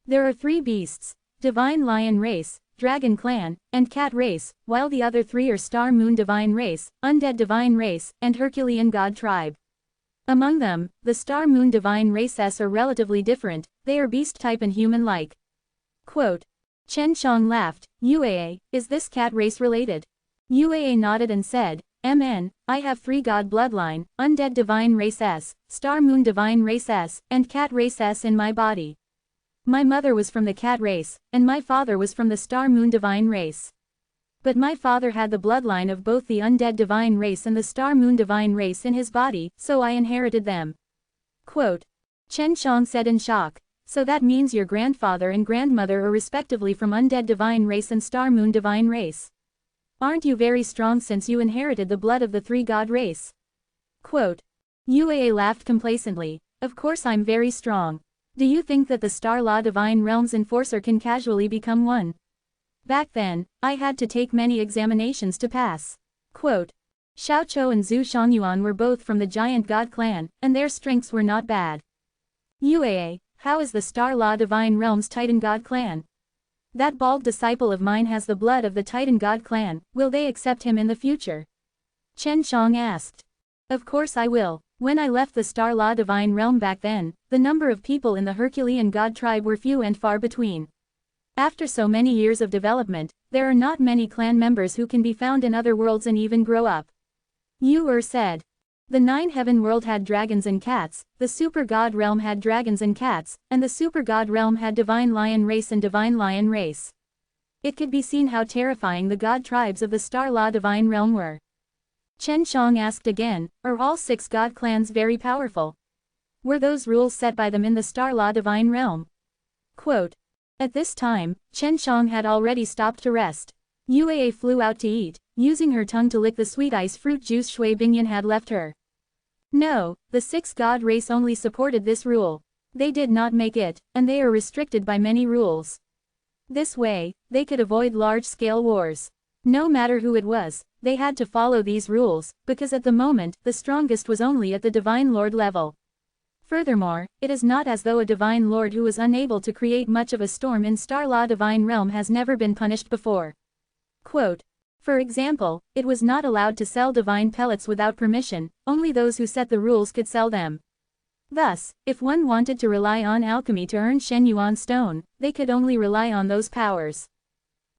There are 3 beasts, divine lion race, dragon clan, and cat race, while the other 3 are star moon divine race, undead divine race, and Herculean god tribe. Among them, the star moon divine races are relatively different, they are beast type and human-like. Quote. Chen Shang laughed, Uaa, is this cat race related? Uaa nodded and said, MN, I have 3 god bloodline, undead divine race S, star moon divine race S, and cat race S in my body. My mother was from the cat race, and my father was from the star moon divine race. But my father had the bloodline of both the undead divine race and the star moon divine race in his body, so I inherited them. Quote. Chen Shang said in shock, so that means your grandfather and grandmother are respectively from undead divine race and star moon divine race. Aren't you very strong since you inherited the blood of the 3 god race? Quote. Uaa laughed complacently, of course I'm very strong. Do you think that the Star Law Divine Realm's enforcer can casually become one? Back then, I had to take many examinations to pass. Quote. Xiao Chou and Zhu Shangyuan were both from the Giant God clan, and their strengths were not bad. Uaa, how is the Star Law Divine Realm's Titan God clan? That bald disciple of mine has the blood of the Titan God clan, will they accept him in the future? Chen Shang asked. Of course I will. When I left the Star Law Divine Realm back then, the number of people in the Herculean God tribe were few and far between. After so many years of development, there are not many clan members who can be found in other worlds and even grow up. Yu said. The 9 heaven world had dragons and cats, the super god realm had dragons and cats, and the super god realm had divine lion race and divine lion race. It could be seen how terrifying the god tribes of the Star Law Divine Realm were. Chen Shang asked again, are all 6 god clans very powerful? Were those rules set by them in the Star Law Divine Realm? Quote. At this time, Chen Shang had already stopped to rest. Uaa flew out to eat, using her tongue to lick the sweet ice fruit juice Shui Bingyan had left her. No, the 6 god race only supported this rule. They did not make it, and they are restricted by many rules. This way, they could avoid large-scale wars. No matter who it was, they had to follow these rules, because at the moment, the strongest was only at the Divine Lord level. Furthermore, it is not as though a Divine Lord who was unable to create much of a storm in Star Law Divine Realm has never been punished before. Quote. For example, it was not allowed to sell divine pellets without permission, only those who set the rules could sell them. Thus, if one wanted to rely on alchemy to earn Shen Yuan stone, they could only rely on those powers.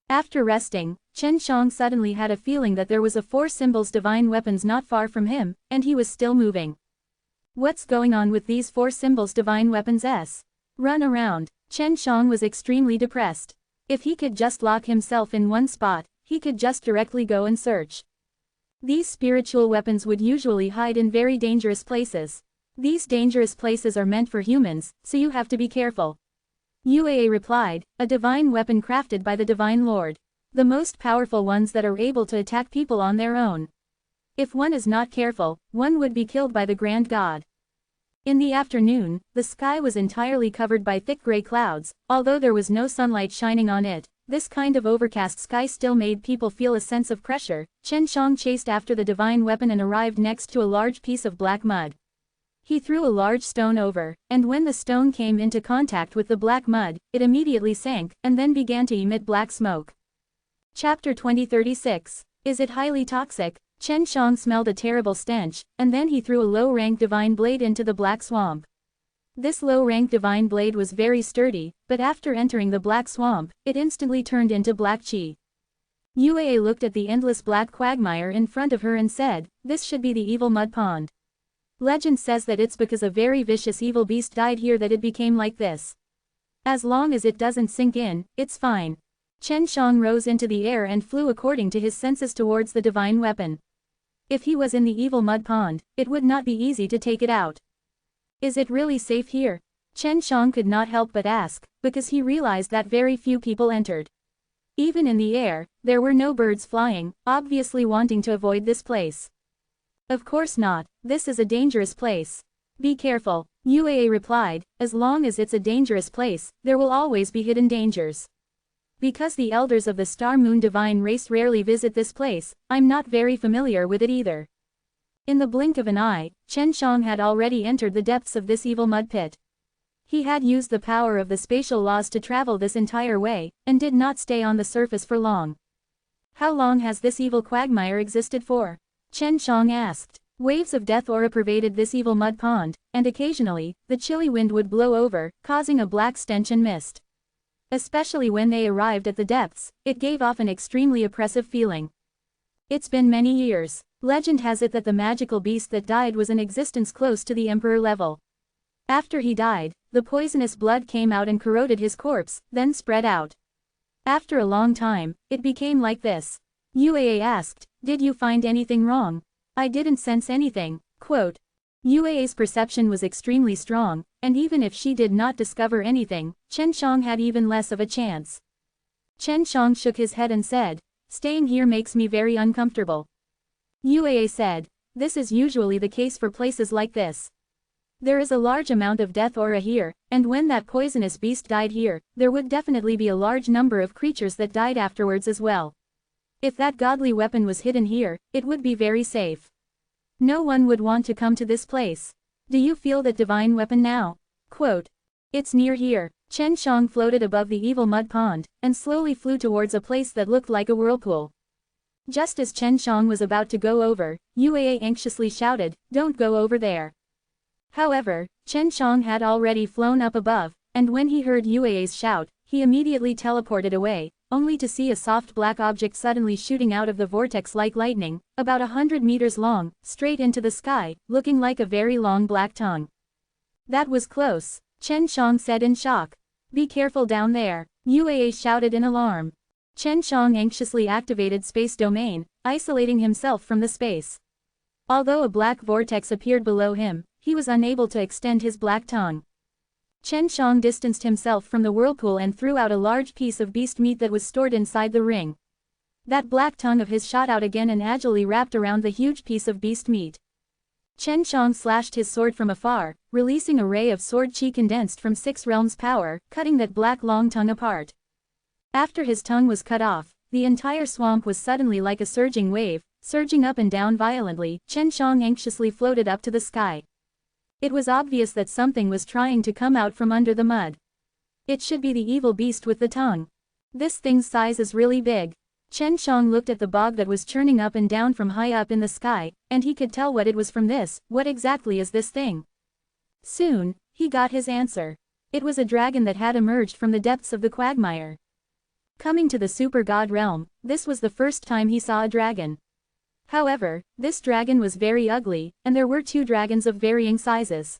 After resting, Chen Shang suddenly had a feeling that there was a 4 symbols divine weapons not far from him, and he was still moving. What's going on with these 4 symbols divine weapons s? Run around. Chen Shang was extremely depressed. If he could just lock himself in one spot, he could just directly go and search. These spiritual weapons would usually hide in very dangerous places. These dangerous places are meant for humans, so you have to be careful. Uaa replied, a divine weapon crafted by the Divine Lord. The most powerful ones that are able to attack people on their own. If one is not careful, one would be killed by the Grand God. In the afternoon, the sky was entirely covered by thick gray clouds, although there was no sunlight shining on it. This kind of overcast sky still made people feel a sense of pressure. Chen Shang chased after the divine weapon and arrived next to a large piece of black mud. He threw a large stone over, and when the stone came into contact with the black mud, it immediately sank, and then began to emit black smoke. Chapter 2036. Is it highly toxic? Chen Shang smelled a terrible stench, and then he threw a low-rank divine blade into the black swamp. This low-rank divine blade was very sturdy, but after entering the black swamp, it instantly turned into black chi. Uaa looked at the endless black quagmire in front of her and said, this should be the evil mud pond. Legend says that it's because a very vicious evil beast died here that it became like this. As long as it doesn't sink in, it's fine. Chen Shang rose into the air and flew according to his senses towards the divine weapon. If he was in the evil mud pond, it would not be easy to take it out. Is it really safe here? Chen Shang could not help but ask, because he realized that very few people entered. Even in the air, there were no birds flying, obviously wanting to avoid this place. Of course not, this is a dangerous place. Be careful, Uaa replied, as long as it's a dangerous place, there will always be hidden dangers. Because the elders of the Star Moon Divine race rarely visit this place, I'm not very familiar with it either. In the blink of an eye, Chen Shang had already entered the depths of this evil mud pit. He had used the power of the spatial laws to travel this entire way, and did not stay on the surface for long. How long has this evil quagmire existed for? Chen Shang asked. Waves of death aura pervaded this evil mud pond, and occasionally, the chilly wind would blow over, causing a black stench and mist. Especially when they arrived at the depths, it gave off an extremely oppressive feeling. It's been many years. Legend has it that the magical beast that died was in existence close to the emperor level. After he died, the poisonous blood came out and corroded his corpse, then spread out. After a long time, it became like this. Uaa asked, "Did you find anything wrong?" "I didn't sense anything." Quote. Uaa's perception was extremely strong, and even if she did not discover anything, Chen Shang had even less of a chance. Chen Shang shook his head and said, "Staying here makes me very uncomfortable." Uaa said, "This is usually the case for places like this. There is a large amount of death aura here, and when that poisonous beast died here, there would definitely be a large number of creatures that died afterwards as well. If that godly weapon was hidden here, it would be very safe. No one would want to come to this place. Do you feel that divine weapon now?" Quote. "It's near here." Chen Shang floated above the evil mud pond, and slowly flew towards a place that looked like a whirlpool. Just as Chen Shang was about to go over, Uaa anxiously shouted, "Don't go over there." However, Chen Shang had already flown up above, and when he heard Uaa's shout, he immediately teleported away, only to see a soft black object suddenly shooting out of the vortex like lightning, about 100 meters long, straight into the sky, looking like a very long black tongue. "That was close," Chen Shang said in shock. "Be careful down there," Uaa shouted in alarm. Chen Shang anxiously activated space domain, isolating himself from the space. Although a black vortex appeared below him, he was unable to extend his black tongue. Chen Shang distanced himself from the whirlpool and threw out a large piece of beast meat that was stored inside the ring. That black tongue of his shot out again and agilely wrapped around the huge piece of beast meat. Chen Shang slashed his sword from afar, releasing a ray of sword chi condensed from 6 realms power, cutting that black long tongue apart. After his tongue was cut off, the entire swamp was suddenly like a surging wave, surging up and down violently. Chen Shang anxiously floated up to the sky. It was obvious that something was trying to come out from under the mud. It should be the evil beast with the tongue. This thing's size is really big. Chen Shang looked at the bog that was churning up and down from high up in the sky, and he could tell what it was from this. What exactly is this thing? Soon, he got his answer. It was a dragon that had emerged from the depths of the quagmire. Coming to the super god realm, this was the first time he saw a dragon. However, this dragon was very ugly, and there were 2 dragons of varying sizes.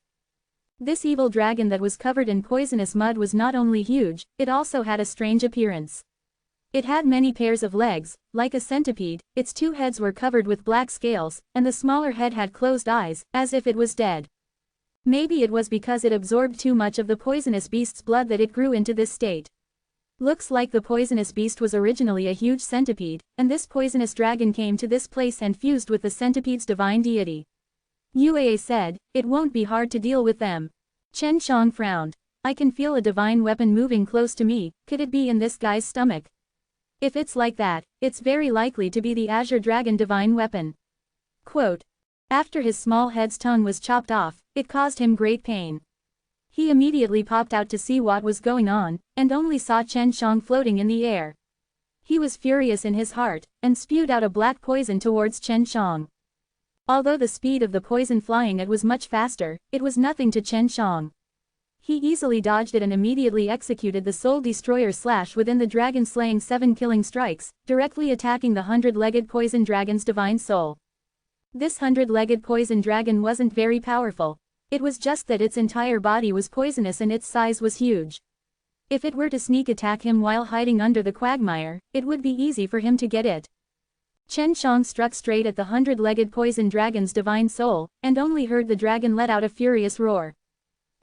This evil dragon that was covered in poisonous mud was not only huge, it also had a strange appearance. It had many pairs of legs, like a centipede, its 2 heads were covered with black scales, and the smaller head had closed eyes, as if it was dead. Maybe it was because it absorbed too much of the poisonous beast's blood that it grew into this state. Looks like the poisonous beast was originally a huge centipede, and this poisonous dragon came to this place and fused with the centipede's divine deity. Uaa said, "It won't be hard to deal with them." Chen Shang frowned. "I can feel a divine weapon moving close to me. Could it be in this guy's stomach? If it's like that, it's very likely to be the Azure Dragon divine weapon." Quote. After his small head's tongue was chopped off, it caused him great pain. He immediately popped out to see what was going on, and only saw Chen Shang floating in the air. He was furious in his heart, and spewed out a black poison towards Chen Shang. Although the speed of the poison flying it was much faster, it was nothing to Chen Shang. He easily dodged it and immediately executed the Soul Destroyer slash within the dragon, slaying 7 killing strikes, directly attacking the 100-legged poison dragon's divine soul. This 100-legged poison dragon wasn't very powerful. It was just that its entire body was poisonous and its size was huge. If it were to sneak attack him while hiding under the quagmire, it would be easy for him to get it. Chen Shang struck straight at the 100-legged poison dragon's divine soul, and only heard the dragon let out a furious roar.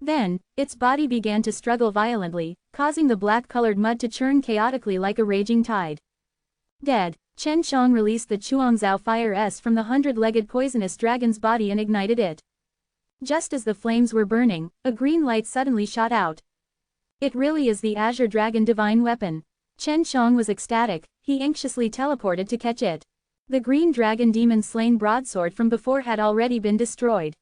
Then, its body began to struggle violently, causing the black-colored mud to churn chaotically like a raging tide. Dead, Chen Shang released the Chuangzhou Fire S from the 100-legged poisonous dragon's body and ignited it. Just as the flames were burning, a green light suddenly shot out. It really is the Azure Dragon Divine Weapon. Chen Shang was ecstatic, he anxiously teleported to catch it. The green dragon demon slain broadsword from before had already been destroyed.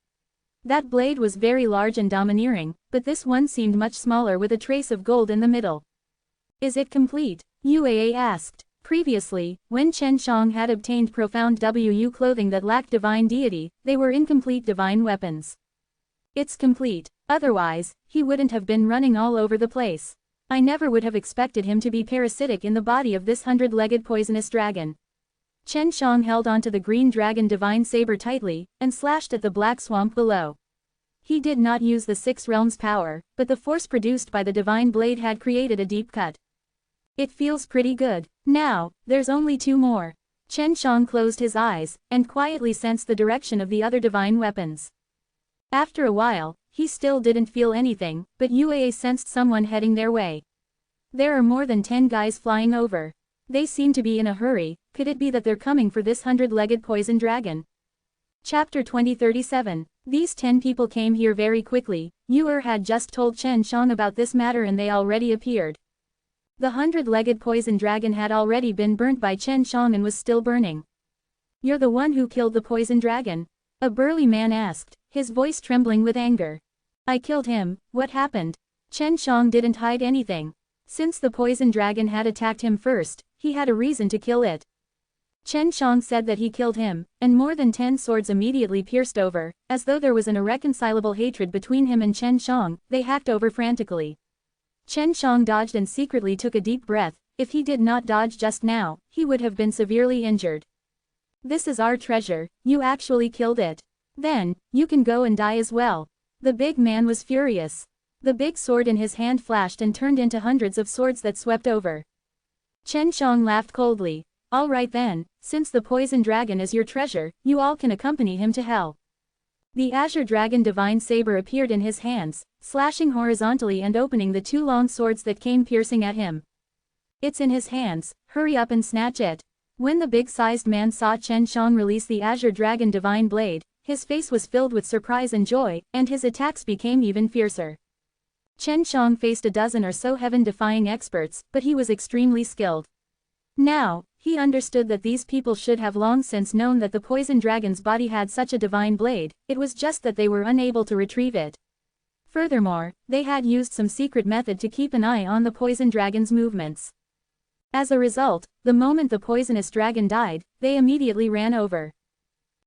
That blade was very large and domineering, but this one seemed much smaller with a trace of gold in the middle. Is it complete? Uaa asked. Previously, when Chen Shang had obtained profound Wu clothing that lacked divine deity, they were incomplete divine weapons. It's complete, otherwise, he wouldn't have been running all over the place. I never would have expected him to be parasitic in the body of this 100-legged poisonous dragon. Chen Shang held onto the green dragon divine saber tightly, and slashed at the black swamp below. He did not use the 6 realms power, but the force produced by the divine blade had created a deep cut. It feels pretty good. Now, there's only 2 more. Chen Shang closed his eyes, and quietly sensed the direction of the other divine weapons. After a while, he still didn't feel anything, but Uaa sensed someone heading their way. There are more than 10 guys flying over. They seem to be in a hurry. Could it be that they're coming for this 100-legged poison dragon? Chapter 2037. These 10 people came here very quickly. Yu had just told Chen Shang about this matter and they already appeared. The 100-legged poison dragon had already been burnt by Chen Shang and was still burning. You're the one who killed the poison dragon? A burly man asked, his voice trembling with anger. I killed him. What happened? Chen Shang didn't hide anything. Since the poison dragon had attacked him first, he had a reason to kill it. Chen Shang said that he killed him, and more than 10 swords immediately pierced over, as though there was an irreconcilable hatred between him and Chen Shang. They hacked over frantically. Chen Shang dodged and secretly took a deep breath. If he did not dodge just now, he would have been severely injured. This is our treasure, you actually killed it. Then, you can go and die as well. The big man was furious. The big sword in his hand flashed and turned into hundreds of swords that swept over. Chen Shang laughed coldly. All right then, since the poison dragon is your treasure, you all can accompany him to hell. The Azure Dragon Divine Saber appeared in his hands, slashing horizontally and opening the 2 long swords that came piercing at him. It's in his hands, hurry up and snatch it. When the big-sized man saw Chen Shang release the Azure Dragon Divine Blade, his face was filled with surprise and joy, and his attacks became even fiercer. Chen Shang faced a dozen or so heaven-defying experts, but he was extremely skilled. Now, he understood that these people should have long since known that the poison dragon's body had such a divine blade, it was just that they were unable to retrieve it. Furthermore, they had used some secret method to keep an eye on the poison dragon's movements. As a result, the moment the poisonous dragon died, they immediately ran over.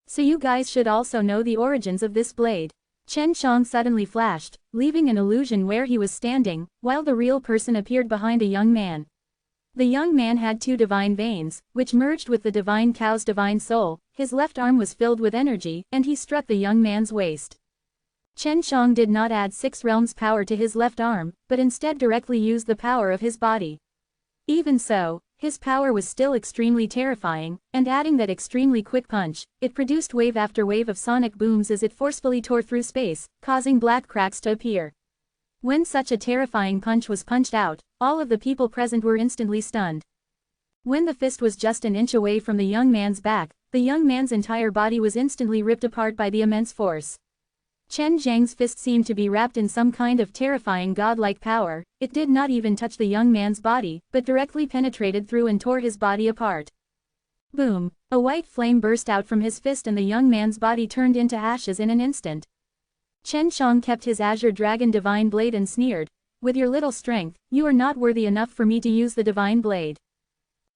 So you guys should also know the origins of this blade. Chen Shang suddenly flashed, leaving an illusion where he was standing, while the real person appeared behind a young man. The young man had 2 divine veins, which merged with the divine cow's divine soul. His left arm was filled with energy, and he struck the young man's waist. Chen Shang did not add 6 realms power to his left arm, but instead directly used the power of his body. Even so, his power was still extremely terrifying, and adding that extremely quick punch, it produced wave after wave of sonic booms as it forcefully tore through space, causing black cracks to appear. When such a terrifying punch was punched out, all of the people present were instantly stunned. When the fist was just an inch away from the young man's back, the young man's entire body was instantly ripped apart by the immense force. Chen Zhang's fist seemed to be wrapped in some kind of terrifying godlike power. It did not even touch the young man's body, but directly penetrated through and tore his body apart. Boom! A white flame burst out from his fist and the young man's body turned into ashes in an instant. Chen Shang kept his Azure Dragon Divine Blade and sneered, "With your little strength, you are not worthy enough for me to use the Divine Blade.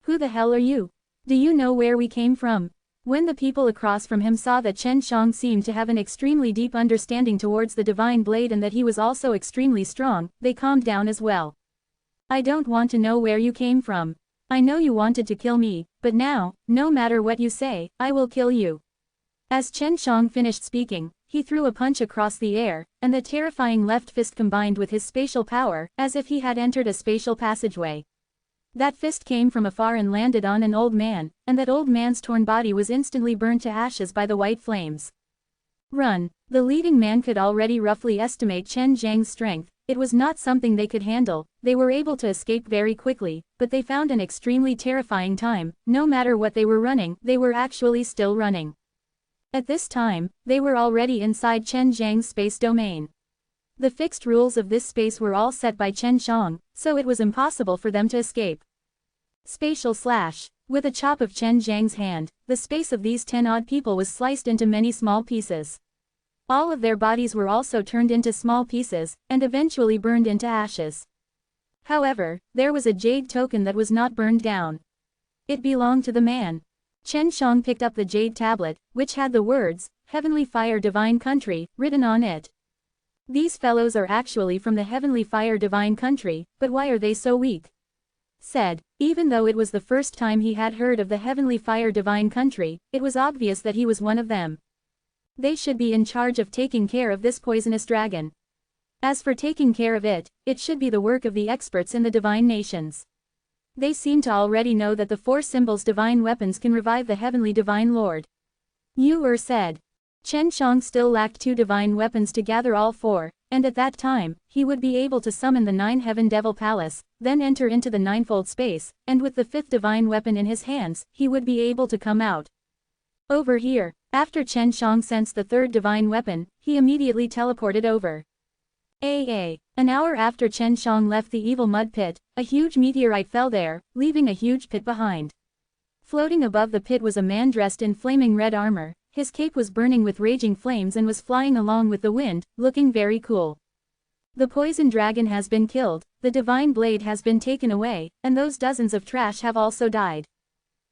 Who the hell are you? Do you know where we came from?" When the people across from him saw that Chen Shang seemed to have an extremely deep understanding towards the Divine Blade and that he was also extremely strong, they calmed down as well. "I don't want to know where you came from. I know you wanted to kill me, but now, no matter what you say, I will kill you." As Chen Shang finished speaking, he threw a punch across the air, and the terrifying left fist combined with his spatial power, as if he had entered a spatial passageway. That fist came from afar and landed on an old man, and that old man's torn body was instantly burned to ashes by the white flames. Run. The leading man could already roughly estimate Chen Zhang's strength. It was not something they could handle. They were able to escape very quickly, but they found an extremely terrifying time. No matter what they were running, they were actually still running. At this time, they were already inside Chen Zhang's space domain. The fixed rules of this space were all set by Chen Shang, so it was impossible for them to escape. Spatial slash. With a chop of Chen Zhang's hand, the space of these 10-odd people was sliced into many small pieces. All of their bodies were also turned into small pieces, and eventually burned into ashes. However, there was a jade token that was not burned down. It belonged to the man. Chen Shang picked up the jade tablet, which had the words, Heavenly Fire Divine Country, written on it. These fellows are actually from the Heavenly Fire Divine Country, but why are they so weak? Said. Even though it was the first time he had heard of the Heavenly Fire Divine Country, it was obvious that he was one of them. They should be in charge of taking care of this poisonous dragon. As for taking care of it, it should be the work of the experts in the divine nations. They seem to already know that the 4 symbols divine weapons can revive the Heavenly Divine Lord. Yu said. Chen Shang still lacked 2 divine weapons to gather all 4, and at that time, he would be able to summon the 9 Heaven Devil Palace, then enter into the ninefold space, and with the 5th divine weapon in his hands, he would be able to come out. Over here. After Chen Shang sensed the 3rd divine weapon, he immediately teleported over. An hour after Chen Shang left the evil mud pit, a huge meteorite fell there, leaving a huge pit behind. Floating above the pit was a man dressed in flaming red armor. His cape was burning with raging flames and was flying along with the wind, looking very cool. The poison dragon has been killed, the divine blade has been taken away, and those dozens of trash have also died.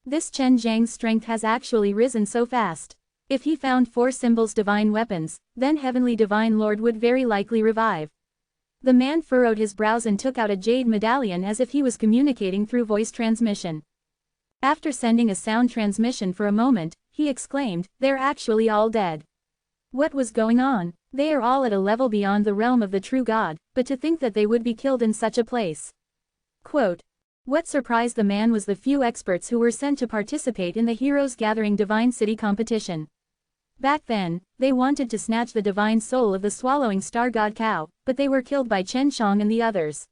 This Chen Zhang's strength has actually risen so fast. If he found 4 symbols divine weapons, then Heavenly Divine Lord would very likely revive. The man furrowed his brows and took out a jade medallion as if he was communicating through voice transmission. After sending a sound transmission for a moment, he exclaimed, "They're actually all dead." What was going on? They are all at a level beyond the realm of the true God, but to think that they would be killed in such a place. Quote. What surprised the man was the few experts who were sent to participate in the Heroes Gathering Divine City competition. Back then, they wanted to snatch the divine soul of the swallowing star god cow, but they were killed by Chen Shang and the others.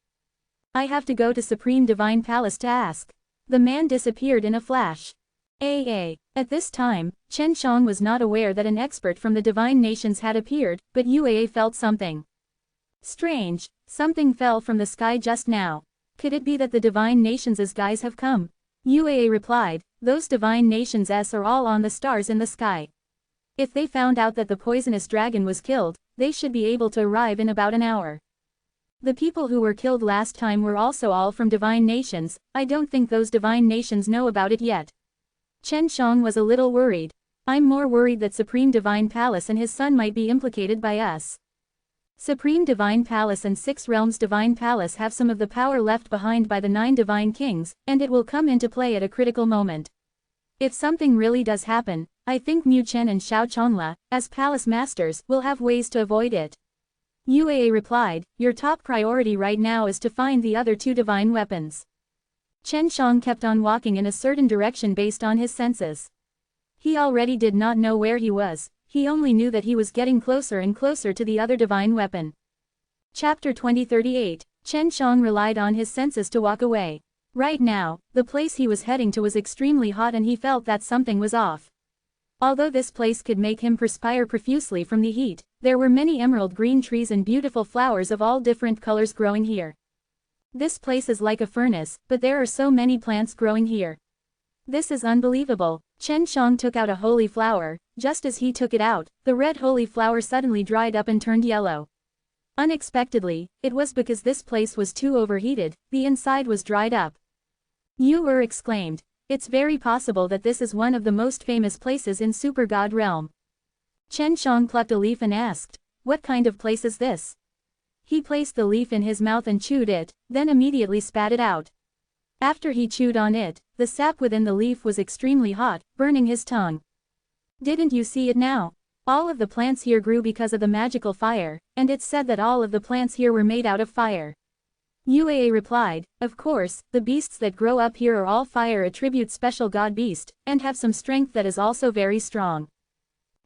I have to go to Supreme Divine Palace to ask. The man disappeared in a flash. At this time, Chen Shang was not aware that an expert from the divine nations had appeared, but Yue felt something strange. Something fell from the sky just now. Could it be that the divine nations' guys have come? Yue replied, those divine nations are all on the stars in the sky. If they found out that the poisonous dragon was killed, they should be able to arrive in about an hour. The people who were killed last time were also all from divine nations. I don't think those divine nations know about it yet. Chen Shang was a little worried. I'm more worried that Supreme Divine Palace and his son might be implicated by us. Supreme Divine Palace and 6 Realms Divine Palace have some of the power left behind by the 9 Divine Kings, and it will come into play at a critical moment. If something really does happen, I think Mu Chen and Xiao Chongla, as palace masters, will have ways to avoid it. Yue replied, your top priority right now is to find the other 2 divine weapons. Chen Shang kept on walking in a certain direction based on his senses. He already did not know where he was, he only knew that he was getting closer and closer to the other divine weapon. Chapter 2038, Chen Shang relied on his senses to walk away. Right now, the place he was heading to was extremely hot and he felt that something was off. Although this place could make him perspire profusely from the heat, there were many emerald green trees and beautiful flowers of all different colors growing here. This place is like a furnace, but there are so many plants growing here. This is unbelievable. Chen Shang took out a holy flower. Just as he took it out, the red holy flower suddenly dried up and turned yellow. Unexpectedly, it was because this place was too overheated, the inside was dried up. Yu exclaimed, it's very possible that this is one of the most famous places in Super God Realm. Chen Shang plucked a leaf and asked, what kind of place is this? He placed the leaf in his mouth and chewed it, then immediately spat it out. After he chewed on it, the sap within the leaf was extremely hot, burning his tongue. Didn't you see it now? All of the plants here grew because of the magical fire, and it's said that all of the plants here were made out of fire. Yue replied, of course, the beasts that grow up here are all fire attribute special god beast, and have some strength that is also very strong.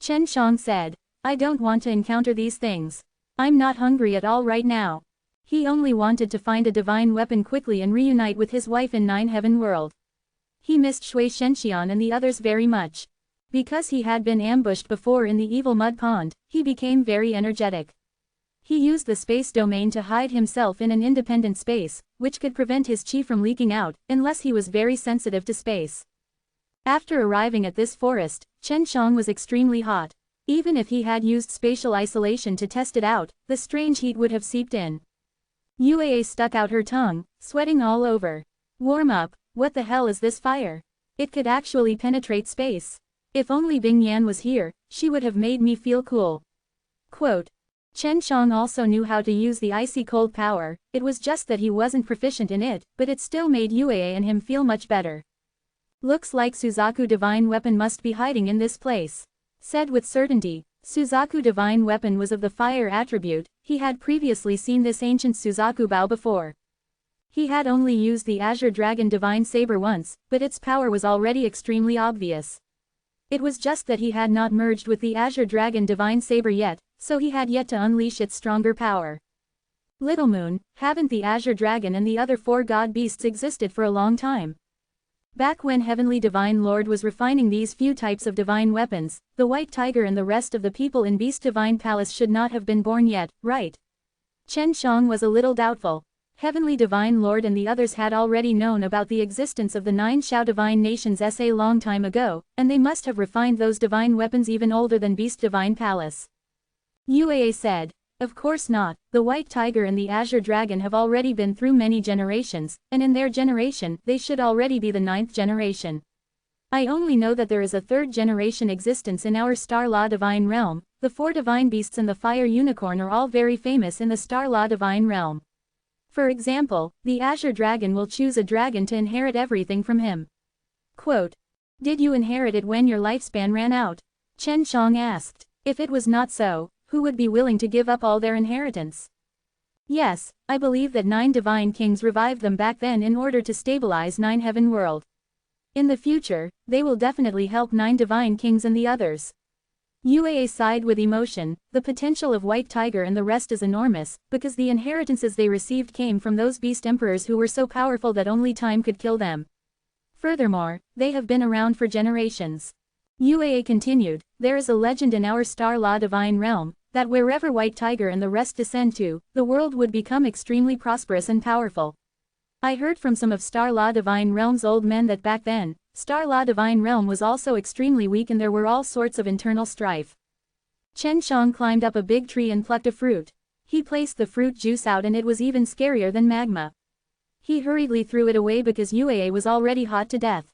Chen Shang said, I don't want to encounter these things. I'm not hungry at all right now. He only wanted to find a divine weapon quickly and reunite with his wife in Nine Heaven World. He missed Shui Shenxian and the others very much. Because he had been ambushed before in the evil mud pond, he became very energetic. He used the space domain to hide himself in an independent space, which could prevent his chi from leaking out, unless he was very sensitive to space. After arriving at this forest, Chen Shang was extremely hot. Even if he had used spatial isolation to test it out, the strange heat would have seeped in. Yue stuck out her tongue, sweating all over. Warm up, what the hell is this fire? It could actually penetrate space. If only Bing Yan was here, she would have made me feel cool. Quote. Chen Shang also knew how to use the icy cold power, it was just that he wasn't proficient in it, but it still made Yue and him feel much better. Looks like Suzaku Divine Weapon must be hiding in this place. Said with certainty, Suzaku Divine Weapon was of the fire attribute, he had previously seen this ancient Suzaku bow before. He had only used the Azure Dragon Divine Saber once, but its power was already extremely obvious. It was just that he had not merged with the Azure Dragon Divine Saber yet, so he had yet to unleash its stronger power. Little Moon, haven't the Azure Dragon and the other 4 god beasts existed for a long time? Back when Heavenly Divine Lord was refining these few types of divine weapons, the White Tiger and the rest of the people in Beast Divine Palace should not have been born yet, right? Chen Shang was a little doubtful. Heavenly Divine Lord and the others had already known about the existence of the 9 Xiao Divine Nations a long time ago, and they must have refined those divine weapons even older than Beast Divine Palace. Yue said. Of course not, the White Tiger and the Azure Dragon have already been through many generations, and in their generation, they should already be the 9th generation. I only know that there is a 3rd generation existence in our Star Law Divine Realm, the 4 divine beasts and the Fire Unicorn are all very famous in the Star Law Divine Realm. For example, the Azure Dragon will choose a dragon to inherit everything from him. Quote. Did you inherit it when your lifespan ran out? Chen Shang asked. If it was not so, who would be willing to give up all their inheritance? Yes, I believe that 9 divine kings revived them back then in order to stabilize 9 Heaven World. In the future, they will definitely help 9 divine kings and the others. Yue sighed with emotion, the potential of White Tiger and the rest is enormous, because the inheritances they received came from those beast emperors who were so powerful that only time could kill them. Furthermore, they have been around for generations. Yue continued, there is a legend in our Star Law Divine Realm, that wherever White Tiger and the rest descend to, the world would become extremely prosperous and powerful. I heard from some of Star Law Divine Realm's old men that back then, Star Law Divine Realm was also extremely weak and there were all sorts of internal strife. Chen Shang climbed up a big tree and plucked a fruit. He placed the fruit juice out and it was even scarier than magma. He hurriedly threw it away because Yue was already hot to death.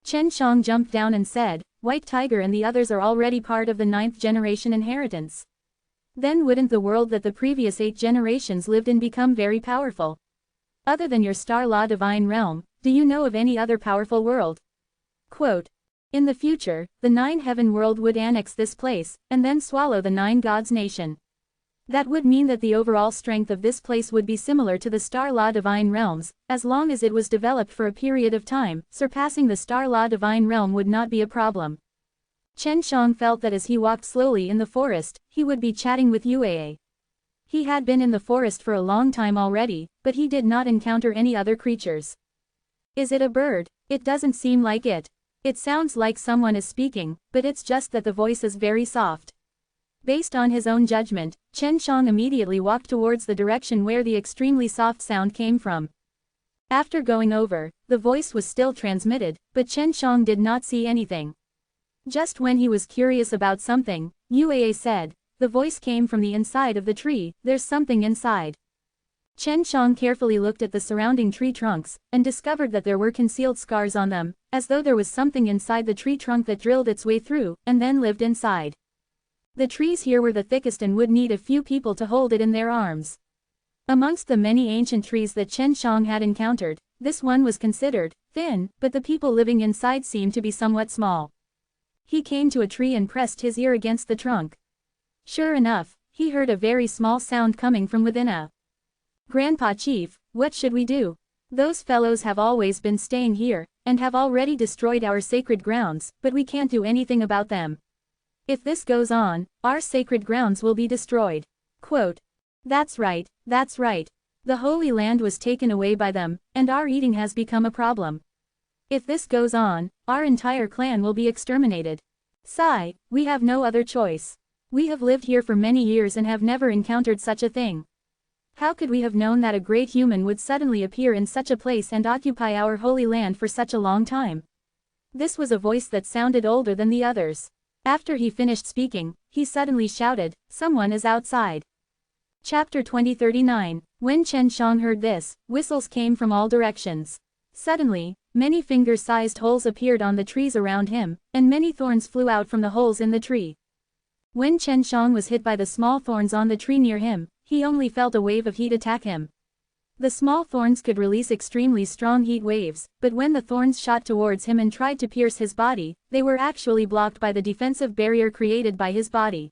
Chen Shang jumped down and said, White Tiger and the others are already part of the 9th generation inheritance. Then wouldn't the world that the previous 8 generations lived in become very powerful? Other than your Star Law Divine Realm, do you know of any other powerful world? Quote. In the future, the 9 Heaven World would annex this place, and then swallow the 9 gods nation. That would mean that the overall strength of this place would be similar to the Star Law Divine Realms, as long as it was developed for a period of time, surpassing the Star Law Divine Realm would not be a problem. Chen Shang felt that as he walked slowly in the forest, he would be chatting with Yue. He had been in the forest for a long time already, but he did not encounter any other creatures. Is it a bird? It doesn't seem like it. It sounds like someone is speaking, but it's just that the voice is very soft. Based on his own judgment, Chen Shang immediately walked towards the direction where the extremely soft sound came from. After going over, the voice was still transmitted, but Chen Shang did not see anything. Just when he was curious about something, Yue said, the voice came from the inside of the tree, there's something inside. Chen Shang carefully looked at the surrounding tree trunks, and discovered that there were concealed scars on them, as though there was something inside the tree trunk that drilled its way through, and then lived inside. The trees here were the thickest and would need a few people to hold it in their arms. Amongst the many ancient trees that Chen Shang had encountered, this one was considered thin, but the people living inside seemed to be somewhat small. He came to a tree and pressed his ear against the trunk. Sure enough, he heard a very small sound coming from within a. Grandpa Chief, what should we do? Those fellows have always been staying here, and have already destroyed our sacred grounds, but we can't do anything about them. If this goes on, our sacred grounds will be destroyed. Quote. That's right, that's right. The Holy Land was taken away by them, and our eating has become a problem. If this goes on, our entire clan will be exterminated. Sigh, we have no other choice. We have lived here for many years and have never encountered such a thing. How could we have known that a great human would suddenly appear in such a place and occupy our holy land for such a long time? This was a voice that sounded older than the others. After he finished speaking, he suddenly shouted, "Someone is outside." Chapter 2039. When Chen Shang heard this, whistles came from all directions. Suddenly, many finger-sized holes appeared on the trees around him, and many thorns flew out from the holes in the tree. When Chen Shang was hit by the small thorns on the tree near him, he only felt a wave of heat attack him. The small thorns could release extremely strong heat waves, but when the thorns shot towards him and tried to pierce his body, they were actually blocked by the defensive barrier created by his body.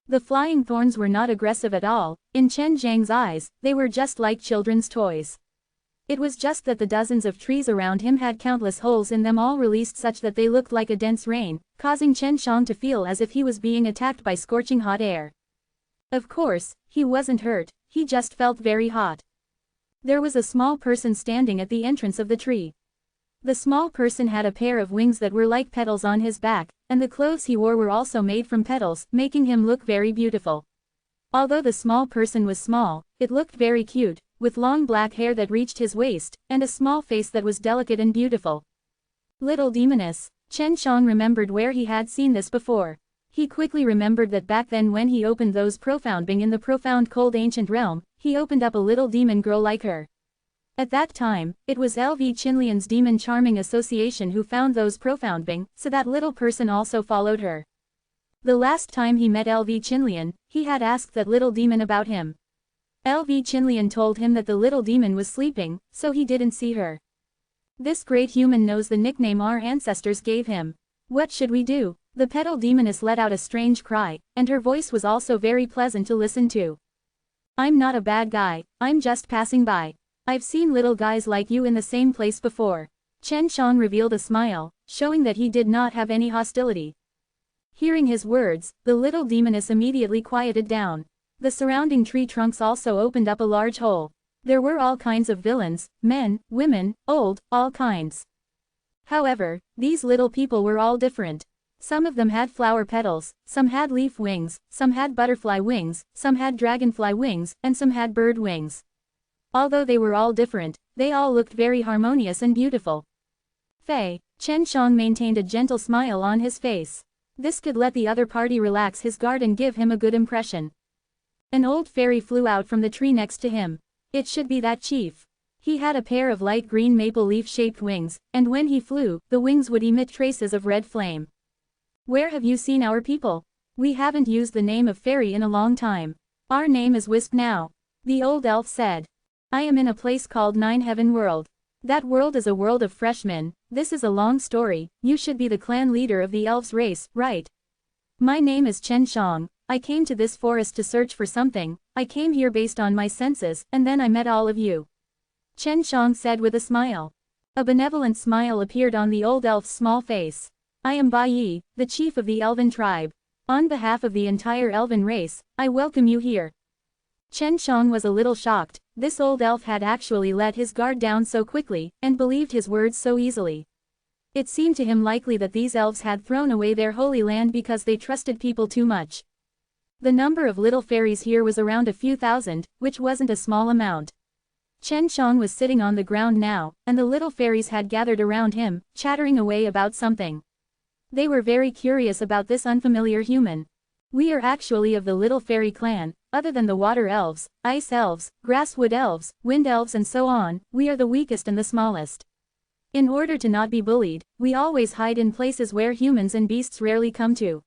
The flying thorns were not aggressive at all. In Chen Zhang's eyes, they were just like children's toys. It was just that the dozens of trees around him had countless holes in them, all released such that they looked like a dense rain, causing Chen Shang to feel as if he was being attacked by scorching hot air. Of course, he wasn't hurt, he just felt very hot. There was a small person standing at the entrance of the tree. The small person had a pair of wings that were like petals on his back, and the clothes he wore were also made from petals, making him look very beautiful. Although the small person was small, it looked very cute, with long black hair that reached his waist, and a small face that was delicate and beautiful. Little demoness. Chen Shang remembered where he had seen this before. He quickly remembered that back then when he opened those profound being in the profound cold ancient realm, he opened up a little demon girl like her. At that time, it was LV Qinlian's Demon Charming Association who found those profound being, so that little person also followed her. The last time he met LV Qinlian, he had asked that little demon about him. LV Qinlian told him that the little demon was sleeping, so he didn't see her. This great human knows the nickname our ancestors gave him. What should we do? The petal demoness let out a strange cry, and her voice was also very pleasant to listen to. I'm not a bad guy, I'm just passing by. I've seen little guys like you in the same place before. Chen Shang revealed a smile, showing that he did not have any hostility. Hearing his words, the little demoness immediately quieted down. The surrounding tree trunks also opened up a large hole. There were all kinds of villains, men, women, old, all kinds. However, these little people were all different. Some of them had flower petals, some had leaf wings, some had butterfly wings, some had dragonfly wings, and some had bird wings. Although they were all different, they all looked very harmonious and beautiful. Fei. Chen Shang maintained a gentle smile on his face. This could let the other party relax his guard and give him a good impression. An old fairy flew out from the tree next to him. It should be that chief. He had a pair of light green maple leaf-shaped wings, and when he flew, the wings would emit traces of red flame. Where have you seen our people? We haven't used the name of fairy in a long time. Our name is Wisp now. The old elf said. I am in a place called Nine Heaven World. That world is a world of freshmen. This is a long story. You should be the clan leader of the elves race, right? My name is Chen Shang. I came to this forest to search for something. I came here based on my senses, and then I met all of you. Chen Shang said with a smile. A benevolent smile appeared on the old elf's small face. I am Bai Yi, the chief of the elven tribe. On behalf of the entire elven race, I welcome you here. Chen Shang was a little shocked. This old elf had actually let his guard down so quickly, and believed his words so easily. It seemed to him likely that these elves had thrown away their holy land because they trusted people too much. The number of little fairies here was around a few thousand, which wasn't a small amount. Chen Shang was sitting on the ground now, and the little fairies had gathered around him, chattering away about something. They were very curious about this unfamiliar human. We are actually of the little fairy clan. Other than the water elves, ice elves, grasswood elves, wind elves and so on, we are the weakest and the smallest. In order to not be bullied, we always hide in places where humans and beasts rarely come to.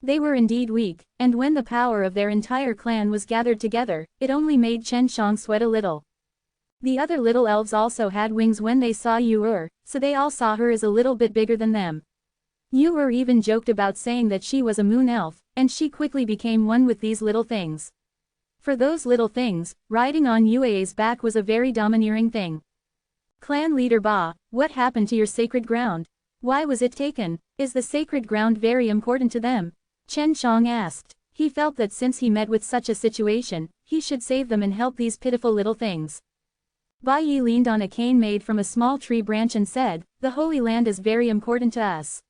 They were indeed weak, and when the power of their entire clan was gathered together, it only made Chen Shang sweat a little. The other little elves also had wings when they saw Yu, so they all saw her as a little bit bigger than them. Yu even joked about saying that she was a moon elf, and she quickly became one with these little things. For those little things, riding on Yue's back was a very domineering thing. Clan leader Ba, what happened to your sacred ground? Why was it taken? Is the sacred ground very important to them? Chen Shang asked. He felt that since he met with such a situation, he should save them and help these pitiful little things. Bai Yi leaned on a cane made from a small tree branch and said, "The Holy Land is very important to us.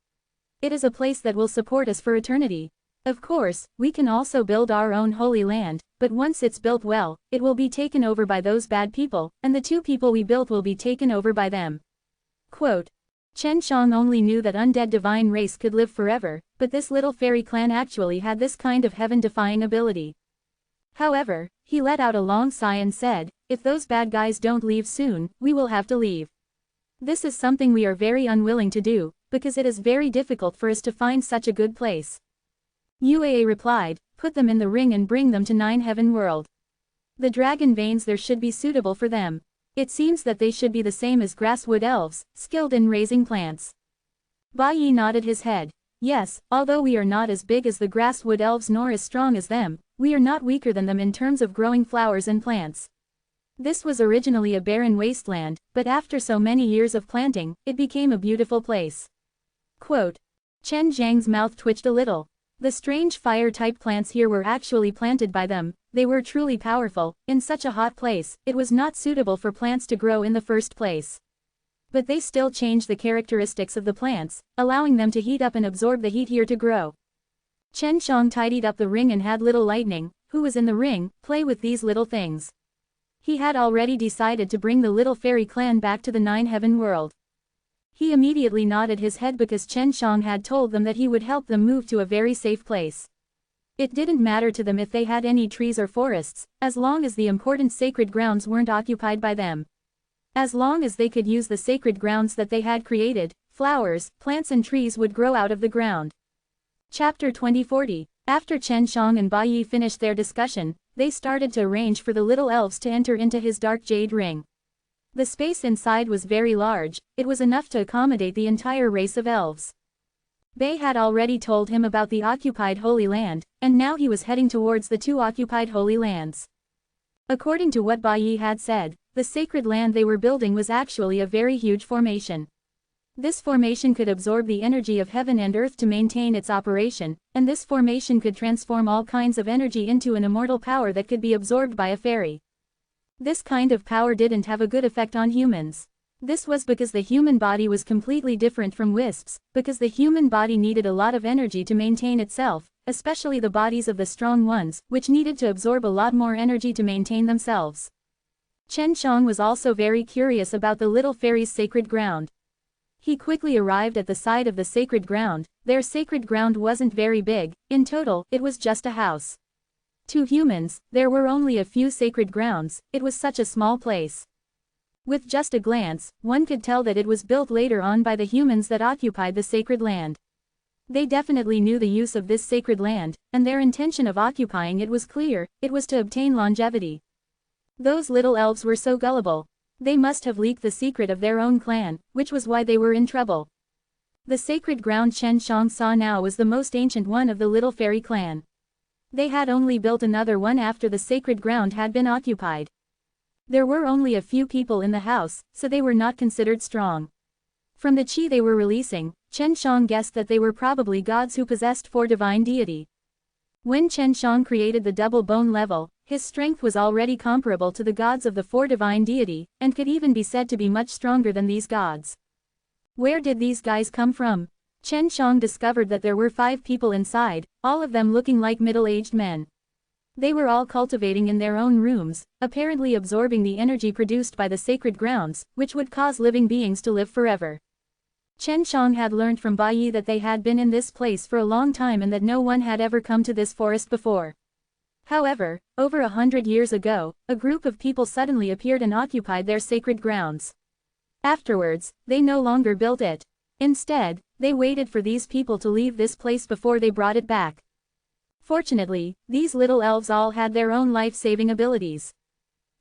It is a place that will support us for eternity. Of course, we can also build our own Holy Land, but once it's built well, it will be taken over by those bad people, and the two people we built will be taken over by them." Quote. Chen Shang only knew that undead divine race could live forever, but this little fairy clan actually had this kind of heaven-defying ability. However, he let out a long sigh and said, "If those bad guys don't leave soon, we will have to leave. This is something we are very unwilling to do, because it is very difficult for us to find such a good place." Uaa replied, "Put them in the ring and bring them to 9 Heaven World. The dragon veins there should be suitable for them. It seems that they should be the same as grasswood elves, skilled in raising plants." Bai Yi nodded his head. "Yes, although we are not as big as the grasswood elves nor as strong as them, we are not weaker than them in terms of growing flowers and plants. This was originally a barren wasteland, but after so many years of planting, it became a beautiful place." Quote. Chen Zhang's mouth twitched a little. The strange fire-type plants here were actually planted by them. They were truly powerful. In such a hot place, it was not suitable for plants to grow in the first place. But they still changed the characteristics of the plants, allowing them to heat up and absorb the heat here to grow. Chen Shang tidied up the ring and had little Lightning, who was in the ring, play with these little things. He had already decided to bring the little fairy clan back to the 9 Heaven World. He immediately nodded his head because Chen Shang had told them that he would help them move to a very safe place. It didn't matter to them if they had any trees or forests, as long as the important sacred grounds weren't occupied by them. As long as they could use the sacred grounds that they had created, flowers, plants and trees would grow out of the ground. Chapter 2040. After Chen Shang and Bai Yi finished their discussion, they started to arrange for the little elves to enter into his dark jade ring. The space inside was very large. It was enough to accommodate the entire race of elves. Bei had already told him about the occupied Holy Land, and now he was heading towards the 2 occupied Holy Lands. According to what Bai Yi had said, the sacred land they were building was actually a very huge formation. This formation could absorb the energy of heaven and earth to maintain its operation, and this formation could transform all kinds of energy into an immortal power that could be absorbed by a fairy. This kind of power didn't have a good effect on humans. This was because the human body was completely different from wisps, because the human body needed a lot of energy to maintain itself, especially the bodies of the strong ones, which needed to absorb a lot more energy to maintain themselves. Chen Shang was also very curious about the little fairy's sacred ground. He quickly arrived at the side of the sacred ground. Their sacred ground wasn't very big. In total, it was just a house. To humans, there were only a few sacred grounds. It was such a small place. With just a glance, one could tell that it was built later on by the humans that occupied the sacred land. They definitely knew the use of this sacred land, and their intention of occupying it was clear. It was to obtain longevity. Those little elves were so gullible. They must have leaked the secret of their own clan, which was why they were in trouble. The sacred ground Chen Shang saw now was the most ancient one of the little fairy clan. They had only built another one after the sacred ground had been occupied. There were only a few people in the house, so they were not considered strong. From the chi they were releasing, Chen Shang guessed that they were probably gods who possessed 4 divine deity. When Chen Shang created the double bone level, his strength was already comparable to the gods of the 4 divine deity, and could even be said to be much stronger than these gods. Where did these guys come from? Chen Shang discovered that there were 5 people inside, all of them looking like middle-aged men. They were all cultivating in their own rooms, apparently absorbing the energy produced by the sacred grounds, which would cause living beings to live forever. Chen Shang had learned from Bai Yi that they had been in this place for a long time and that no one had ever come to this forest before. However, over 100 years ago, a group of people suddenly appeared and occupied their sacred grounds. Afterwards, they no longer built it. Instead, they waited for these people to leave this place before they brought it back. Fortunately, these little elves all had their own life-saving abilities.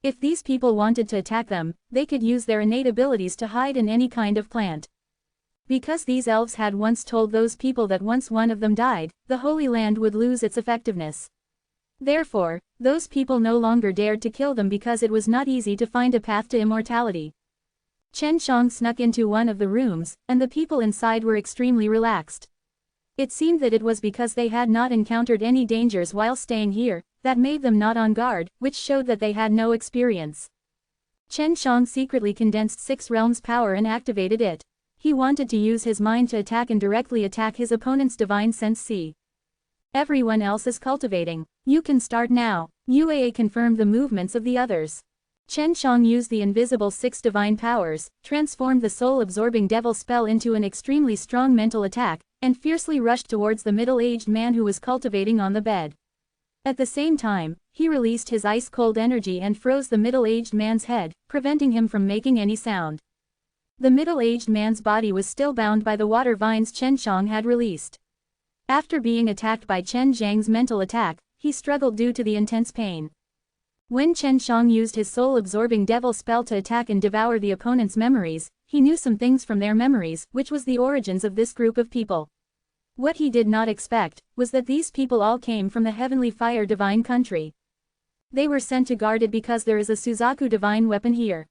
If these people wanted to attack them, they could use their innate abilities to hide in any kind of plant. Because these elves had once told those people that once one of them died, the Holy Land would lose its effectiveness. Therefore, those people no longer dared to kill them because it was not easy to find a path to immortality. Chen Shang snuck into one of the rooms, and the people inside were extremely relaxed. It seemed that it was because they had not encountered any dangers while staying here, that made them not on guard, which showed that they had no experience. Chen Shang secretly condensed 6 realms power and activated it. He wanted to use his mind to attack and directly attack his opponent's divine sense C. Everyone else is cultivating. You can start now. UAA confirmed the movements of the others. Chen Shang used the invisible 6 divine powers, transformed the soul-absorbing devil spell into an extremely strong mental attack, and fiercely rushed towards the middle-aged man who was cultivating on the bed. At the same time, he released his ice-cold energy and froze the middle-aged man's head, preventing him from making any sound. The middle-aged man's body was still bound by the water vines Chen Shang had released. After being attacked by Chen Zhang's mental attack, he struggled due to the intense pain. When Chen Shang used his soul-absorbing devil spell to attack and devour the opponent's memories, he knew some things from their memories, which was the origins of this group of people. What he did not expect was that these people all came from the heavenly fire divine country. They were sent to guard it because there is a Suzaku divine weapon here.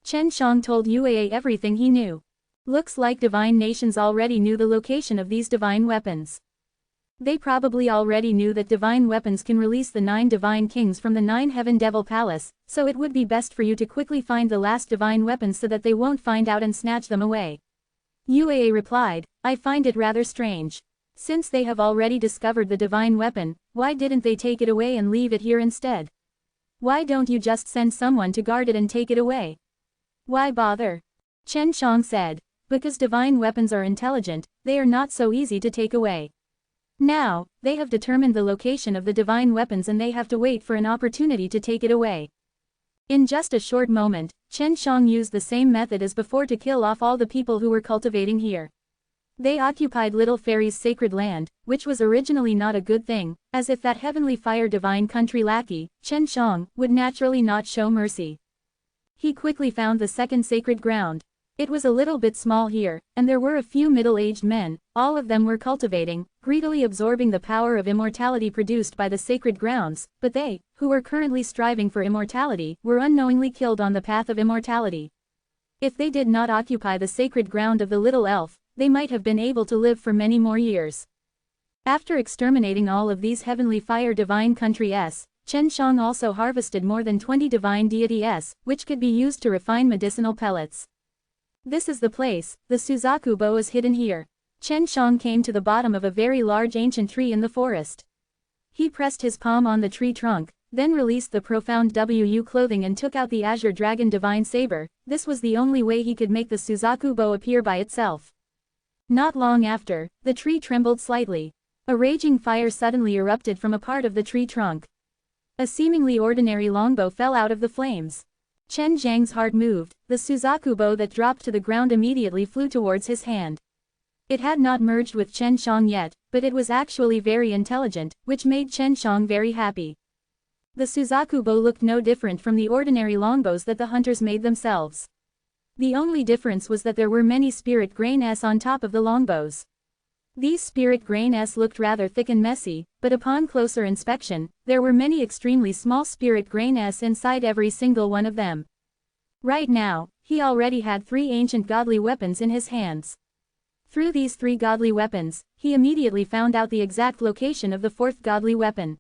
Chen Shang told UAA everything he knew. Looks like divine nations already knew the location of these divine weapons. They probably already knew that divine weapons can release the 9 divine kings from the 9 heaven devil palace, so it would be best for you to quickly find the last divine weapons so that they won't find out and snatch them away. UAA replied, I find it rather strange. Since they have already discovered the divine weapon, why didn't they take it away and leave it here instead? Why don't you just send someone to guard it and take it away? Why bother? Chen Shang said, because divine weapons are intelligent, they are not so easy to take away. Now, they have determined the location of the divine weapons and they have to wait for an opportunity to take it away. In just a short moment, Chen Shang used the same method as before to kill off all the people who were cultivating here. They occupied Little Fairy's sacred land, which was originally not a good thing, as if that heavenly fire divine country lackey, Chen Shang, would naturally not show mercy. He quickly found the second sacred ground. It was a little bit small here, and there were a few middle-aged men, all of them were cultivating, greedily absorbing the power of immortality produced by the sacred grounds, but they, who were currently striving for immortality, were unknowingly killed on the path of immortality. If they did not occupy the sacred ground of the little elf, they might have been able to live for many more years. After exterminating all of these heavenly fire divine country S, Chen Shang also harvested more than 20 divine deity S, which could be used to refine medicinal pellets. This is the place, the Suzaku bow is hidden here. Chen Shang came to the bottom of a very large ancient tree in the forest. He pressed his palm on the tree trunk, then released the profound WU clothing and took out the azure dragon divine saber. This was the only way he could make the Suzaku bow appear by itself. Not long after, the tree trembled slightly. A raging fire suddenly erupted from a part of the tree trunk. A seemingly ordinary longbow fell out of the flames. Chen Zhang's heart moved, the Suzaku bow that dropped to the ground immediately flew towards his hand. It had not merged with Chen Shang yet, but it was actually very intelligent, which made Chen Shang very happy. The Suzaku bow looked no different from the ordinary longbows that the hunters made themselves. The only difference was that there were many spirit grain S on top of the longbows. These spirit grain S looked rather thick and messy, but upon closer inspection, there were many extremely small spirit grain S inside every single one of them. Right now, he already had 3 ancient godly weapons in his hands. Through these 3 godly weapons, he immediately found out the exact location of the 4th godly weapon.